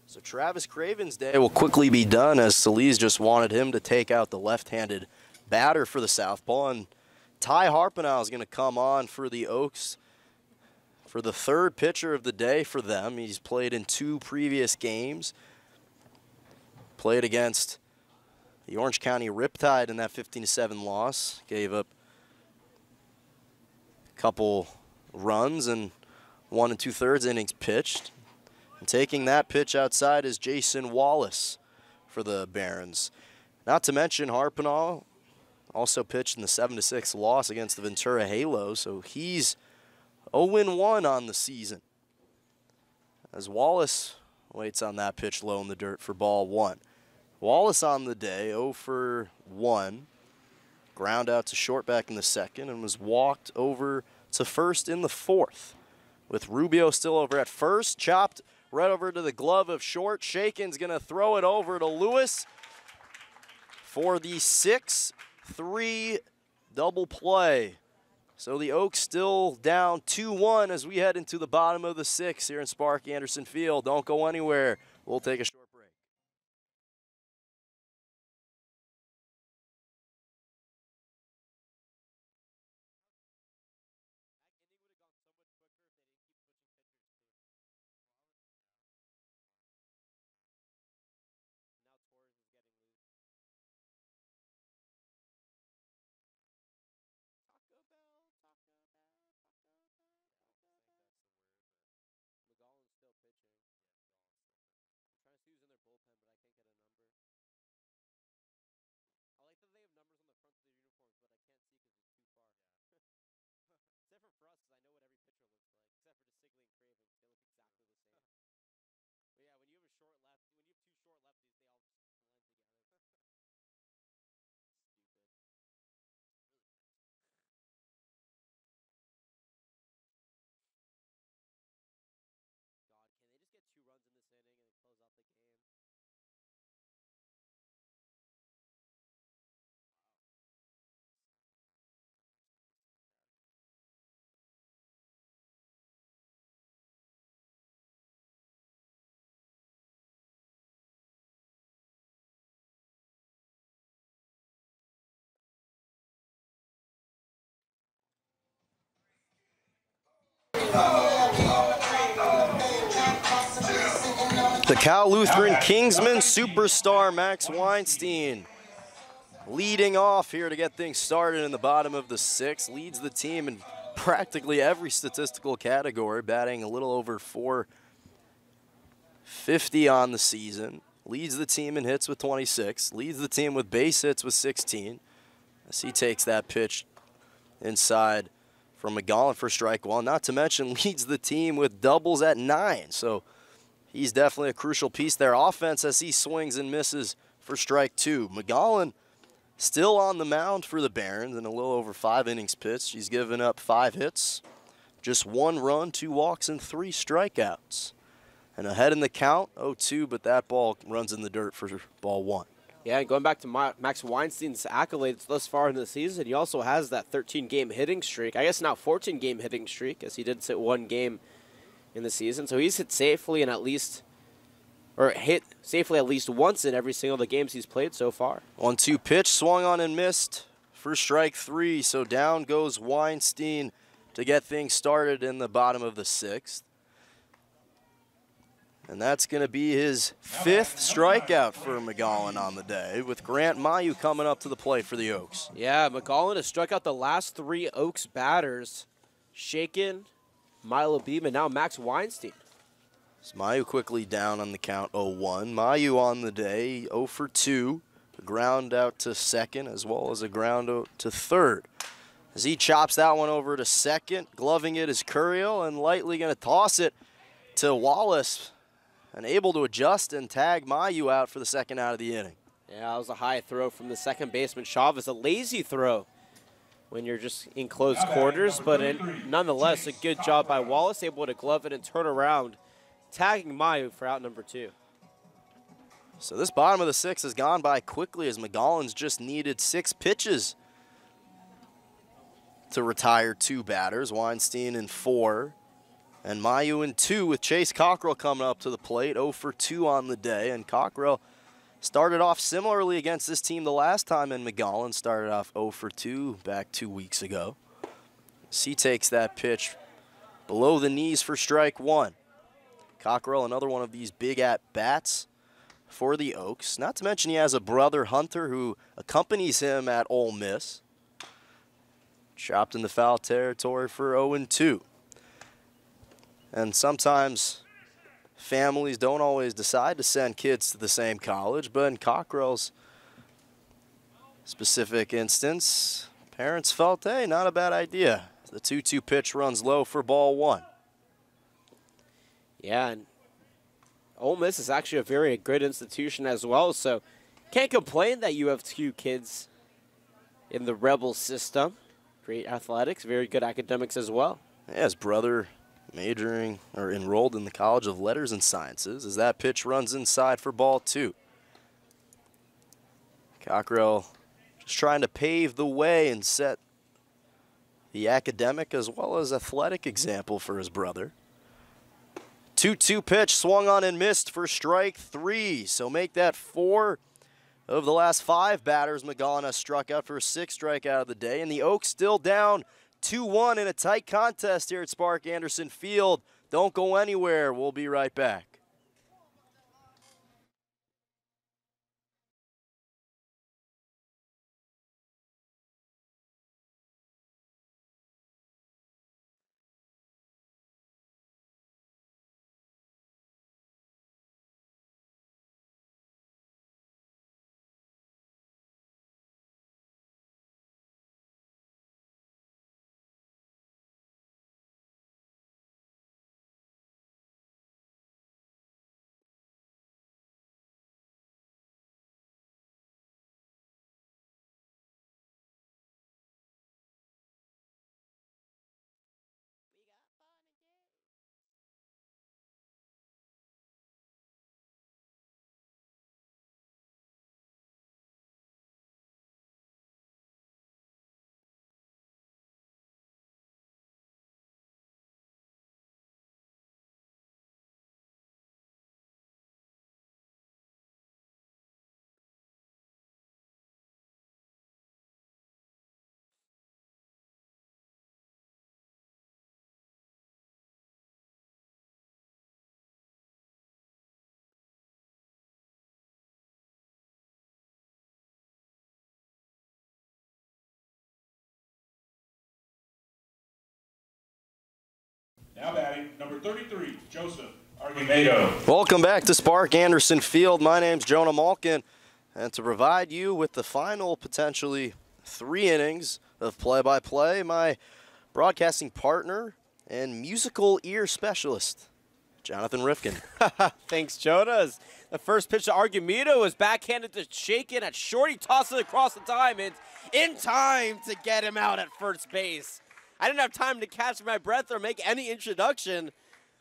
So Travis Craven's day will quickly be done, as Solis just wanted him to take out the left-handed batter for the southpaw. And Ty Harpenau is going to come on for the Oaks for the 3rd pitcher of the day for them. He's played in 2 previous games. Played against the Orange County Riptide in that 15-7 loss. Gave up a couple runs and 1 2/3 innings pitched. And taking that pitch outside is Jason Wallace for the Barons. Not to mention Harpenau also pitched in the 7-6 loss against the Ventura Halos, so he's 0-1 on the season. As Wallace waits on that pitch low in the dirt for ball 1. Wallace on the day, 0 for 1. Ground out to short back in the 2nd and was walked over to first in the 4th. With Rubio still over at first, chopped right over to the glove of short. Shakin's going to throw it over to Lewis for the 6-3 double play. So the Oaks still down 2-1 as we head into the bottom of the 6th here in Sparky Anderson Field. Don't go anywhere. We'll take a short break. The Cal Lutheran Kingsman superstar Max Weinstein leading off here to get things started in the bottom of the 6th. Leads the team in practically every statistical category, batting a little over .450 on the season. Leads the team in hits with 26. Leads the team with base hits with 16. As he takes that pitch inside from McGowan for strike 1. Not to mention leads the team with doubles at 9. So he's definitely a crucial piece there. Offense as he swings and misses for strike 2. McGowan still on the mound for the Barons in a little over 5 innings pitched. He's given up 5 hits, just 1 run, 2 walks, and 3 strikeouts. And ahead in the count, 0-2, but that ball runs in the dirt for ball 1. Yeah, and going back to Max Weinstein's accolades thus far in the season, he also has that 13-game hitting streak. I guess now 14-game hitting streak, as he did sit 1 game in the season. So he's hit safely in hit safely at least once in every single of the games he's played so far. 1-2 pitch, swung on and missed for strike 3. So down goes Weinstein to get things started in the bottom of the 6th. And that's going to be his 5th strikeout for McGowan on the day, with Grant Mayu coming up to the plate for the Oaks. Yeah, McGowan has struck out the last 3 Oaks batters. Shaken, Milo Beam, and now Max Weinstein. So Mayu quickly down on the count, 0-1. Mayu on the day, 0 for 2. A ground out to second as well as a ground out to third. As he chops that one over to second, gloving it is Curiel and lightly going to toss it to Wallace. And able to adjust and tag Mayu out for the 2nd out of the inning. Yeah, that was a high throw from the second baseman, Chavez. A lazy throw when you're just in close quarters, but nonetheless, a good job by Wallace, able to glove it and turn around, tagging Mayu for out number 2. So this bottom of the 6th has gone by quickly as McGowan's just needed 6 pitches to retire 2 batters, Weinstein in 4. And Mayu in 2 with Chase Cockrell coming up to the plate, 0 for 2 on the day. And Cockrell started off similarly against this team the last time, and McGowan started off 0 for 2 back 2 weeks ago. As he takes that pitch below the knees for strike 1. Cockrell, another one of these big at-bats for the Oaks. Not to mention he has a brother, Hunter, who accompanies him at Ole Miss. Chopped in the foul territory for 0-2. And sometimes families don't always decide to send kids to the same college, but in Cockrell's specific instance, parents felt, hey, not a bad idea. The 2-2 pitch runs low for ball 1. Yeah, and Ole Miss is actually a very good institution as well, so can't complain that you have 2 kids in the Rebel system. Great athletics, very good academics as well. Yeah, his brother majoring or enrolled in the College of Letters and Sciences as that pitch runs inside for ball 2. Cockrell just trying to pave the way and set the academic as well as athletic example for his brother. 2-2 pitch, swung on and missed for strike 3. So make that 4 of the last 5 batters Magana struck out for 6 strikeout of the day. And the Oaks still down 2-1 in a tight contest here at Spark Anderson Field. Don't go anywhere. We'll be right back. Now batting, number 33, Joseph Argumedo. Welcome back to Spark Anderson Field. My name's Jonah Malkin, and to provide you with the final potentially 3 innings of play-by-play, my broadcasting partner and musical ear specialist, Jonathan Rifkin. Thanks, Jonas. The first pitch to Argumedo was backhanded to Shaken at short. He tosses it across the diamond in time to get him out at first base. I didn't have time to catch my breath or make any introduction,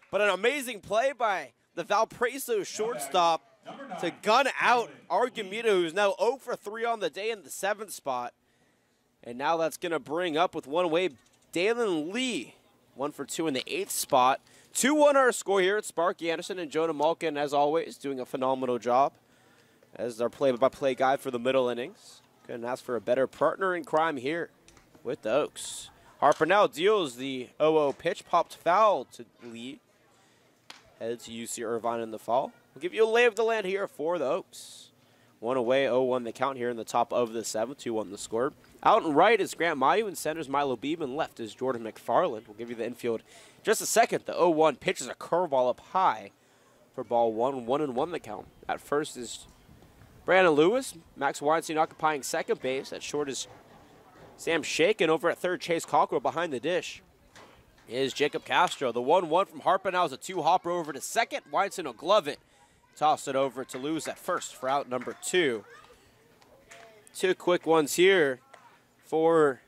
but an amazing play by the Valparaiso shortstop to gun out Argumedo, who's now 0 for 3 on the day in the 7th spot. And now that's going to bring up with one away Dalen Lee, 1 for 2 in the 8th spot. 2-1 our score here at Sparky Anderson, and Jonah Malkin, as always, doing a phenomenal job as our play-by-play guy for the middle innings. Couldn't ask for a better partner in crime here with the Oaks. Harper now deals the 0-0 pitch, popped foul to Lee. Headed to UC Irvine in the fall. We'll give you a lay of the land here for the Oaks. 1 away, 0-1 the count here in the top of the 7th, 2-1 the score. Out and right is Grant Mayu, and center's Milo Beeman. Left is Jordan McFarland. We'll give you the infield just a second. The 0-1 pitch is a curveball up high for ball 1, 1-1 the count. At first is Brandon Lewis. Max Weinstein occupying second base. At short is Sam Shaken. Over at third, Chase Cockrell behind the dish is Jacob Castro. The 1-1 from Harper now is a 2-hopper over to second. Weinstein will glove it. Toss it over to Lewis at first for out number 2. 2 quick ones here for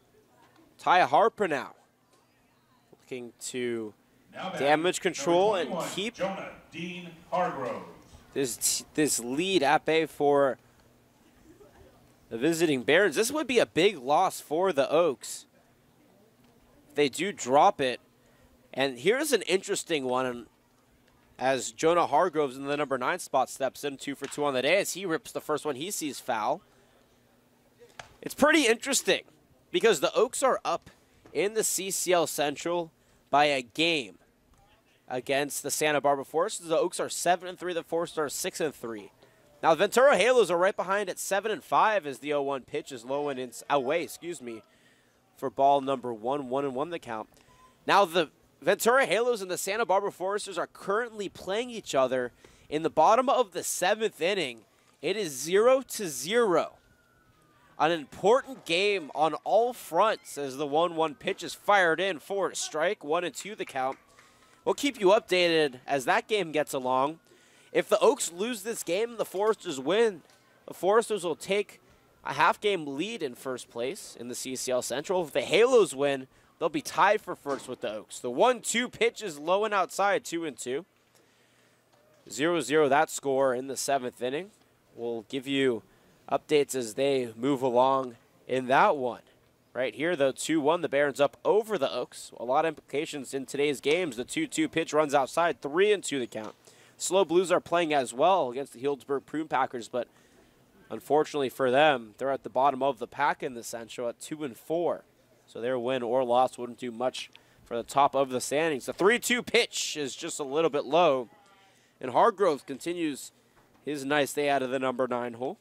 Ty Harper now. Looking to damage control and keep Jonah Dean Hargrove. this lead at bay for the visiting Barons. This would be a big loss for the Oaks. They do drop it. And here's an interesting one as Jonah Hargroves in the number 9 spot steps in, 2 for 2 on the day as he rips the first one he sees foul. It's pretty interesting because the Oaks are up in the CCL Central by a game against the Santa Barbara Foresters. The Oaks are 7-3, the Foresters are 6-3. Now, the Ventura Halos are right behind at 7-5 as the 0-1 pitch is low and away, for ball number 1, 1-1 the count. Now, the Ventura Halos and the Santa Barbara Foresters are currently playing each other in the bottom of the 7th inning. It is 0-0. An important game on all fronts as the 1-1 pitch is fired in for a strike, 1-2 the count. We'll keep you updated as that game gets along. If the Oaks lose this game and the Foresters win, the Foresters will take a half-game lead in first place in the CCL Central. If the Halos win, they'll be tied for first with the Oaks. The 1-2 pitch is low and outside, 2-2. 0-0 that score in the 7th inning. We'll give you updates as they move along in that one. Right here, though, 2-1, the Barons up over the Oaks. A lot of implications in today's games. The 2-2 pitch runs outside, 3-2 the count. Slow Blues are playing as well against the Healdsburg Prune Packers, but unfortunately for them, they're at the bottom of the pack in the Central at 2-4. So their win or loss wouldn't do much for the top of the standings. The 3-2 pitch is just a little bit low. And Hargrove continues his nice day out of the number 9 hole.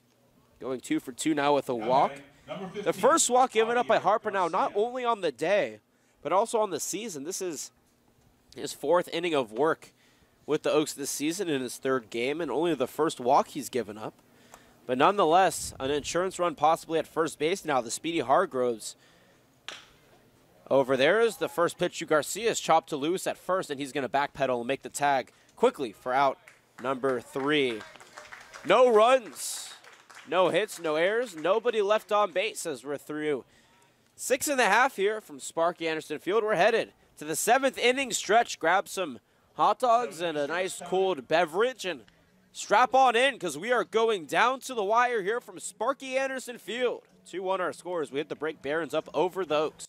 Going 2 for 2 now with a walk. The first walk given up by Harper now, not only on the day, but also on the season. This is his 4th inning of work with the Oaks this season in his 3rd game, and only the first walk he's given up. But nonetheless, an insurance run possibly at first base now. The speedy Hargroves over there is the first pitch to Garcia is chopped to Lewis at first, and he's going to backpedal and make the tag quickly for out number 3. No runs, no hits, no errors, nobody left on base as we're through 6.5 here from Sparky Anderson Field. We're headed to the 7th inning stretch. Grab some hot dogs and a nice cold beverage and strap on in because we are going down to the wire here from Sparky Anderson Field. 2-1 our scores. We hit the break. Barons up over the Oaks.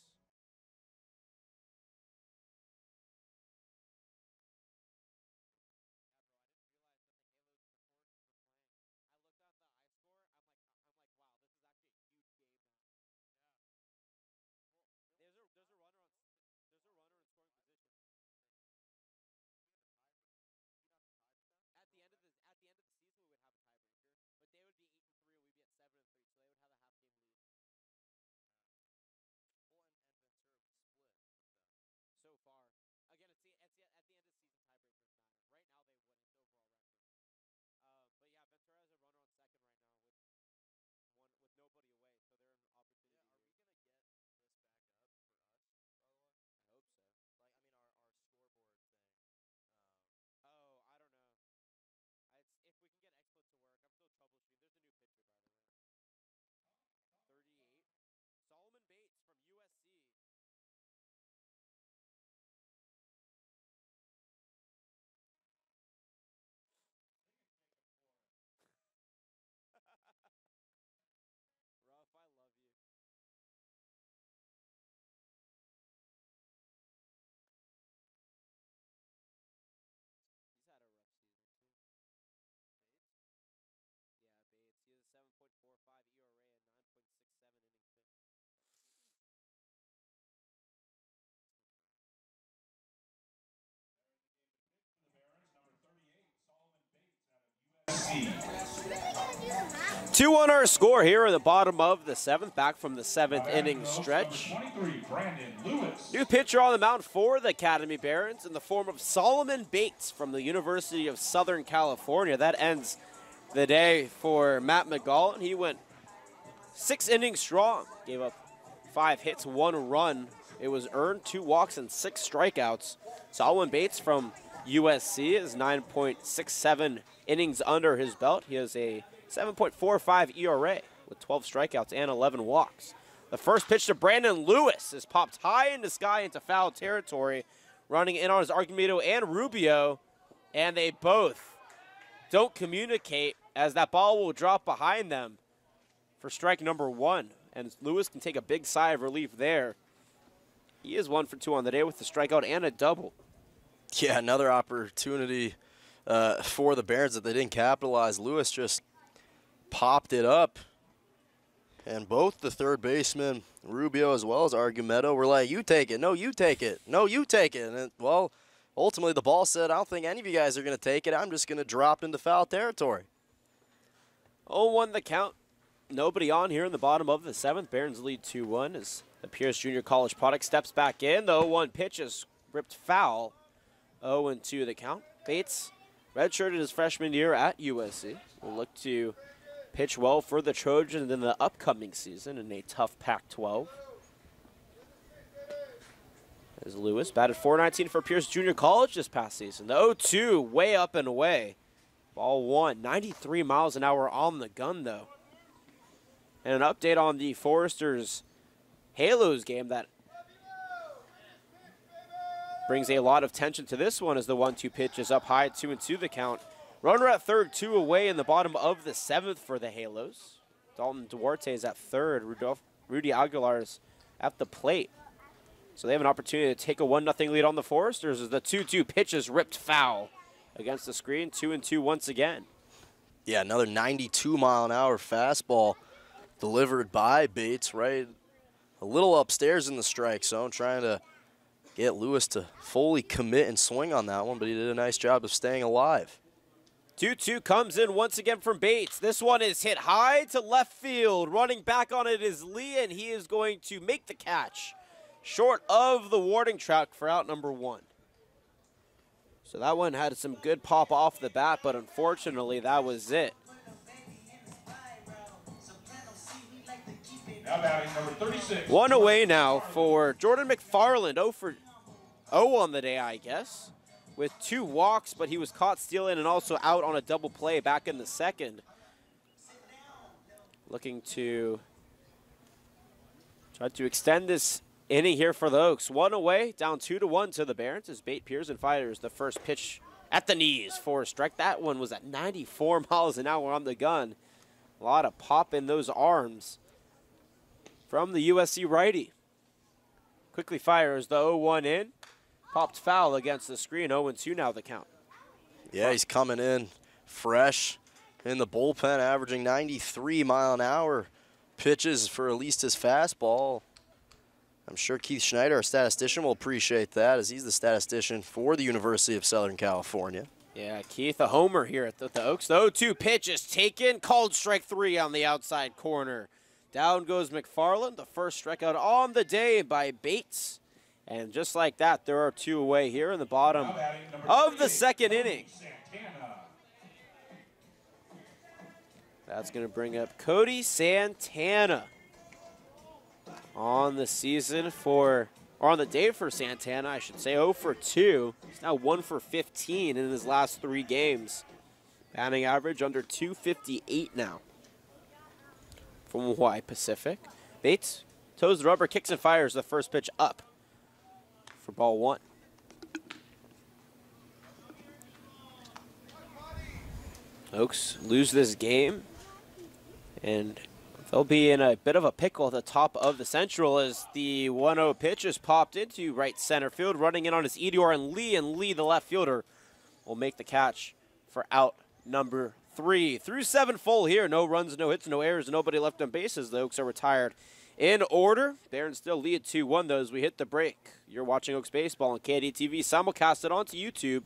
C. 2-1 our score here at the bottom of the 7th, back from the 7th inning stretch. 23, Brandon Lewis. New pitcher on the mound for the Academy Barons in the form of Solomon Bates from the University of Southern California. That ends the day for Matt McGall. He went 6 innings strong, gave up 5 hits, 1 run. It was earned, 2 walks, and 6 strikeouts. Solomon Bates from USC is 9.67 innings under his belt. He has a 7.45 ERA with 12 strikeouts and 11 walks. The first pitch to Brandon Lewis is popped high in the sky into foul territory, running in on his Argumedo and Rubio, and they both don't communicate as that ball will drop behind them for strike number 1. And Lewis can take a big sigh of relief there. He is 1 for 2 on the day with a strikeout and a double. Yeah, another opportunity for the Barons that they didn't capitalize. Lewis just popped it up. And both the third baseman, Rubio as well as Argumedo, were like, you take it. No, you take it. No, you take it. And, well, ultimately the ball said, I don't think any of you guys are going to take it. I'm just going to drop into foul territory. 0-1 the count. Nobody on here in the bottom of the 7th. Barons lead 2-1 as the Pierce Junior College product steps back in. The 0-1 pitch is ripped foul. 0-2 the count. Bates redshirted his freshman year at USC. Will look to pitch well for the Trojans in the upcoming season in a tough Pac-12. As Lewis batted .419 for Pierce Junior College this past season. The 0-2 way up and away. Ball 1, 93 miles an hour on the gun though. And an update on the Foresters Halos game that brings a lot of tension to this one as the 1-2 pitch is up high at 2-2 the count. Runner at third, 2 away in the bottom of the 7th for the Halos. Dalton Duarte is at third. Rudy Aguilar is at the plate. So they have an opportunity to take a 1-0 lead on the Foresters as the 2-2 pitch is ripped foul against the screen. 2-2 once again. Yeah, another 92-mile-an-hour fastball delivered by Bates, right? A little upstairs in the strike zone, trying to get Lewis to fully commit and swing on that one, but he did a nice job of staying alive. 2-2 comes in once again from Bates. This one is hit high to left field. Running back on it is Lee, and he is going to make the catch short of the warning track for out number 1. So that one had some good pop off the bat, but unfortunately that was it. Now batting number 36. One away now for Jordan McFarland. 0 on the day, I guess, with 2 walks, but he was caught stealing and also out on a double play back in the second. Looking to try to extend this inning here for the Oaks. 1 away, down 2-1 to the Barons as Bate Pearson fires the first pitch at the knees for a strike. That one was at 94 miles an hour on the gun. A lot of pop in those arms from the USC righty. Quickly fires the 0-1 in. Popped foul against the screen. 0-2 now the count. Yeah, he's coming in fresh in the bullpen, averaging 93-mile-an-hour pitches for at least his fastball. I'm sure Keith Schneider, our statistician, will appreciate that, as he's the statistician for the University of Southern California. Yeah, Keith, a homer here at the Oaks. The 0-2 pitch is taken. Called strike 3 on the outside corner. Down goes McFarland, the first strikeout on the day by Bates. And just like that, there are 2 away here in the bottom of the second inning. That's going to bring up Cody Santana on the season for, or on the day for Santana, I should say. 0 for 2. He's now 1 for 15 in his last 3 games. Batting average under 258 now from Hawaii Pacific. Bates toes the rubber, kicks and fires the first pitch up for ball 1. Oaks lose this game, and they'll be in a bit of a pickle at the top of the Central as the 1-0 pitch is popped into right center field. Running in on his Edior and Lee, the left fielder, will make the catch for out number 3. Through 7 full here, no runs, no hits, no errors, nobody left on bases. The Oaks are retired in order. Barons still lead 2-1 though as we hit the break. You're watching Oaks Baseball on KID-TV, simulcasted onto YouTube.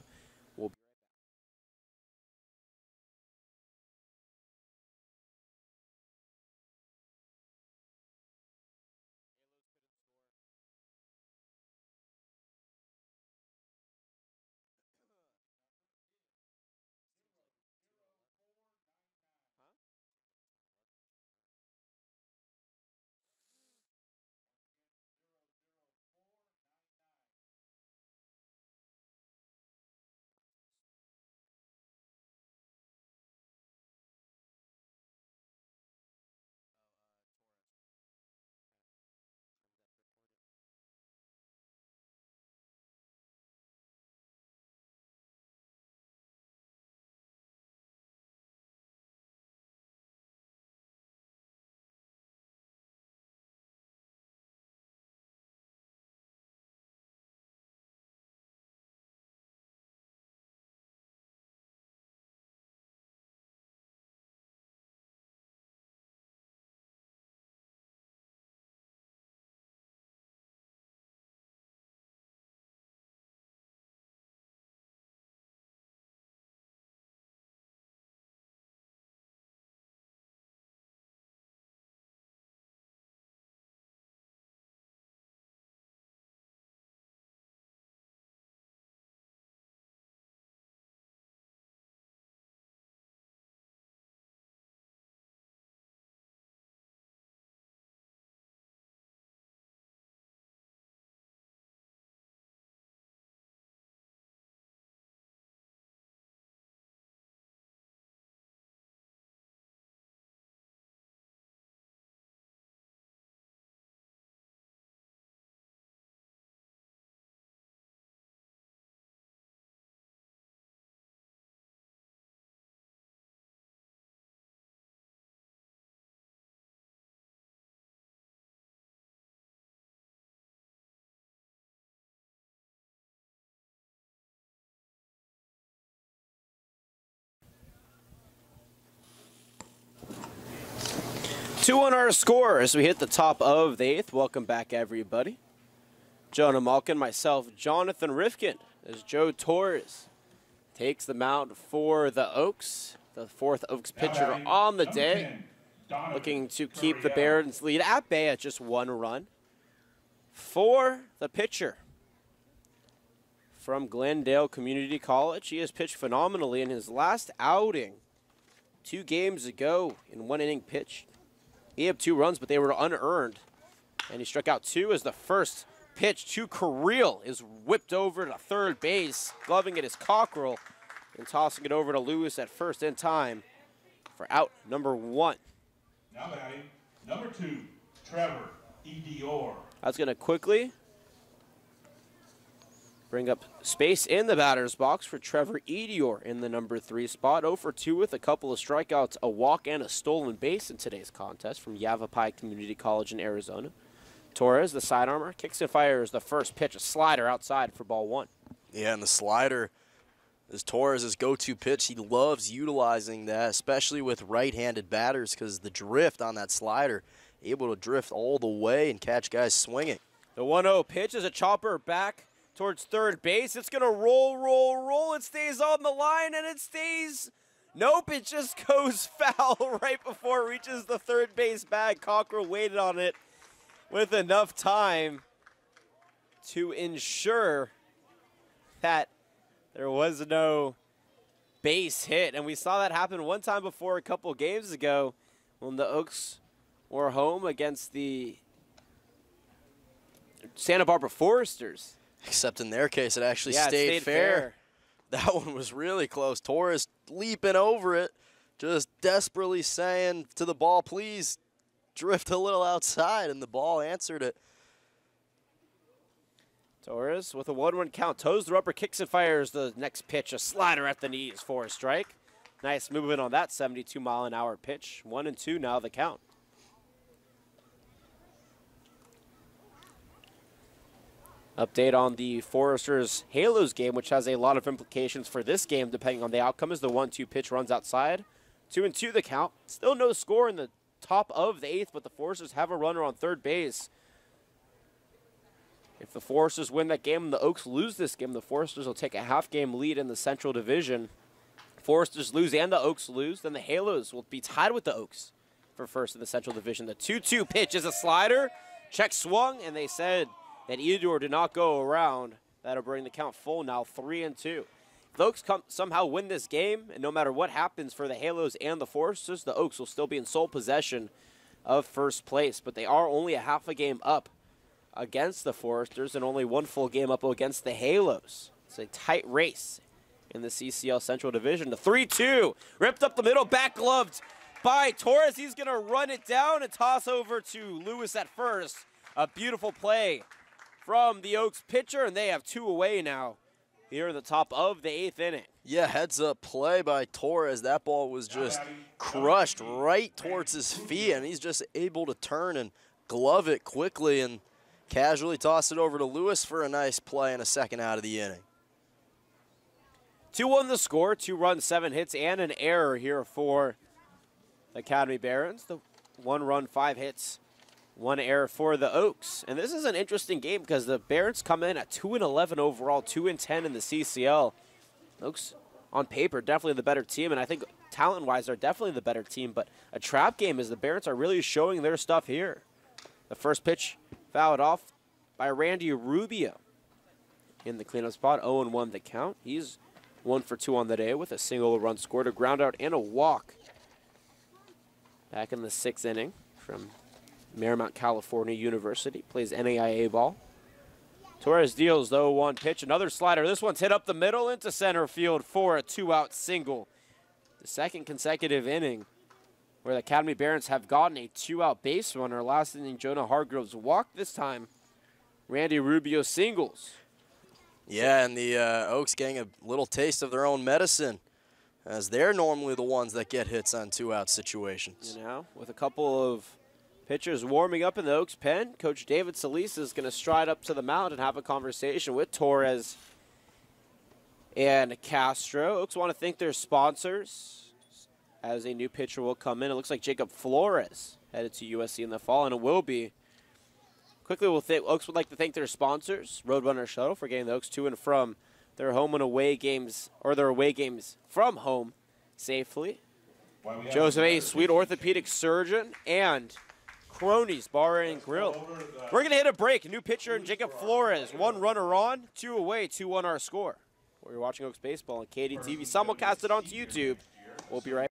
2 on our score as we hit the top of the 8th. Welcome back, everybody. Jonah Malkin, myself, Jonathan Rifkin, as Joe Torres takes the mound for the Oaks. The 4th Oaks pitcher on the day, looking to keep the Barons lead at bay at just 1 run. For the pitcher from Glendale Community College, he has pitched phenomenally in his last outing 2 games ago in 1 inning pitched. He had 2 runs, but they were unearned, and he struck out 2 as the first pitch to Carril is whipped over to third base, gloving it is Cockrell, and tossing it over to Lewis at first in time for out number 1. Now batting, number 2, Trevor Edior. That's going to quickly bring up space in the batter's box for Trevor Edior in the number 3 spot. 0 for 2 with a couple of strikeouts, a walk, and a stolen base in today's contest from Yavapai Community College in Arizona. Torres, the sidearmer, kicks and fires the first pitch, a slider outside for ball 1. Yeah, and the slider is Torres' go-to pitch. He loves utilizing that, especially with right-handed batters, because the drift on that slider, able to drift all the way and catch guys swinging. The 1-0 pitch is a chopper back towards third base. It's going to roll. It stays on the line, and it stays. Nope, it just goes foul right before it reaches the third base bag. Cockrell waited on it with enough time to ensure that there was no base hit. And we saw that happen one time before a couple games ago when the Oaks were home against the Santa Barbara Foresters. Except in their case, it actually stayed fair. That one was really close. Torres leaping over it, just desperately saying to the ball, please drift a little outside, and the ball answered it. Torres with a 1-1 count, toes the rubber, kicks and fires the next pitch, a slider at the knees for a strike. Nice movement on that 72-mile-an-hour pitch. 1-2 now the count. Update on the Foresters Halos game, which has a lot of implications for this game depending on the outcome, as the 1-2 pitch runs outside. 2-2 the count. Still no score in the top of the 8th, but the Foresters have a runner on third base. If the Foresters win that game and the Oaks lose this game, the Foresters will take a half-game lead in the Central Division. Foresters lose and the Oaks lose, then the Halos will be tied with the Oaks for first in the Central Division. The 2-2 pitch is a slider. Check swung, and they said that Edor did not go around. That'll bring the count full now, 3-2. If the Oaks somehow win this game, and no matter what happens for the Halos and the Foresters, the Oaks will still be in sole possession of first place. But they are only a half a game up against the Foresters and only 1 full game up against the Halos. It's a tight race in the CCL Central Division. The 3-2, ripped up the middle, back gloved by Torres. He's going to run it down and toss over to Lewis at first. A beautiful play from the Oaks pitcher, and they have 2 away now here in the top of the 8th inning. Yeah, heads-up play by Torres. That ball was just crushed right towards his feet, and he's just able to turn and glove it quickly and casually toss it over to Lewis for a nice play and a second out of the inning. 2-1 the score, 2 runs, 7 hits, and an error here for the Academy Barons. The 1 run, 5 hits, 1 error for the Oaks. And this is an interesting game because the Barons come in at 2-11 overall, 2-10 in the CCL. Oaks, on paper, definitely the better team, and I think talent-wise are definitely the better team. But a trap game is the Barons are really showing their stuff here. The first pitch fouled off by Randy Rubio in the cleanup spot. 0-1 the count. He's 1 for 2 on the day with a single run scored, a ground out, and a walk. Back in the 6th inning from Marymount California University. Plays NAIA ball. Torres deals the 0-1 pitch. Another slider. This one's hit up the middle into center field for a 2-out single. The second consecutive inning where the Academy Barons have gotten a 2-out base runner. Last inning, Jonah Hargroves walked. This time, Randy Rubio singles. Yeah, and the Oaks getting a little taste of their own medicine, as they're normally the ones that get hits on 2-out situations. You know, with a couple of pitchers warming up in the Oaks pen, Coach David Solis is going to stride up to the mound and have a conversation with Torres and Castro. Oaks want to thank their sponsors as a new pitcher will come in. It looks like Jacob Flores headed to USC in the fall, and it will be. Quickly, Oaks would like to thank their sponsors, Roadrunner Shuttle, for getting the Oaks to and from their home and away games, or their away games from home safely. Joseph A. Sweet, orthopedic surgeon, and Cronies Bar and Grill. We're going to hit a break. New pitcher in Jacob Flores. 1 runner on, 2 away, 2-1 our score. We're watching Oaks baseball on KDTV. Simulcast it onto YouTube. We'll be right back.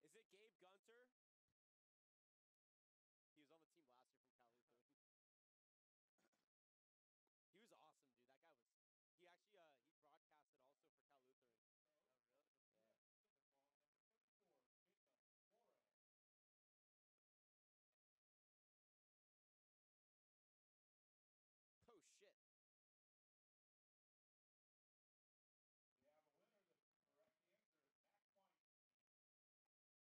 Is it Gabe Gunter? He was on the team last year from Cal Lutheran. He was awesome, dude. That guy was. He actually he broadcasted also for Cal Lutheran. Yeah. Oh shit. Apparently they're trying to trade up to get Lori Markkinen,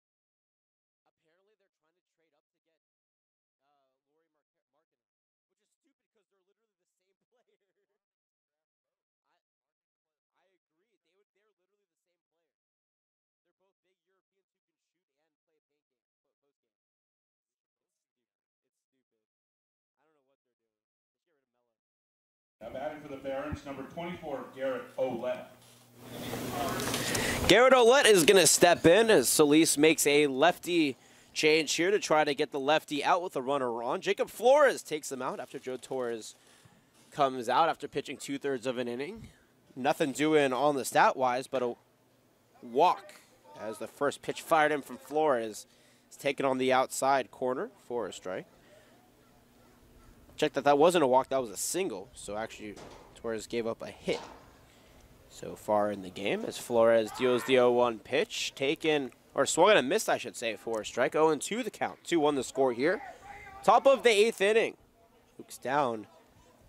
which is stupid because they're literally the same player. I agree. They're literally the same player. They're both big Europeans who can shoot and play a paint game, post game. It's stupid. I don't know what they're doing. They should get rid of Mello. Now batting for the Barons, number 24, Garrett Ouellette. Garrett Ouellette is going to step in as Solis makes a lefty change here to try to get the lefty out with a runner on. Jacob Flores takes him out after Joe Torres comes out after pitching 2/3 of an inning. Nothing doing on the stat-wise, but a walk as the first pitch fired in from Flores is taken on the outside corner for a strike. Check that wasn't a walk, that was a single. So actually, Torres gave up a hit so far in the game as Flores deals the 0-1 pitch. Taken, or swung and a missed, I should say, for a strike. 0-2 the count. 2-1 the score here. Top of the 8th inning. Luke's down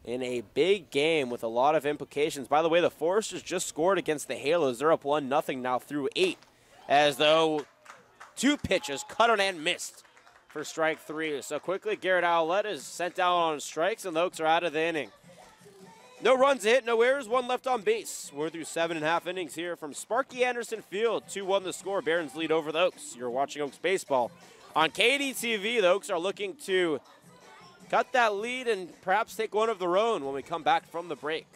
in a big game with a lot of implications. By the way, the Foresters just scored against the Halos. They're up 1-0 now through 8. As though 2 pitches cut on and missed for strike 3. So quickly, Garrett Ouellette is sent down on strikes, and the Oaks are out of the inning. No runs hit, no errors, 1 left on base. We're through 7.5 innings here from Sparky Anderson Field. 2-1 the score. Barons lead over the Oaks. You're watching Oaks baseball. On KDTV, the Oaks are looking to cut that lead and perhaps take one of their own when we come back from the break.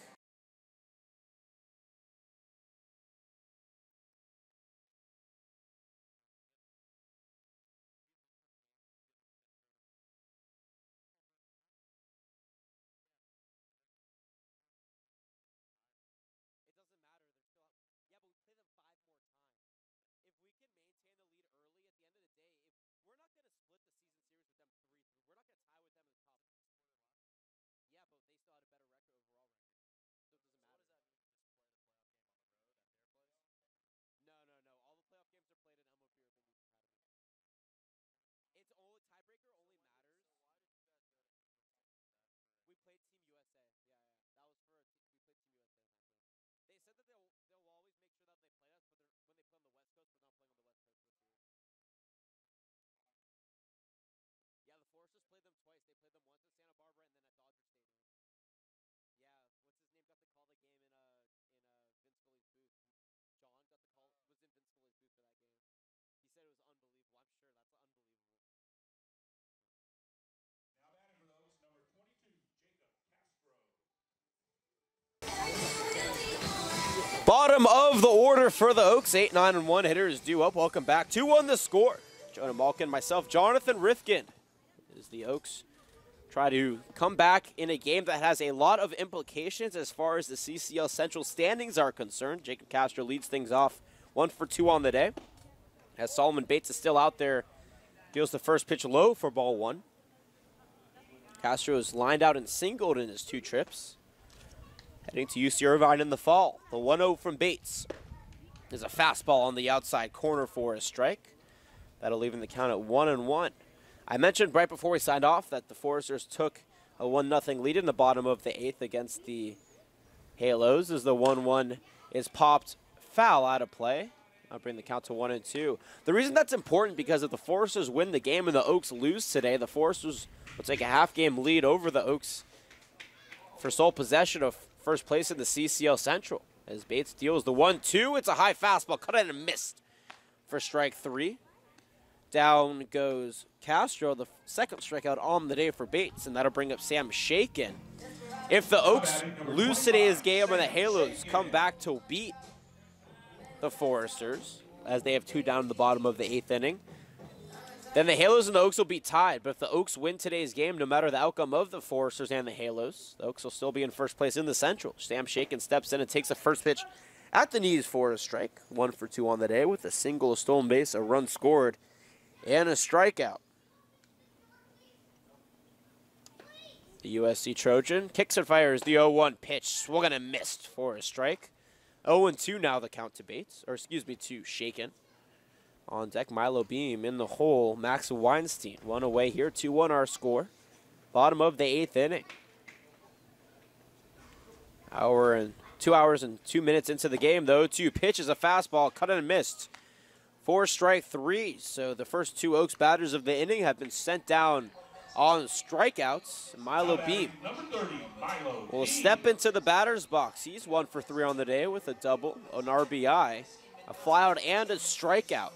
Bottom of the order for the Oaks. 8, 9, and 1 hitters due up. Welcome back. 2-1 the score. Jonah Malkin, myself, Jonathan Rifkin. As the Oaks try to come back in a game that has a lot of implications as far as the CCL Central standings are concerned. Jacob Castro leads things off 1 for 2 on the day. as Solomon Bates is still out there. Deals the first pitch low for ball 1. Castro is lined out and singled in his 2 trips. Heading to UC Irvine in the fall. The 1-0 from Bates is a fastball on the outside corner for a strike. That'll leave in the count at 1-1. I mentioned right before we signed off that the Foresters took a 1-0 lead in the bottom of the 8th against the Halos as the 1-1 is popped foul out of play. I'll bring the count to 1-2. The reason that's important because if the Foresters win the game and the Oaks lose today, the Foresters will take a half-game lead over the Oaks for sole possession of first place in the CCL Central. As Bates deals the 1-2, it's a high fastball, cut in and missed for strike 3. Down goes Castro, the second strikeout on the day for Bates, and that'll bring up Sam Shaken. If the Oaks lose today's game and the Halos come back to beat the Foresters, as they have 2 down in the bottom of the 8th inning, then the Halos and the Oaks will be tied. But if the Oaks win today's game, no matter the outcome of the Foresters and the Halos, the Oaks will still be in first place in the Central. Sam Shaken steps in and takes the first pitch at the knees for a strike. 1 for 2 on the day with a single, a stolen base, a run scored, and a strikeout. The USC Trojan kicks and fires the 0-1 pitch. Swung and a missed for a strike. 0-2 now the count to Bates, or excuse me, to Shaken. On deck, Milo Beam in the hole. Max Weinstein, 1 away here, 2-1 our score. Bottom of the 8th inning. 2 hours and 2 minutes into the game, though. 2 pitches, a fastball, cut and missed. 4 strike 3. So the first 2 Oaks batters of the inning have been sent down on strikeouts. Milo Beam will step into the batter's box. He's 1 for 3 on the day with a double, an RBI, a flyout, and a strikeout.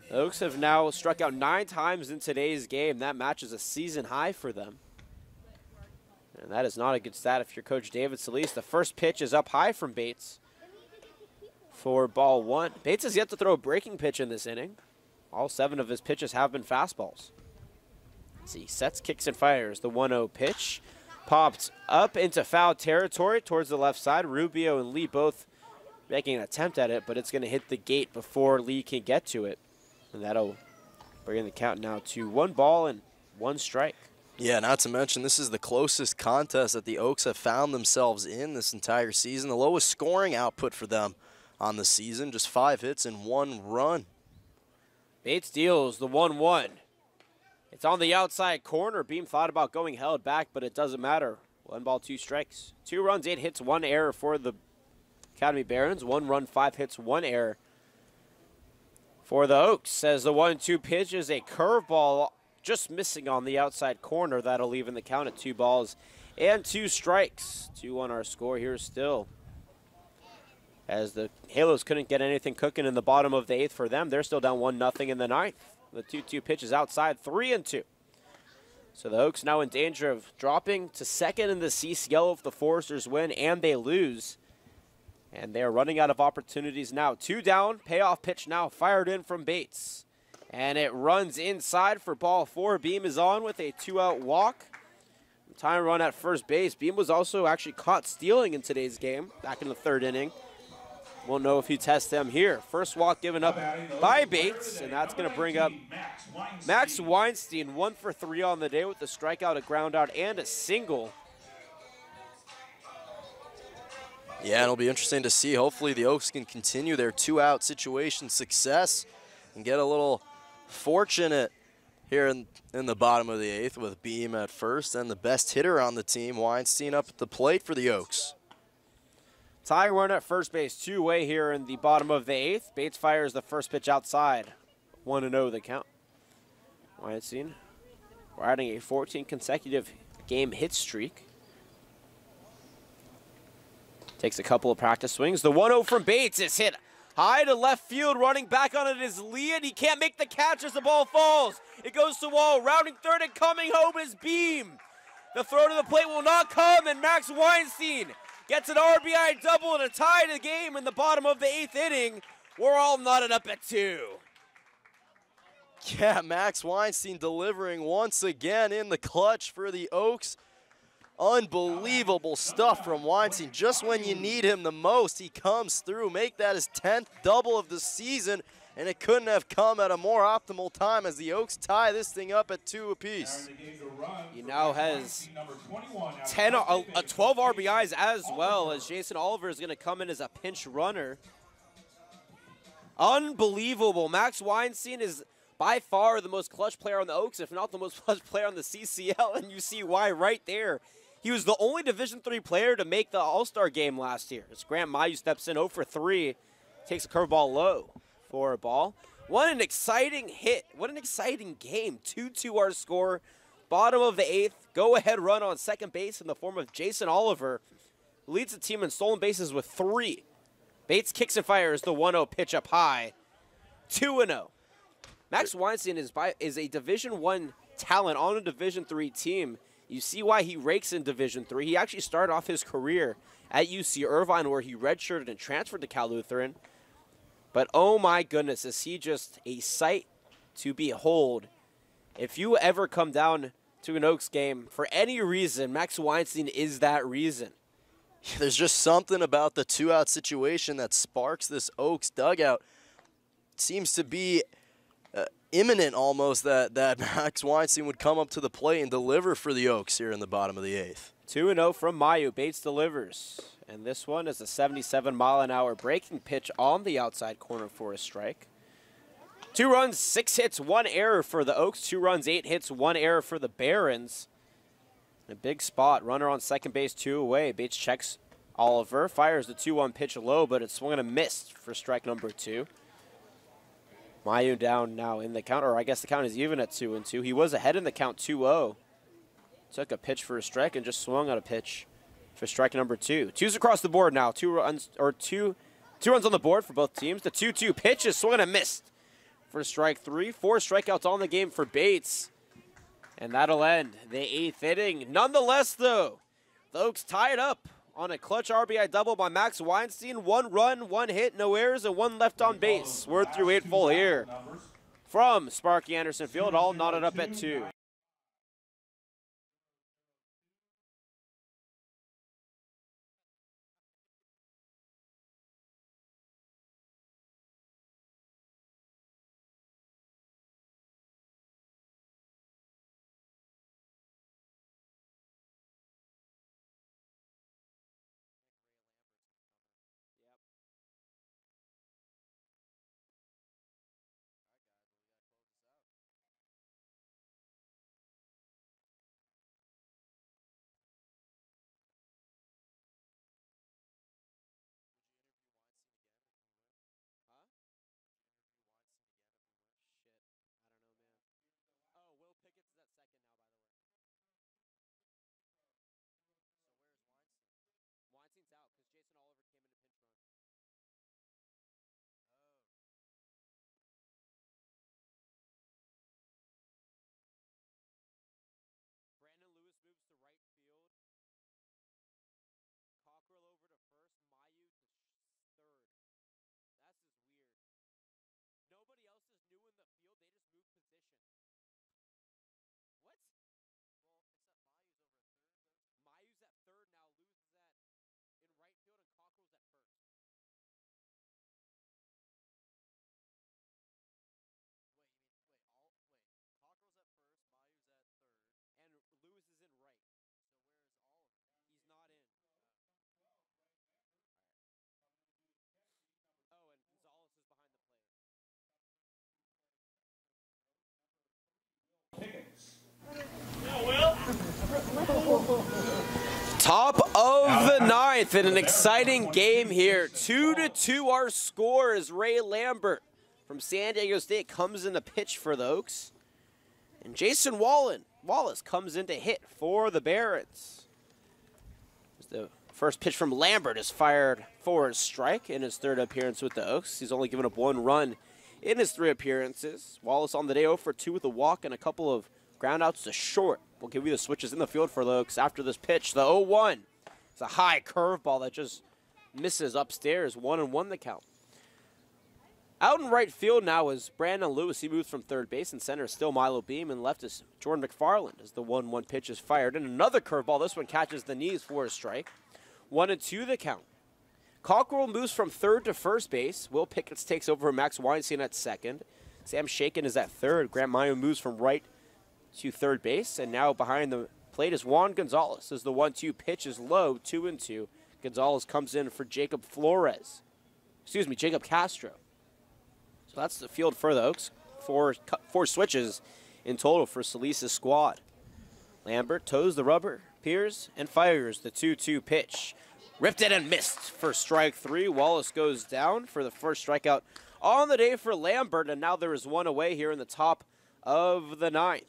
The Oaks have now struck out 9 times in today's game. That matches a season high for them. And that is not a good stat if you're Coach David Solis. The first pitch is up high from Bates for ball 1. Bates has yet to throw a breaking pitch in this inning. All 7 of his pitches have been fastballs. As he sets, kicks, and fires. The 1-0 pitch popped up into foul territory towards the left side. Rubio and Lee both making an attempt at it, but it's going to hit the gate before Lee can get to it. And that'll bring the count now to 1 ball and 1 strike. Yeah, not to mention this is the closest contest that the Oaks have found themselves in this entire season. The lowest scoring output for them on the season, just 5 hits and 1 run. Bates deals the 1-1. It's on the outside corner. Beam thought about going held back, but it doesn't matter. 1 ball, 2 strikes. 2 runs, 8 hits, 1 error for the Academy Barons. 1 run, 5 hits, 1 error for the Oaks. As the 1-2 pitch is a curveball just missing on the outside corner. That'll leave in the count at 2 balls and 2 strikes. 2-1 our score here still. As the Halos couldn't get anything cooking in the bottom of the 8th for them, they're still down 1-0 in the 9th. The 2-2 pitch is outside, 3-2. So the Oaks now in danger of dropping to 2nd in the CCL if the Foresters win and they lose. And they're running out of opportunities now. 2 down, payoff pitch now fired in from Bates. And it runs inside for ball 4. Beam is on with a 2-out walk. Time run at first base. Beam was also actually caught stealing in today's game back in the 3rd inning. We'll know if he tests them here. First walk given up by Bates, and that's going to bring up Max Weinstein, 1 for 3 on the day with a strikeout, a ground out, and a single. Yeah, it'll be interesting to see. Hopefully the Oaks can continue their 2-out situation success and get a little fortunate here in the bottom of the 8th with Beam at first and the best hitter on the team, Weinstein, up at the plate for the Oaks. Tying run at first base, 2-way here in the bottom of the 8th. Bates fires the first pitch outside. 1-0 the count. Weinstein riding a 14 consecutive game hit streak. Takes a couple of practice swings. The 1-0 from Bates is hit high to left field. Running back on it is Lee, and he can't make the catch as the ball falls. It goes to wall. Rounding third and coming home is Beam. The throw to the plate will not come, and Max Weinstein gets an RBI double and a tie to the game in the bottom of the 8th inning. We're all knotted up at 2. Yeah, Max Weinstein delivering once again in the clutch for the Oaks. Unbelievable stuff from Weinstein. Just when you need him the most, he comes through. Make that his 10th double of the season and it couldn't have come at a more optimal time as the Oaks tie this thing up at 2 apiece. He now has 12 RBIs as well, as Jason Oliver is going to come in as a pinch runner. Unbelievable. Max Weinstein is by far the most clutch player on the Oaks, if not the most clutch player on the CCL, and you see why right there. He was the only Division III player to make the All-Star game last year. As Grant Mayu steps in 0 for 3, takes a curveball low for a ball. What an exciting hit. What an exciting game. 2-2 our score. Bottom of the 8th. Go-ahead run on second base in the form of Jason Oliver. Leads the team in stolen bases with 3. Bates kicks and fires the 1-0 pitch up high. 2-0. Max Weinstein is a Division I talent on a Division III team. You see why he rakes in Division III. He actually started off his career at UC Irvine, where he redshirted and transferred to Cal Lutheran. But oh my goodness, is he just a sight to behold. If you ever come down to an Oaks game for any reason, Max Weinstein is that reason. There's just something about the 2-out situation that sparks this Oaks dugout. It seems to be imminent almost that Max Weinstein would come up to the plate and deliver for the Oaks here in the bottom of the 8th. 2-0 from Mayu. Bates delivers. And this one is a 77-mile-an-hour breaking pitch on the outside corner for a strike. 2 runs, 6 hits, 1 error for the Oaks. 2 runs, 8 hits, 1 error for the Barons. A big spot. Runner on second base, 2 away. Bates checks Oliver. Fires the 2-1 pitch low, but it's swung and a miss for strike number 2. Mayu down now in the count, or I guess the count is even at 2-2. He was ahead in the count 2-0. Took a pitch for a strike and just swung on a pitch for strike number 2. 2's across the board now. 2 runs on the board for both teams. The 2-2 pitch is swung and a missed for strike 3. 4 strikeouts on the game for Bates. And that'll end the 8th inning. Nonetheless, though, the Oaks tie it up on a clutch RBI double by Max Weinstein. 1 run, 1 hit, no errors, and 1 left on base. We're through 8 full here from Sparky Anderson Field, all knotted up at 2. Top of the 9th in an exciting game here. 2-2 our score as Ray Lambert from San Diego State comes in to pitch for the Oaks. And Jason Wallace comes in to hit for the Barons. The first pitch from Lambert is fired for a strike in his 3rd appearance with the Oaks. He's only given up 1 run in his 3 appearances. Wallace on the day 0 for 2 with a walk and a couple of ground outs to short. We'll give you the switches in the field for the Oaks after this pitch. The 0-1. It's a high curveball that just misses upstairs. 1-1 the count. Out in right field now is Brandon Lewis. He moves from third base, and center is still Milo Beam, and left is Jordan McFarland as the 1-1 pitch is fired. And another curveball. This one catches the knees for a strike. 1-2 the count. Cockrell moves from third to first base. Will Pickett takes over Max Weinstein at second. Sam Shaken is at third. Grant Mayo moves from right to third base. And now behind the plate is Juan Gonzalez as the 1-2 pitch is low, 2-2. Gonzalez comes in for Jacob Castro. So that's the field for the Oaks. Four switches in total for Solisa's squad. Lambert toes the rubber, peers, and fires the 2-2 pitch. Ripped it and missed for strike 3. Wallace goes down for the first strikeout on the day for Lambert, and now there is one away here in the top of the 9th.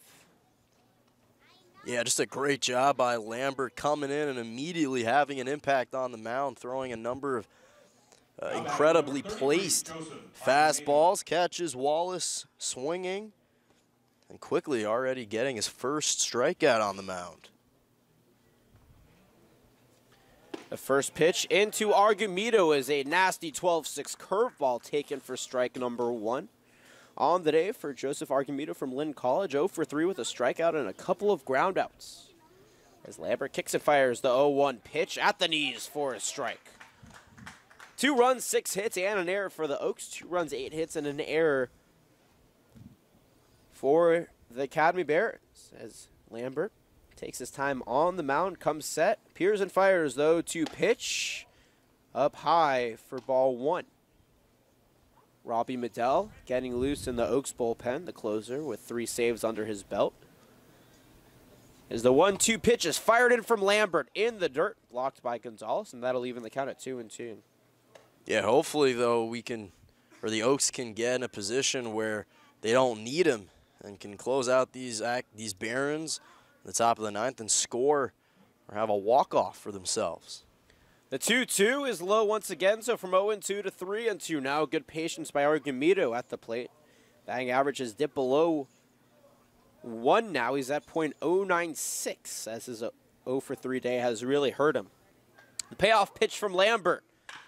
Yeah, just a great job by Lambert coming in and immediately having an impact on the mound, throwing a number of incredibly placed fastballs, catches Wallace swinging, and quickly already getting his first strikeout on the mound. The first pitch into Argumedo is a nasty 12-6 curveball taken for strike number 1. On the day for Joseph Argumedo from Lynn College, 0 for 3 with a strikeout and a couple of groundouts. As Lambert kicks and fires the 0-1 pitch at the knees for a strike. 2 runs, 6 hits, and an error for the Oaks. 2 runs, 8 hits, and an error for the Academy Barons. As Lambert takes his time on the mound, comes set, peers and fires, though, to pitch up high for ball 1. Robbie Medell getting loose in the Oaks bullpen, the closer, with 3 saves under his belt. As the 1-2 pitch is fired in from Lambert in the dirt, blocked by Gonzalez, and that'll even the count at 2-2. Yeah, hopefully, though, the Oaks can get in a position where they don't need him and can close out these Barons at the top of the 9th and score or have a walk-off for themselves. The 2-2 is low once again, so from 0-2 to 3-2 now. Good patience by Argumedo at the plate. Batting average has dipped below 1 now. He's at .096 as his 0 for 3 day has really hurt him. The payoff pitch from Lambert.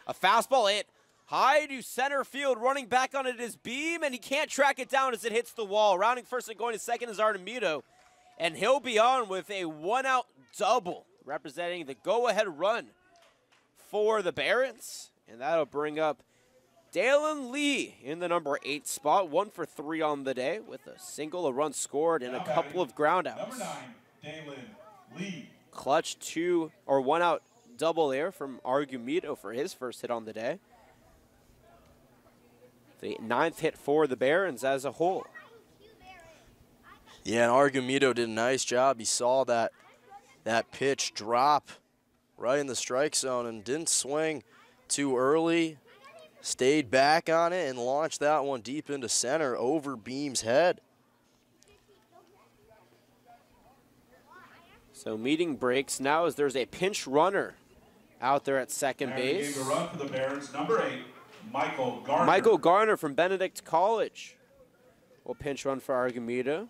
A fastball hit high to center field. Running back on it is Beam, and he can't track it down as it hits the wall. Rounding first and going to second is Argumedo, and he'll be on with a 1-out double, representing the go-ahead run for the Barons, and that'll bring up Dalen Lee in the number 8 spot. 1 for 3 on the day with a single, a run scored, and a couple of groundouts. Number 9, Dalen Lee. Clutch 1-out double there from Argumedo for his first hit on the day. The 9th hit for the Barons as a whole. Yeah, and Argumedo did a nice job. He saw that pitch drop right in the strike zone and didn't swing too early. Stayed back on it and launched that one deep into center over Beam's head. So meeting breaks now as there's a pinch runner out there at second base. A run for the Barons, number 8, Michael Garner. Michael Garner from Benedict College will pinch run for Argumedo.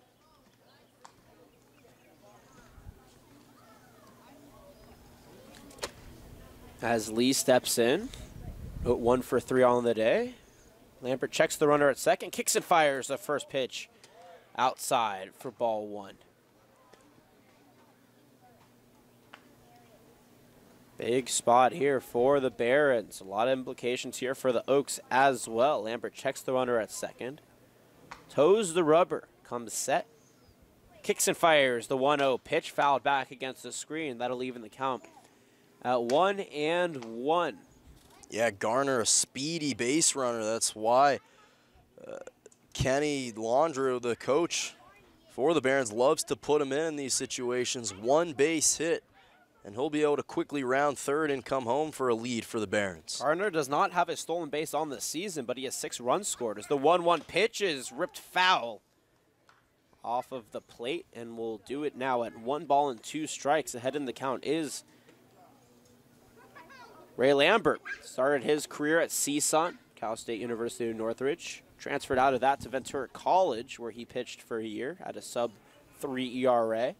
As Lee steps in, 1 for 3 on the day. Lambert checks the runner at second, kicks and fires the first pitch outside for ball 1. Big spot here for the Barons. A lot of implications here for the Oaks as well. Lambert checks the runner at second. Toes the rubber. Comes set. Kicks and fires the 1-0 pitch. Fouled back against the screen. That'll even the count at 1-1. Yeah, Garner, a speedy base runner. That's why Kenny Landreau, the coach for the Barons, loves to put him in these situations. 1 base hit, and he'll be able to quickly round third and come home for a lead for the Barons. Garner does not have a stolen base on this season, but he has 6 runs scored as the 1-1 pitch is ripped foul off of the plate, and we'll do it now at 1 ball and 2 strikes. Ahead in the count is Ray Lambert. Started his career at CSUN, Cal State University of Northridge. Transferred out of that to Ventura College, where he pitched for a year at a sub-3 ERA.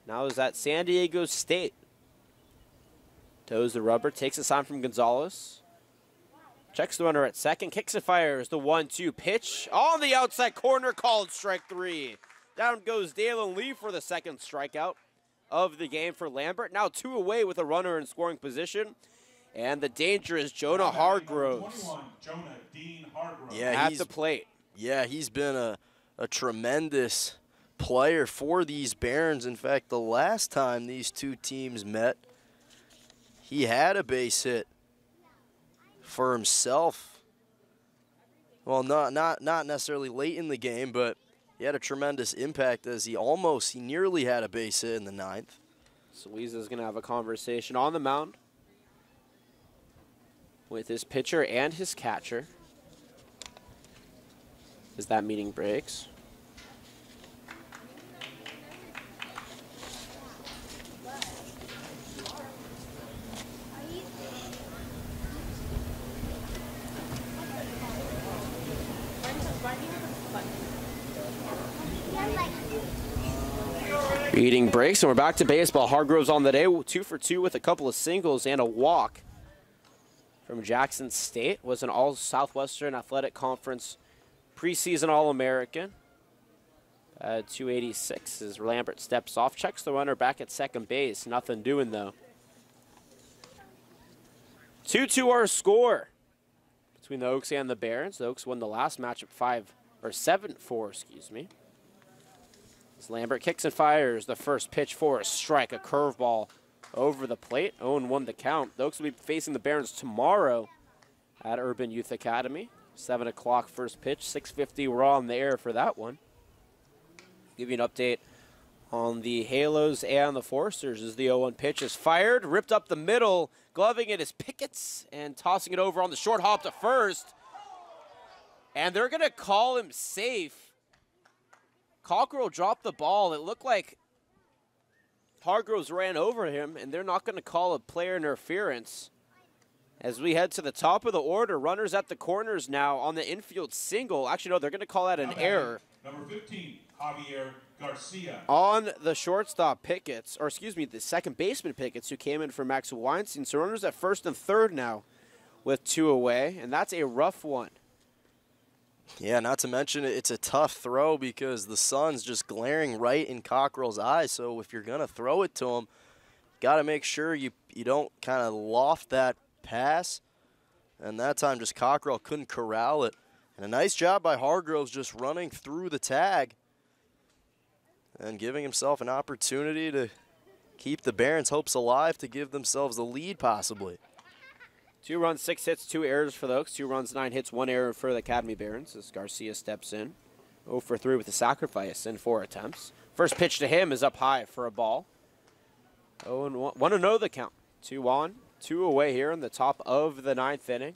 Now is at San Diego State. Toes the rubber, takes a sign from Gonzalez. Checks the runner at second, kicks and fires the 1-2 pitch. On the outside corner, called strike 3. Down goes Dalen Lee for the second strikeout of the game for Lambert. Now 2 away with a runner in scoring position. And the dangerous Jonah Hargroves 21, Jonah Dean Hargroves. Yeah, at the plate. Yeah, he's been a tremendous player for these Barons. In fact, the last time these two teams met, he had a base hit for himself. Well, not necessarily late in the game, but he had a tremendous impact as he nearly had a base hit in the 9th. Souiza's going to have a conversation on the mound with his pitcher and his catcher as that meeting breaks. Meeting breaks, and we're back to baseball. Hargroves on the day, 2 for 2 with a couple of singles and a walk. From Jackson State, was an All-Southwestern Athletic Conference preseason All-American. 286 as Lambert steps off, checks the runner back at second base. Nothing doing, though. 2-2 our score between the Oaks and the Barons. The Oaks won the last matchup 7-4, excuse me. As Lambert kicks and fires the first pitch for a strike, a curveball over the plate. 0-1 the count. The Oaks will be facing the Barons tomorrow at Urban Youth Academy. 7 o'clock first pitch, 6:50 we're on the air for that one. Give you an update on the Halos and the Foresters as the 0-1 pitch is fired. Ripped up the middle, gloving it is Pickett's and tossing it over on the short hop to first. And they're going to call him safe. Cockrell dropped the ball. It looked like Hargroves ran over him, and they're not going to call a player interference. As we head to the top of the order, runners at the corners now on the infield single. Actually, no, they're going to call that an error. Number 15, Javier Garcia. On the shortstop Pickett's, or excuse me, the second baseman Pickett's, who came in for Max Weinstein. So runners at first and third now with 2 away, and that's a rough one. Yeah, not to mention it's a tough throw because the sun's just glaring right in Cockrell's eyes. So if you're going to throw it to him, got to make sure you don't kind of loft that pass. And that time just Cockrell couldn't corral it. And a nice job by Hargroves just running through the tag and giving himself an opportunity to keep the Barons' hopes alive to give themselves the lead possibly. 2 runs, 6 hits, 2 errors for the Oaks. 2 runs, 9 hits, 1 error for the Academy Barons as Garcia steps in. 0 for 3 with a sacrifice in 4 attempts. First pitch to him is up high for a ball. 0-1. 1-0 the count. 2 on, 2 away here in the top of the 9th inning.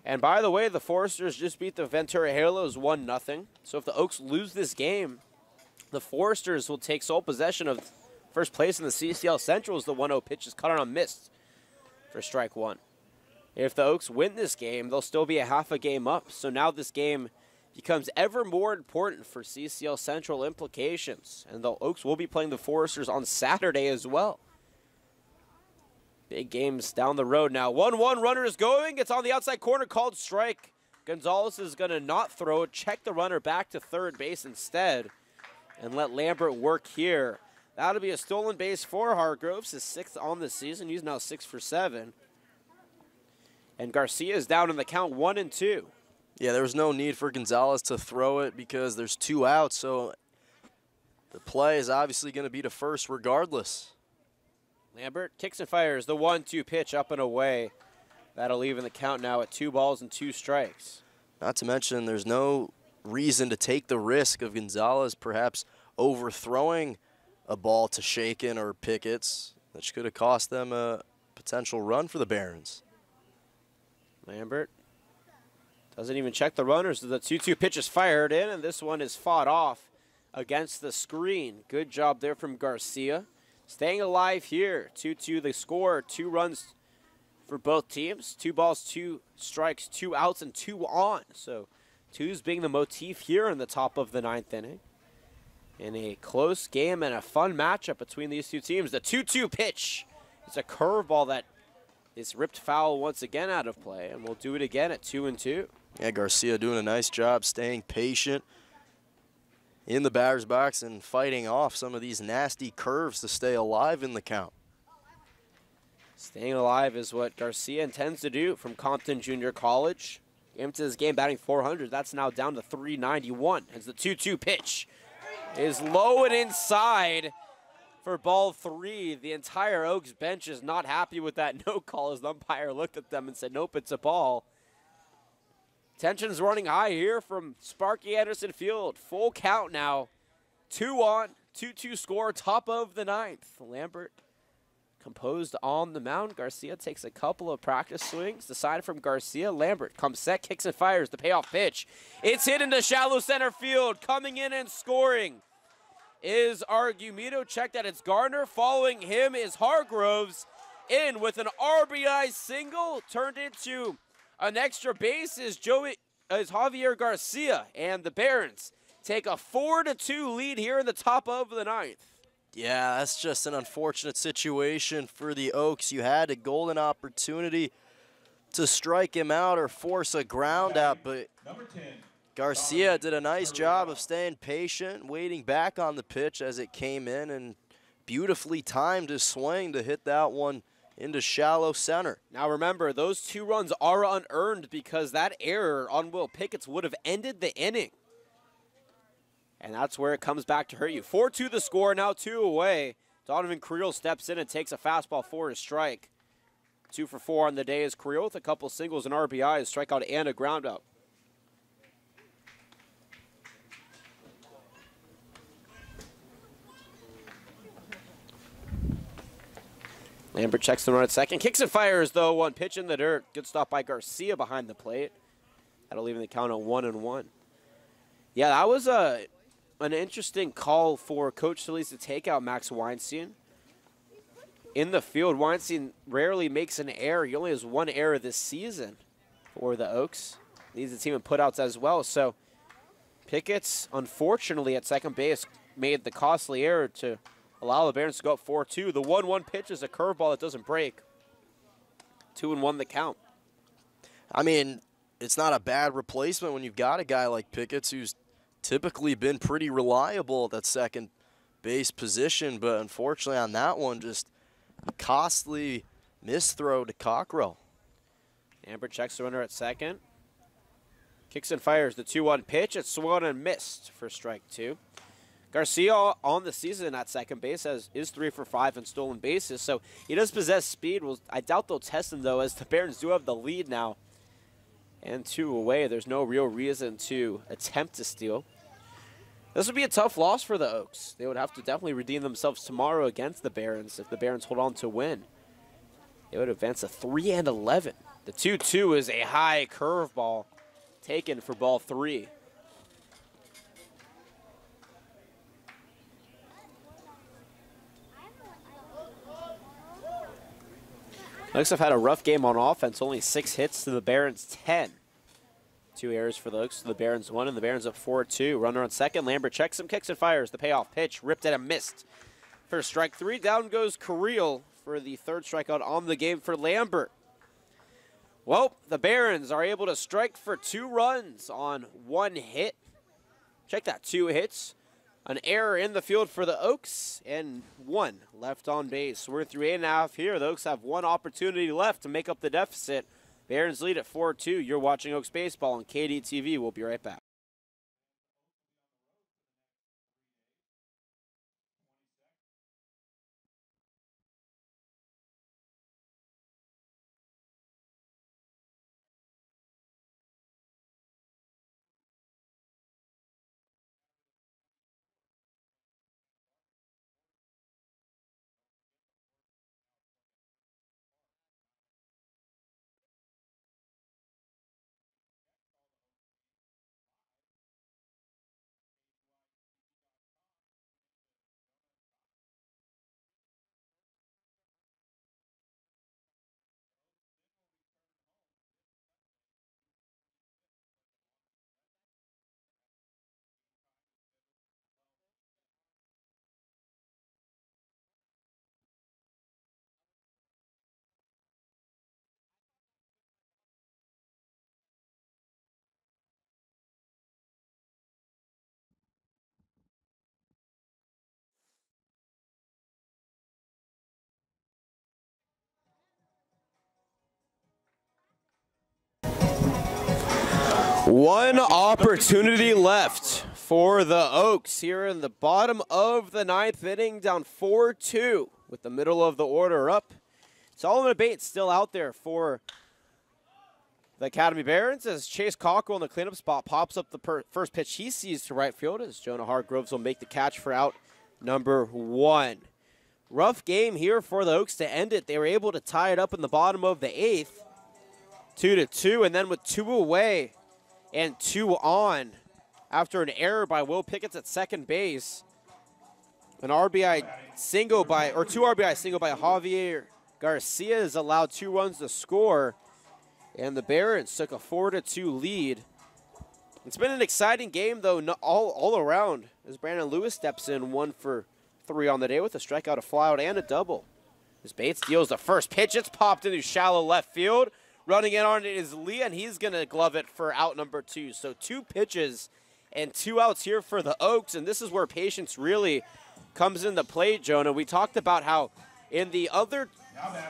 And by the way, the Foresters just beat the Ventura Halos 1-0. So if the Oaks lose this game, the Foresters will take sole possession of first place in the CCL Central as the 1-0 pitch is cut on a miss for strike 1. If the Oaks win this game, they'll still be a half a game up. So now this game becomes ever more important for CCL Central implications. And the Oaks will be playing the Foresters on Saturday as well. Big games down the road now. 1-1 runner is going. It's on the outside corner, called strike. Gonzalez is going to not throw it. Check the runner back to third base instead and let Lambert work here. That'll be a stolen base for Hargroves, his 6th on the season. He's now 6 for 7. And Garcia is down in the count 1-2. Yeah, there was no need for Gonzalez to throw it because there's 2 outs, so the play is obviously going to be to first regardless. Lambert kicks and fires the 1-2 pitch up and away. That'll even the count now at 2 balls and 2 strikes. Not to mention there's no reason to take the risk of Gonzalez perhaps overthrowing a ball to Shaken or Pickett's, which could have cost them a potential run for the Barons. Lambert doesn't even check the runners. The 2-2 pitch is fired in, and this one is fought off against the screen. Good job there from Garcia. Staying alive here. 2-2 the score. 2 runs for both teams. 2 balls, 2 strikes, 2 outs, and 2 on. So 2's being the motif here in the top of the 9th inning. In a close game and a fun matchup between these 2 teams. The 2-2 pitch. It's a curveball that is ripped foul once again out of play, and we'll do it again at 2-2. Yeah, Garcia doing a nice job staying patient in the batter's box and fighting off some of these nasty curves to stay alive in the count. Staying alive is what Garcia intends to do from Compton Junior College. Into this game batting 400. That's now down to 391 as the 2-2 pitch is low and inside for ball 3. The entire Oaks bench is not happy with that no call as the umpire looked at them and said, nope, it's a ball. Tension's running high here from Sparky Anderson Field. Full count now. 2 on, 2-2 score, top of the 9th. Lambert composed on the mound. Garcia takes a couple of practice swings. The sign from Garcia. Lambert comes set, kicks and fires the payoff pitch. It's hit into shallow center field. Coming in and scoring is Argumedo. Check that it's Gardner. Following him is Hargroves. In with an RBI single. Turned into an extra base is Javier Garcia. And the Barons take a 4-2 lead here in the top of the 9th. Yeah, that's just an unfortunate situation for the Oaks. You had a golden opportunity to strike him out or force a ground out, but Garcia did a nice job of staying patient, waiting back on the pitch as it came in, and beautifully timed his swing to hit that one into shallow center. Now remember, those 2 runs are unearned because that error on Will Pickett's would have ended the inning. And that's where it comes back to hurt you. 4-2 the score, now 2 away. Donovan Creel steps in and takes a fastball for a strike. 2 for 4 on the day is Creel with a couple singles and RBIs, strikeout and a ground out. Lambert checks the run at second. Kicks and fires, though. One pitch in the dirt. Good stop by Garcia behind the plate. That'll leave the count at 1-1. Yeah, that was an interesting call for Coach Solis to take out Max Weinstein. In the field, Weinstein rarely makes an error. He only has 1 error this season for the Oaks. Leads the team in putouts as well. So Pickett's, unfortunately, at second base, made the costly error to allow the Barons to go up 4-2. The 1-1 pitch is a curveball that doesn't break. 2-1 the count. I mean, it's not a bad replacement when you've got a guy like Pickett's who's typically been pretty reliable at that second base position, but unfortunately on that one, just a costly misthrow to Cockrell. Lambert checks the runner at second. Kicks and fires the 2-1 pitch. It's swung and missed for strike 2. Garcia on the season at second base is 3 for 5 in stolen bases, so he does possess speed. I doubt they'll test him, though, as the Barons do have the lead now. And 2 away. There's no real reason to attempt to steal. This would be a tough loss for the Oaks. They would have to definitely redeem themselves tomorrow against the Barons if the Barons hold on to win. They would advance to 3-11. The 2-2 is a high curveball taken for ball 3. Oaks have had a rough game on offense, only 6 hits to the Barons 10. 2 errors for the Oaks, the Barons 1, and the Barons up 4-2. Runner on second, Lambert checks him, kicks and fires. The payoff pitch, ripped at a missed. For strike 3, down goes Carrillo for the 3rd strikeout on the game for Lambert. Well, the Barons are able to strike for 2 runs on 1 hit. Check that, 2 hits. An error in the field for the Oaks, and 1 left on base. We're through 8.5 here. The Oaks have 1 opportunity left to make up the deficit. Barons lead at 4-2. You're watching Oaks Baseball on KDTV. We'll be right back. One opportunity left for the Oaks here in the bottom of the 9th inning, down 4-2 with the middle of the order up. Solomon Bates still out there for the Academy Barons as Chase Cockrell in the cleanup spot pops up the first pitch he sees to right field as Jonah Hargroves will make the catch for out number 1. Rough game here for the Oaks to end it. They were able to tie it up in the bottom of the 8th, 2-2, and then with 2 away and 2 on after an error by Will Pickett at second base, an RBI single by, or 2 RBI single by Javier Garcia is allowed 2 runs to score, and the Barons took a 4-2 lead. It's been an exciting game, though, all around, as Brandon Lewis steps in 1 for 3 on the day with a strikeout, a flyout, and a double. As Bates deals the first pitch, it's popped into shallow left field. Running in on it is Lee, and he's going to glove it for out number 2. So 2 pitches and 2 outs here for the Oaks, and this is where patience really comes into play, Jonah. We talked about how in the other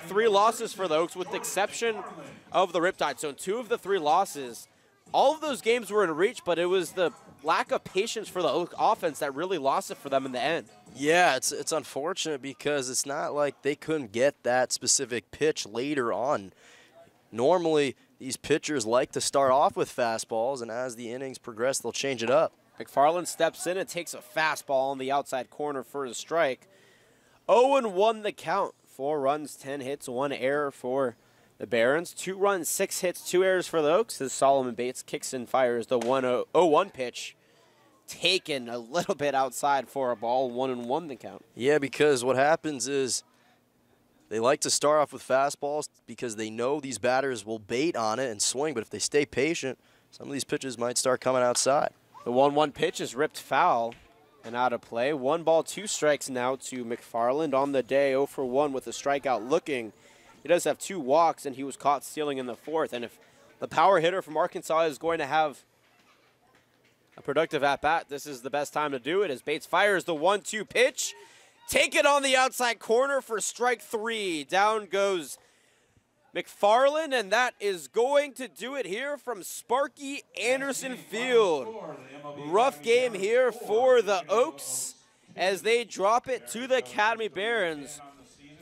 3 losses for the Oaks, with the exception of the Riptide, so in 2 of the 3 losses, all of those games were in reach, but it was the lack of patience for the Oak offense that really lost it for them in the end. Yeah, it's unfortunate because it's not like they couldn't get that specific pitch later on. Normally, these pitchers like to start off with fastballs, and as the innings progress, they'll change it up. McFarland steps in and takes a fastball on the outside corner for the strike. 0-1 the count. 4 runs, 10 hits, 1 error for the Barons. 2 runs, 6 hits, 2 errors for the Oaks as Solomon Bates kicks and fires the 1-0-1 pitch. Taken a little bit outside for a ball, 1-1 the count. Yeah, because what happens is they like to start off with fastballs because they know these batters will bait on it and swing, but if they stay patient, some of these pitches might start coming outside. The 1-1 pitch is ripped foul and out of play. 1 ball, 2 strikes now to McFarland on the day, 0 for 1 with a strikeout looking. He does have 2 walks, and he was caught stealing in the 4th. And if the power hitter from Arkansas is going to have a productive at-bat, this is the best time to do it as Bates fires the 1-2 pitch. Take it on the outside corner for strike 3. Down goes McFarland, and that is going to do it here from Sparky Anderson Field. Rough game here for the Oaks as they drop it to the Academy Barons.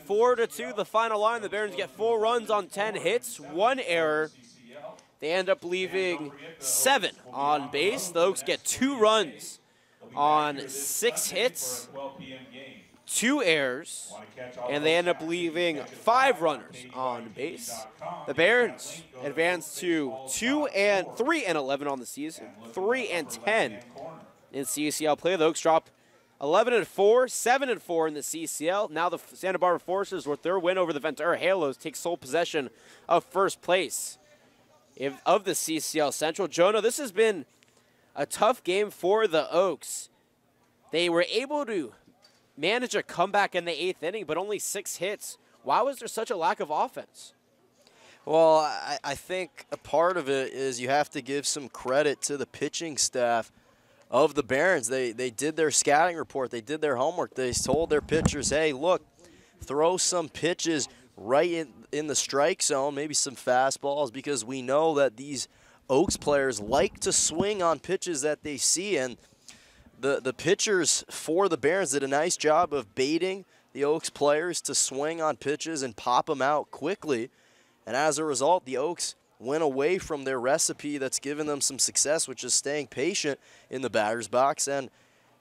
4-2 the final line. The Barons get 4 runs on 10 hits, 1 error. They end up leaving 7 on base. The Oaks get 2 runs on 6 hits, 2 errors, and they end up leaving 5 runners on base. The Barons advance to 3-11 on the season, 3-10 in CCL play. The Oaks drop 11-4, 7-4 in the CCL. Now the Santa Barbara Foresters, with their win over the Ventura Halos, take sole possession of first place of the CCL Central. Jonah, this has been a tough game for the Oaks. They were able to manage a comeback in the 8th inning, but only 6 hits. Why was there such a lack of offense? Well, I think a part of it is you have to give some credit to the pitching staff of the Barons. They did their scouting report. They did their homework. They told their pitchers, hey, look, throw some pitches right in the strike zone, maybe some fastballs, because we know that these Oaks players like to swing on pitches that they see, and the pitchers for the Barons did a nice job of baiting the Oaks players to swing on pitches and pop them out quickly. And as a result, the Oaks went away from their recipe that's given them some success, which is staying patient in the batter's box. And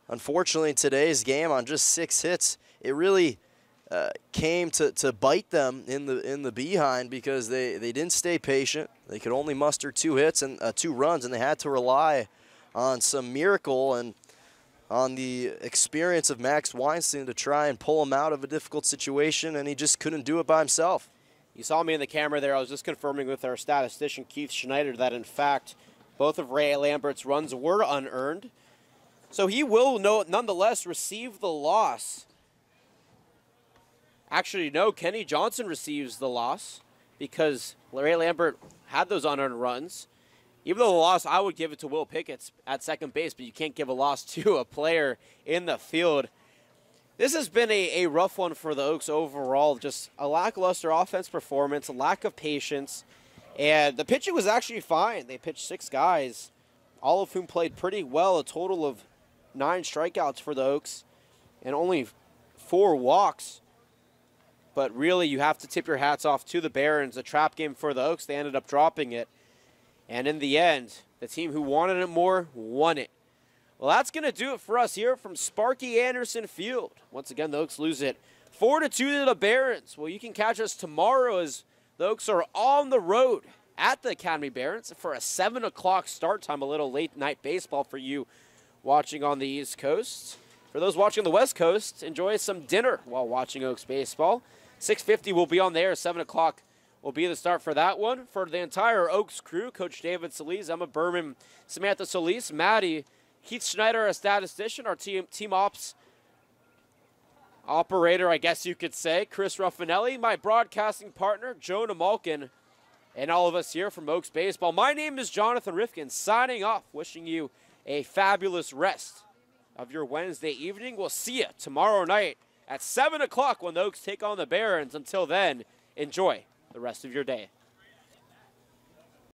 unfortunately, in today's game, on just 6 hits, it really came to bite them in the behind because they didn't stay patient. They could only muster 2 hits and 2 runs, and they had to rely on some miracle and on the experience of Max Weinstein to try and pull him out of a difficult situation, and he just couldn't do it by himself. You saw me in the camera there. I was just confirming with our statistician, Keith Schneider, that in fact, both of Ray Lambert's runs were unearned. So he will nonetheless receive the loss. Actually, no, Kenny Johnson receives the loss because Ray Lambert had those unearned runs. Even though the loss, I would give it to Will Pickett at second base, but you can't give a loss to a player in the field. This has been a rough one for the Oaks overall. Just a lackluster offense performance, a lack of patience, and the pitching was actually fine. They pitched 6 guys, all of whom played pretty well, a total of 9 strikeouts for the Oaks and only 4 walks. But really, you have to tip your hats off to the Barons. A trap game for the Oaks. They ended up dropping it. And in the end, the team who wanted it more won it. Well, that's going to do it for us here from Sparky Anderson Field. Once again, the Oaks lose it 4-2 to the Barons. Well, you can catch us tomorrow as the Oaks are on the road at the Academy Barons for a 7 o'clock start time, a little late night baseball for you watching on the East Coast. For those watching on the West Coast, enjoy some dinner while watching Oaks baseball. 6:50 will be on there. 7 o'clock will be the start for that one. For the entire Oaks crew, Coach David Solis, Emma Berman, Samantha Solis, Maddie, Keith Schneider, our statistician, our team ops operator, I guess you could say, Chris Ruffinelli, my broadcasting partner, Jonah Malkin, and all of us here from Oaks Baseball. My name is Jonathan Rifkin, signing off, wishing you a fabulous rest of your Wednesday evening. We'll see you tomorrow night at 7 o'clock when the Oaks take on the Barons. Until then, enjoy the rest of your day.